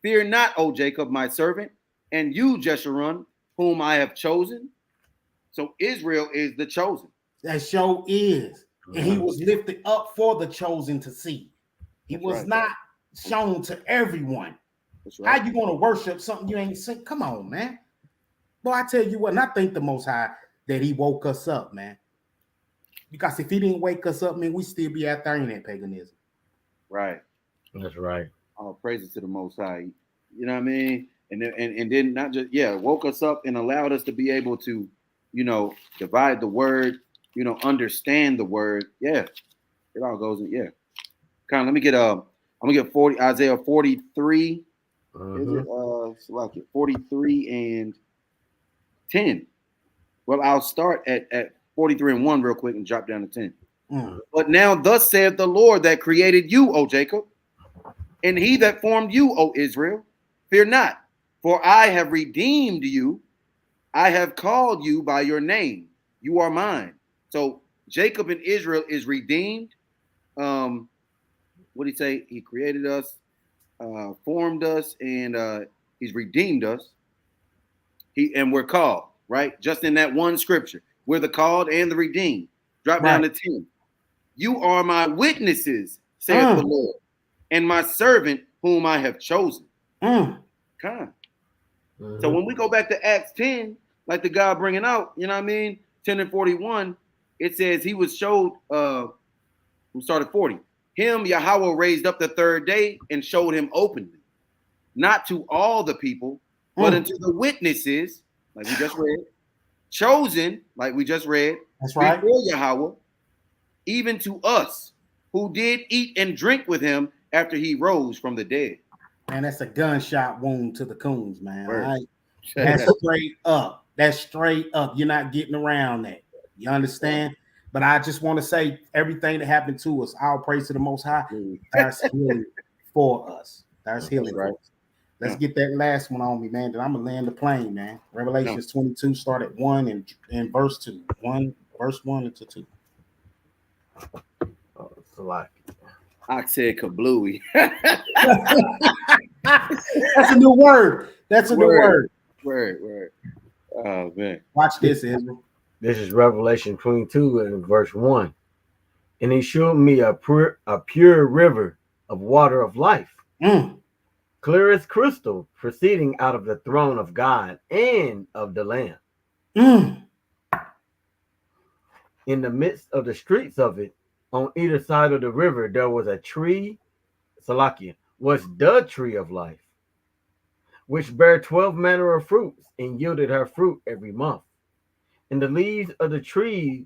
Fear not, O Jacob, my servant, and you, Jeshurun, whom I have chosen. So Israel is the chosen. That show is. And he was lifted up for the chosen to see. He was not shown to everyone. How you going to worship something you ain't seen? Come on, man. Boy, I tell you what, and I thank the Most High that he woke us up, man. Because if he didn't wake us up, man, we still be out there in that paganism. Right. That's right. All praises to the Most High. You know what I mean? And then not just, woke us up and allowed us to be able to, divide the word, understand the word. Yeah. It all goes in, Kind of, let me get I'm gonna get Isaiah 43. Is it like it 43 and 10. Well, I'll start at 43 and 1 real quick and drop down to 10. But now thus saith the Lord that created you, O Jacob, and he that formed you, O Israel. Fear not, for I have redeemed you. I have called you by your name. You are mine. So Jacob and Israel is redeemed. What did he say? He created us, formed us, and he's redeemed us. And we're called, right? Just in that one scripture. We're the called and the redeemed. Drop down to 10. You are my witnesses, saith the Lord, and my servant whom I have chosen. Come. So when we go back to Acts 10, like the guy bringing out, 10 and 41, it says he was showed, we started 40. Him, Yahweh raised up the third day and showed him openly, not to all the people, but unto the witnesses, like we just read, chosen, like we just read, that's right, before Yahweh, even to us, who did eat and drink with him after he rose from the dead. Man, that's a gunshot wound to the coons, man. All right? That's straight up. That's straight up. You're not getting around that. You understand? But I just want to say everything that happened to us, all praise to the Most High. That's healing for us. That's healing for us. Let's get that last one on me, man. Then I'm gonna land the plane, man. Revelations 22, start at 1 and verse 2. Verse 1 into 2. Oh, it's a lot. I said kablooey. That's a new word. That's a new word. Word. Oh man. Watch this, Israel. This is Revelation 22 and verse 1. And he showed me a pure river of water of life, clear as crystal, proceeding out of the throne of God and of the Lamb. In the midst of the streets of it, on either side of the river, there was a tree, Salakia, was the tree of life, which bare 12 manner of fruits, and yielded her fruit every month. And the leaves of the tree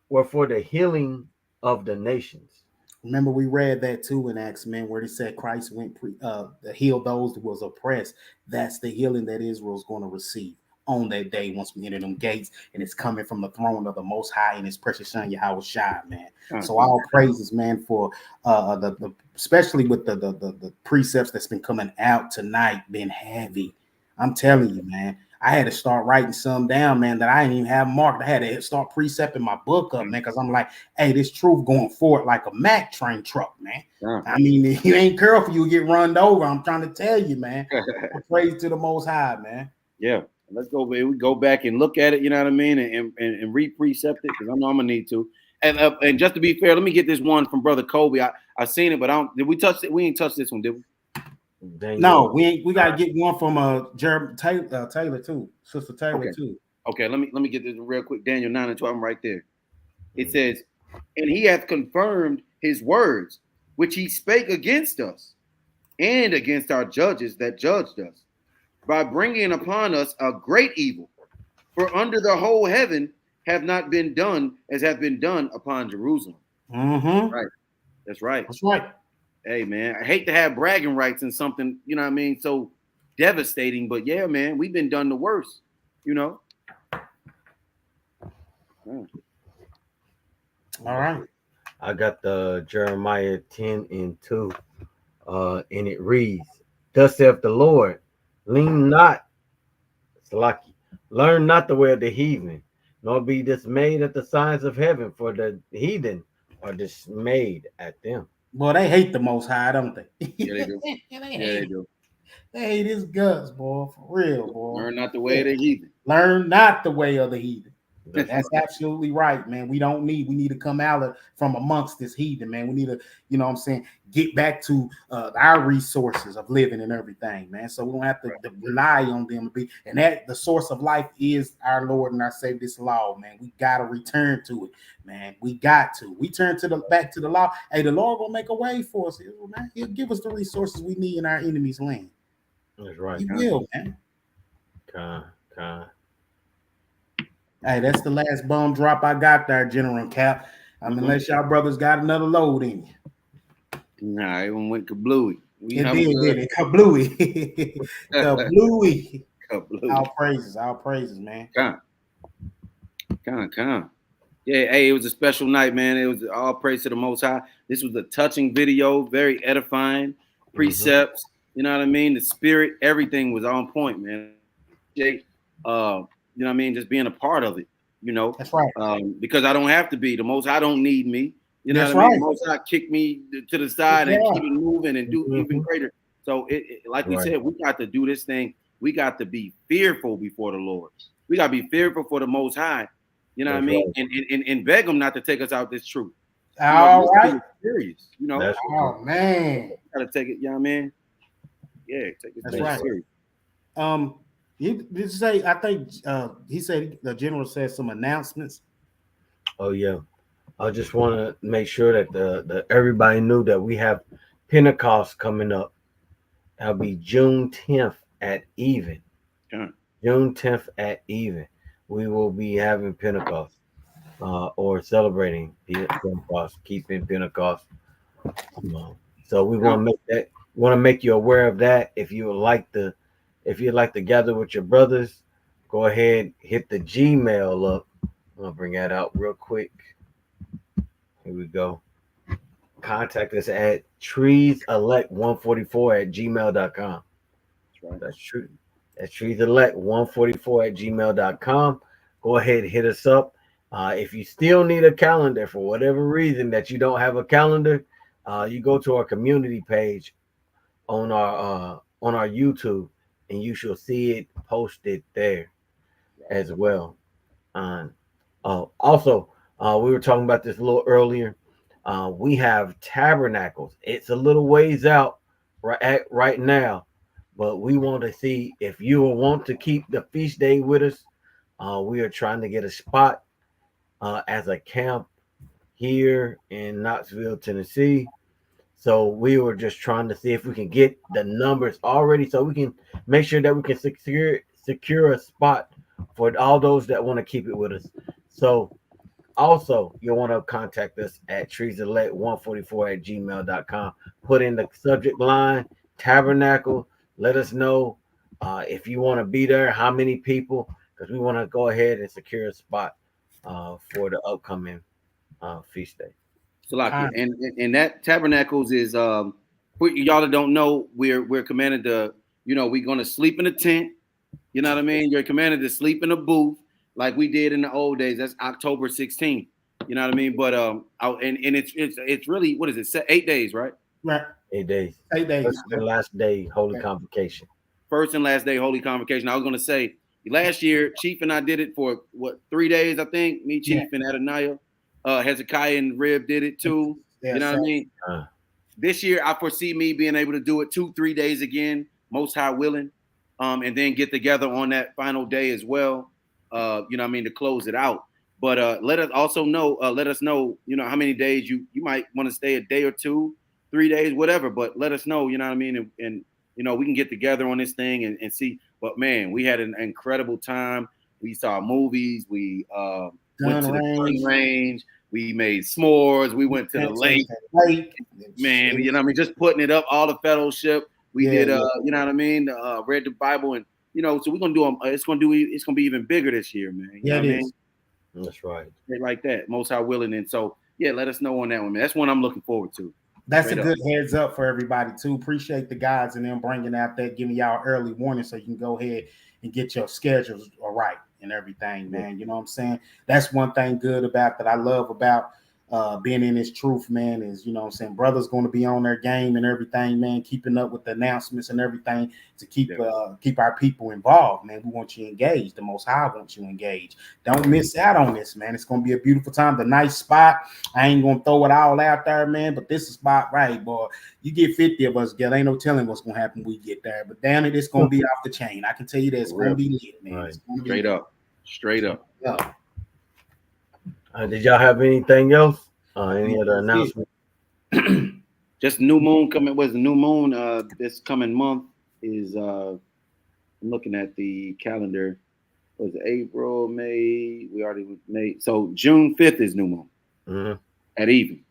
were for the healing of the nations. Remember, we read that too in Acts, man, where he said Christ went to heal those that was oppressed. That's the healing that Israel's going to receive on that day once we enter them gates, and it's coming from the throne of the Most High and his precious Son Yahweh Shai, man. So all praises, man, for the especially with the precepts that's been coming out tonight, been heavy. I'm telling you, man. I had to start writing some down, man, that I didn't even have marked. I had to start precepting my book up, man, because I'm like, hey, this truth going forward like a Mack train truck, man. I mean, if you ain't careful, you get run over. I'm trying to tell you, man. Praise to the Most High, man. Yeah, let's go, baby. We go back and look at it. You know what I mean, and re-precept it because I know I'm gonna need to. And just to be fair, let me get this one from Brother Kobe. I seen it, but I don't. Did we touch it? We ain't touched this one, did we? No, we ain't. We gotta get one from Taylor too, Sister Taylor too. Okay, let me get this real quick. Daniel 9:12, I'm right there. It says, and he hath confirmed his words, which he spake against us, and against our judges that judged us, by bringing upon us a great evil. For under the whole heaven have not been done as have been done upon Jerusalem. Mm-hmm. Right. That's right. That's right. Hey, man, I hate to have bragging rights in something, you know what I mean, so devastating, but yeah, man, we've been done the worst, you know. All right. I got the Jeremiah 10:2, and it reads, "Thus saith the Lord, lean not, Salaki, learn not the way of the heathen, nor be dismayed at the signs of heaven, for the heathen are dismayed at them." Boy, they hate the Most High, don't they? Yeah, they do. They do. They hate his guts, boy, for real, boy. Learn not the way of the heathen. Learn not the way of the heathen. That's absolutely right, man. We need to come out from amongst this heathen, man. We need to, you know what I'm saying, get back to our resources of living and everything, man. So we don't have to rely on them to be, and that the source of life is our Lord and our Savior, this law, man. We got to return to it, man. We got to. We turn back to the law. Hey, the Lord gonna make a way for us, man. He'll give us the resources we need in our enemy's land. That's right. He will, man. Hey, that's the last bone drop I got there, General Cap. I mean, unless y'all brothers got another load in you. Nah, it went kablooey. It did. Kablooey. Kablooey. All praises, man. Come. Yeah, hey, it was a special night, man. It was all praise to the Most High. This was a touching video, very edifying. Precepts, you know what I mean? The spirit, everything was on point, man. Jake, you know what I mean? Just being a part of it, you know. That's right. Because I don't have to be. The Most High don't need me. You know That's what I mean? right. The Most High kick me to the side and keep it moving and do even greater. So, like we said, we got to do this thing. We got to be fearful before the Lord. We got to be fearful for the Most High. You know what I mean? And beg him not to take us out this truth. All right. Serious, you know. Oh man. Gotta take it, you know what I mean? Yeah, take it. That's right. Serious. He did say, I think he said the general said some announcements. Oh yeah. I just want to make sure that the everybody knew that we have Pentecost coming up. That'll be June 10th at even. June 10th at even. We will be having Pentecost or celebrating Pentecost, keeping Pentecost. So we want to make that. Want to make you aware of that. If you'd like to gather with your brothers, go ahead, hit the Gmail up. I'll bring that out real quick. Here we go. Contact us at treeselect144@gmail.com. That's true. That's treeselect144@gmail.com. Go ahead, hit us up. If you still need a calendar for whatever reason that you don't have a calendar, you go to our community page on our YouTube, and you shall see it posted there as well. Also, we were talking about this a little earlier. We have tabernacles. It's a little ways out right now, but we want to see if you will want to keep the feast day with us. We are trying to get a spot as a camp here in Knoxville, Tennessee. So we were just trying to see if we can get the numbers already, so we can make sure that we can secure a spot for all those that want to keep it with us. So also, you'll want to contact us at treeselect144@gmail.com. Put in the subject line tabernacle. Let us know if you want to be there, how many people, because we want to go ahead and secure a spot for the upcoming feast day. So and that tabernacles is for y'all that don't know, we're commanded to, we're gonna sleep in a tent, You know what I mean? You're commanded to sleep in a booth like we did in the old days. That's October 16th. You know what I mean? But and it's really, what is it? 8 days, right? Right. 8 days. 8 days. First and last day, holy Yeah. convocation. First and last day, holy convocation. I was gonna say last year, Chief and I did it for what 3 days, I think. Me, Chief, and Adonaiah. Hezekiah and Rib did it too. Yeah, you know what I mean? This year, I foresee me being able to do it 2-3 days again, most high willing, and then get together on that final day as well. You know what I mean, to close it out. But let us also know, let us know, you know, how many days you might want to stay, a day or 2, 3 days, whatever. But let us know, you know what I mean, and you know, we can get together on this thing and see. But man, we had an incredible time. We saw movies. We went to the gun range. We made s'mores. We went to the lake. Man, you know what I mean? Just putting it up, all the fellowship. We did, you know what I mean? Read the Bible, and you know, so we're gonna do. It's gonna be even bigger this year, man. You know what I mean? That's right. Like that, most high willing. And so, yeah, let us know on that one, man. That's one I'm looking forward to. That's a good heads up for everybody too. Appreciate the guys and them bringing out that, giving y'all early warning so you can go ahead and get your schedules all right and everything, man. You know what I'm saying? That's one thing good about that I love about being in this truth, man, is, you know what I'm saying, brothers going to be on their game and everything, man, keeping up with the announcements and everything to keep our people involved, man. We want you engaged. The Most High wants you engaged. Don't miss out on this, man. It's going to be a beautiful time. The nice spot. I ain't going to throw it all out there, man, but this is spot right, boy. You get 50 of us together, ain't no telling what's going to happen when we get there. But damn it, it's going to be off the chain. I can tell you that it's going to be lit, man. Right. Straight up. Did y'all have anything else? Any other announcement? Just new moon coming. Was the new moon this coming month is I'm looking at the calendar. Was it April, May? We already made, so June 5th is new moon at even.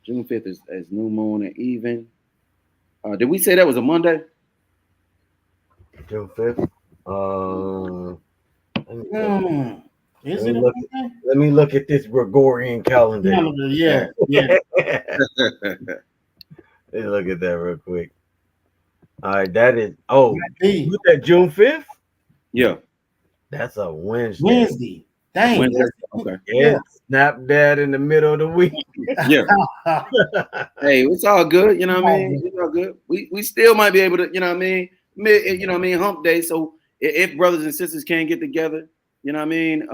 June 5th is new moon at even. Did we say that was a Monday? June 5th. Let me look at this Gregorian calendar. Yeah. Let's look at that real quick. All right, that is you said June 5th? Yeah. That's a Wednesday. Dang. Wednesday. Okay. Yeah. Snap that in the middle of the week. Yeah. Hey, it's all good. You know what I mean? It's all good. We still might be able to, you know what I mean? You know what I mean? Hump day. So if brothers and sisters can't get together, you know what I mean?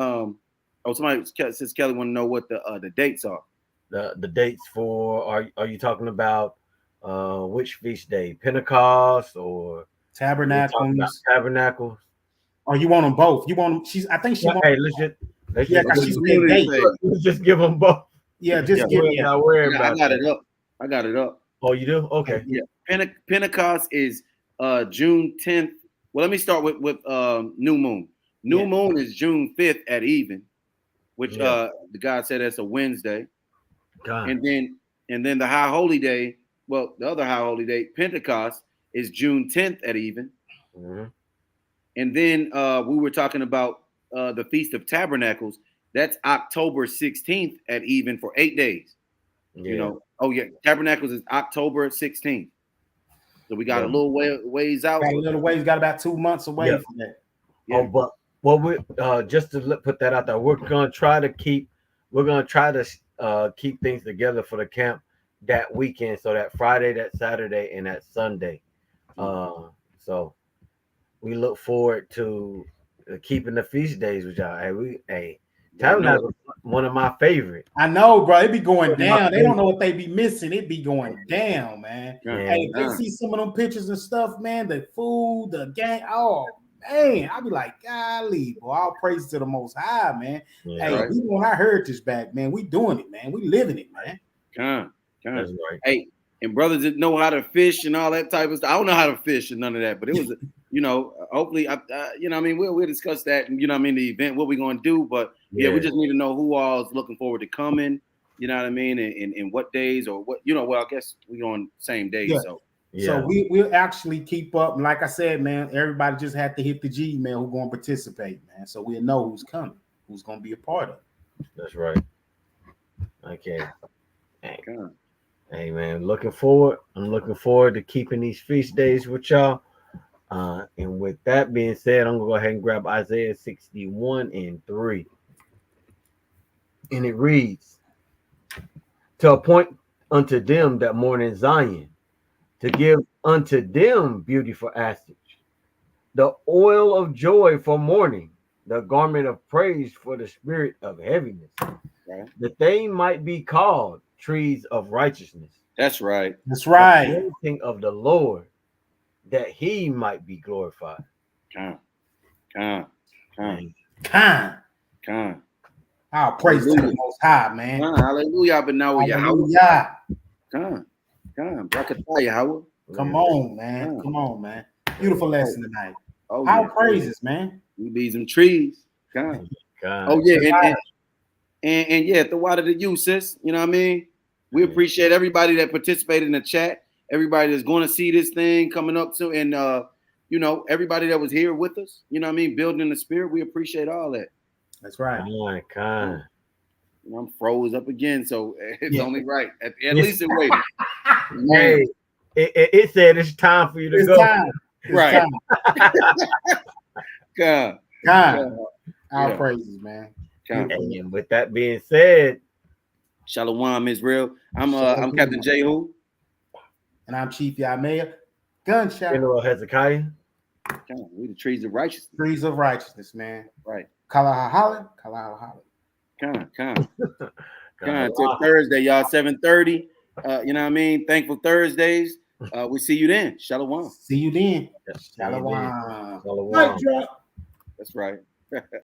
Somebody, Sister Kelly, want to know what the dates are. The dates for, are you talking about which feast day? Pentecost or Tabernacles? Tabernacles. Or you want them both? You want them? I think she wants. Hey, let's just give them both. Yeah, just give them. Not worry about I got it up. Oh, you do? Okay. Yeah. Pentecost is June 10th. Well, let me start with new moon. New moon is June 5th at even, which the God said that's a Wednesday. And then the high holy day, well, the other high holy day, Pentecost, is June 10th at even. And then we were talking about the Feast of Tabernacles. That's October 16th at even for 8 days. You know, Tabernacles is October 16th. So we got a little ways out. Got about 2 months away from that. Yeah. Oh, but we just to put that out there, we're gonna try to keep things together for the camp that weekend. So that Friday, that Saturday, and that Sunday. So we look forward to keeping the feast days with y'all. Tabernacle, one of my favorites. I know, bro. It be going down. They don't know what they be missing. It be going down, man. Hey, they see some of them pictures and stuff, man. The food, the gang. Oh man, I be like, golly, boy. All praise to the Most High, man. We want our heritage back, man. We doing it, man. We living it, man. That's right. Hey, and brothers that know how to fish and all that type of stuff. I don't know how to fish and none of that, but it was, you know, hopefully, you know what I mean, we'll discuss that, and you know what I mean, the event, what we're going to do, but we just need to know who all is looking forward to coming, you know what I mean, and what days or what, you know, well, I guess we on the same day, so. So we'll actually keep up, and like I said, man, everybody just had to hit the Gmail who's going to participate, man, so we'll know who's coming, who's going to be a part of it. That's right. Okay. Hey man, I'm looking forward to keeping these feast days with y'all. And with that being said, I'm gonna go ahead and grab Isaiah 61 and 3. And it reads, to appoint unto them that mourn in Zion, to give unto them beauty for ashes, the oil of joy for mourning, the garment of praise for the spirit of heaviness, Right. that they might be called trees of righteousness, That's right. That's the right. planting of the Lord, that he might be glorified. Come, come, Man, Kind. Our praise to the Hallelujah. Most High, man. Hallelujah. But now Yahweh. Hallelujah. Come. Brakatah, Yahweh. Come man. on, man. Come. Come on, man. Beautiful lesson tonight. Oh, Our yeah. praises, man. We be some trees. Come. God. Oh, yeah. And yeah, the water to you, sis. You know what I mean? We appreciate everybody that participated in the chat, everybody that's going to see this thing coming up soon, and you know, everybody that was here with us, you know what I mean, building in the spirit. We appreciate all that. That's right. God. You know, I'm froze up again, so it's only right. At Yes. least it waited. Hey, it said it's time for you to It's go. time. It's Right. time. God. God. Our Yeah. praises, man. God. And with that being said, Shalom, Israel. I'm Shalom. Captain Jehu. And I'm Chief Yamea. Gunshot. General Hezekiah. God, we the trees of righteousness. Trees of righteousness, man. Right. Kalahahala. Kalahahala. Come. Till Thursday, y'all, 7:30. You know what I mean? Thankful Thursdays. We see you then. Shalom. See you then. See you then. Shalom. Shalom. Mic drop. That's right.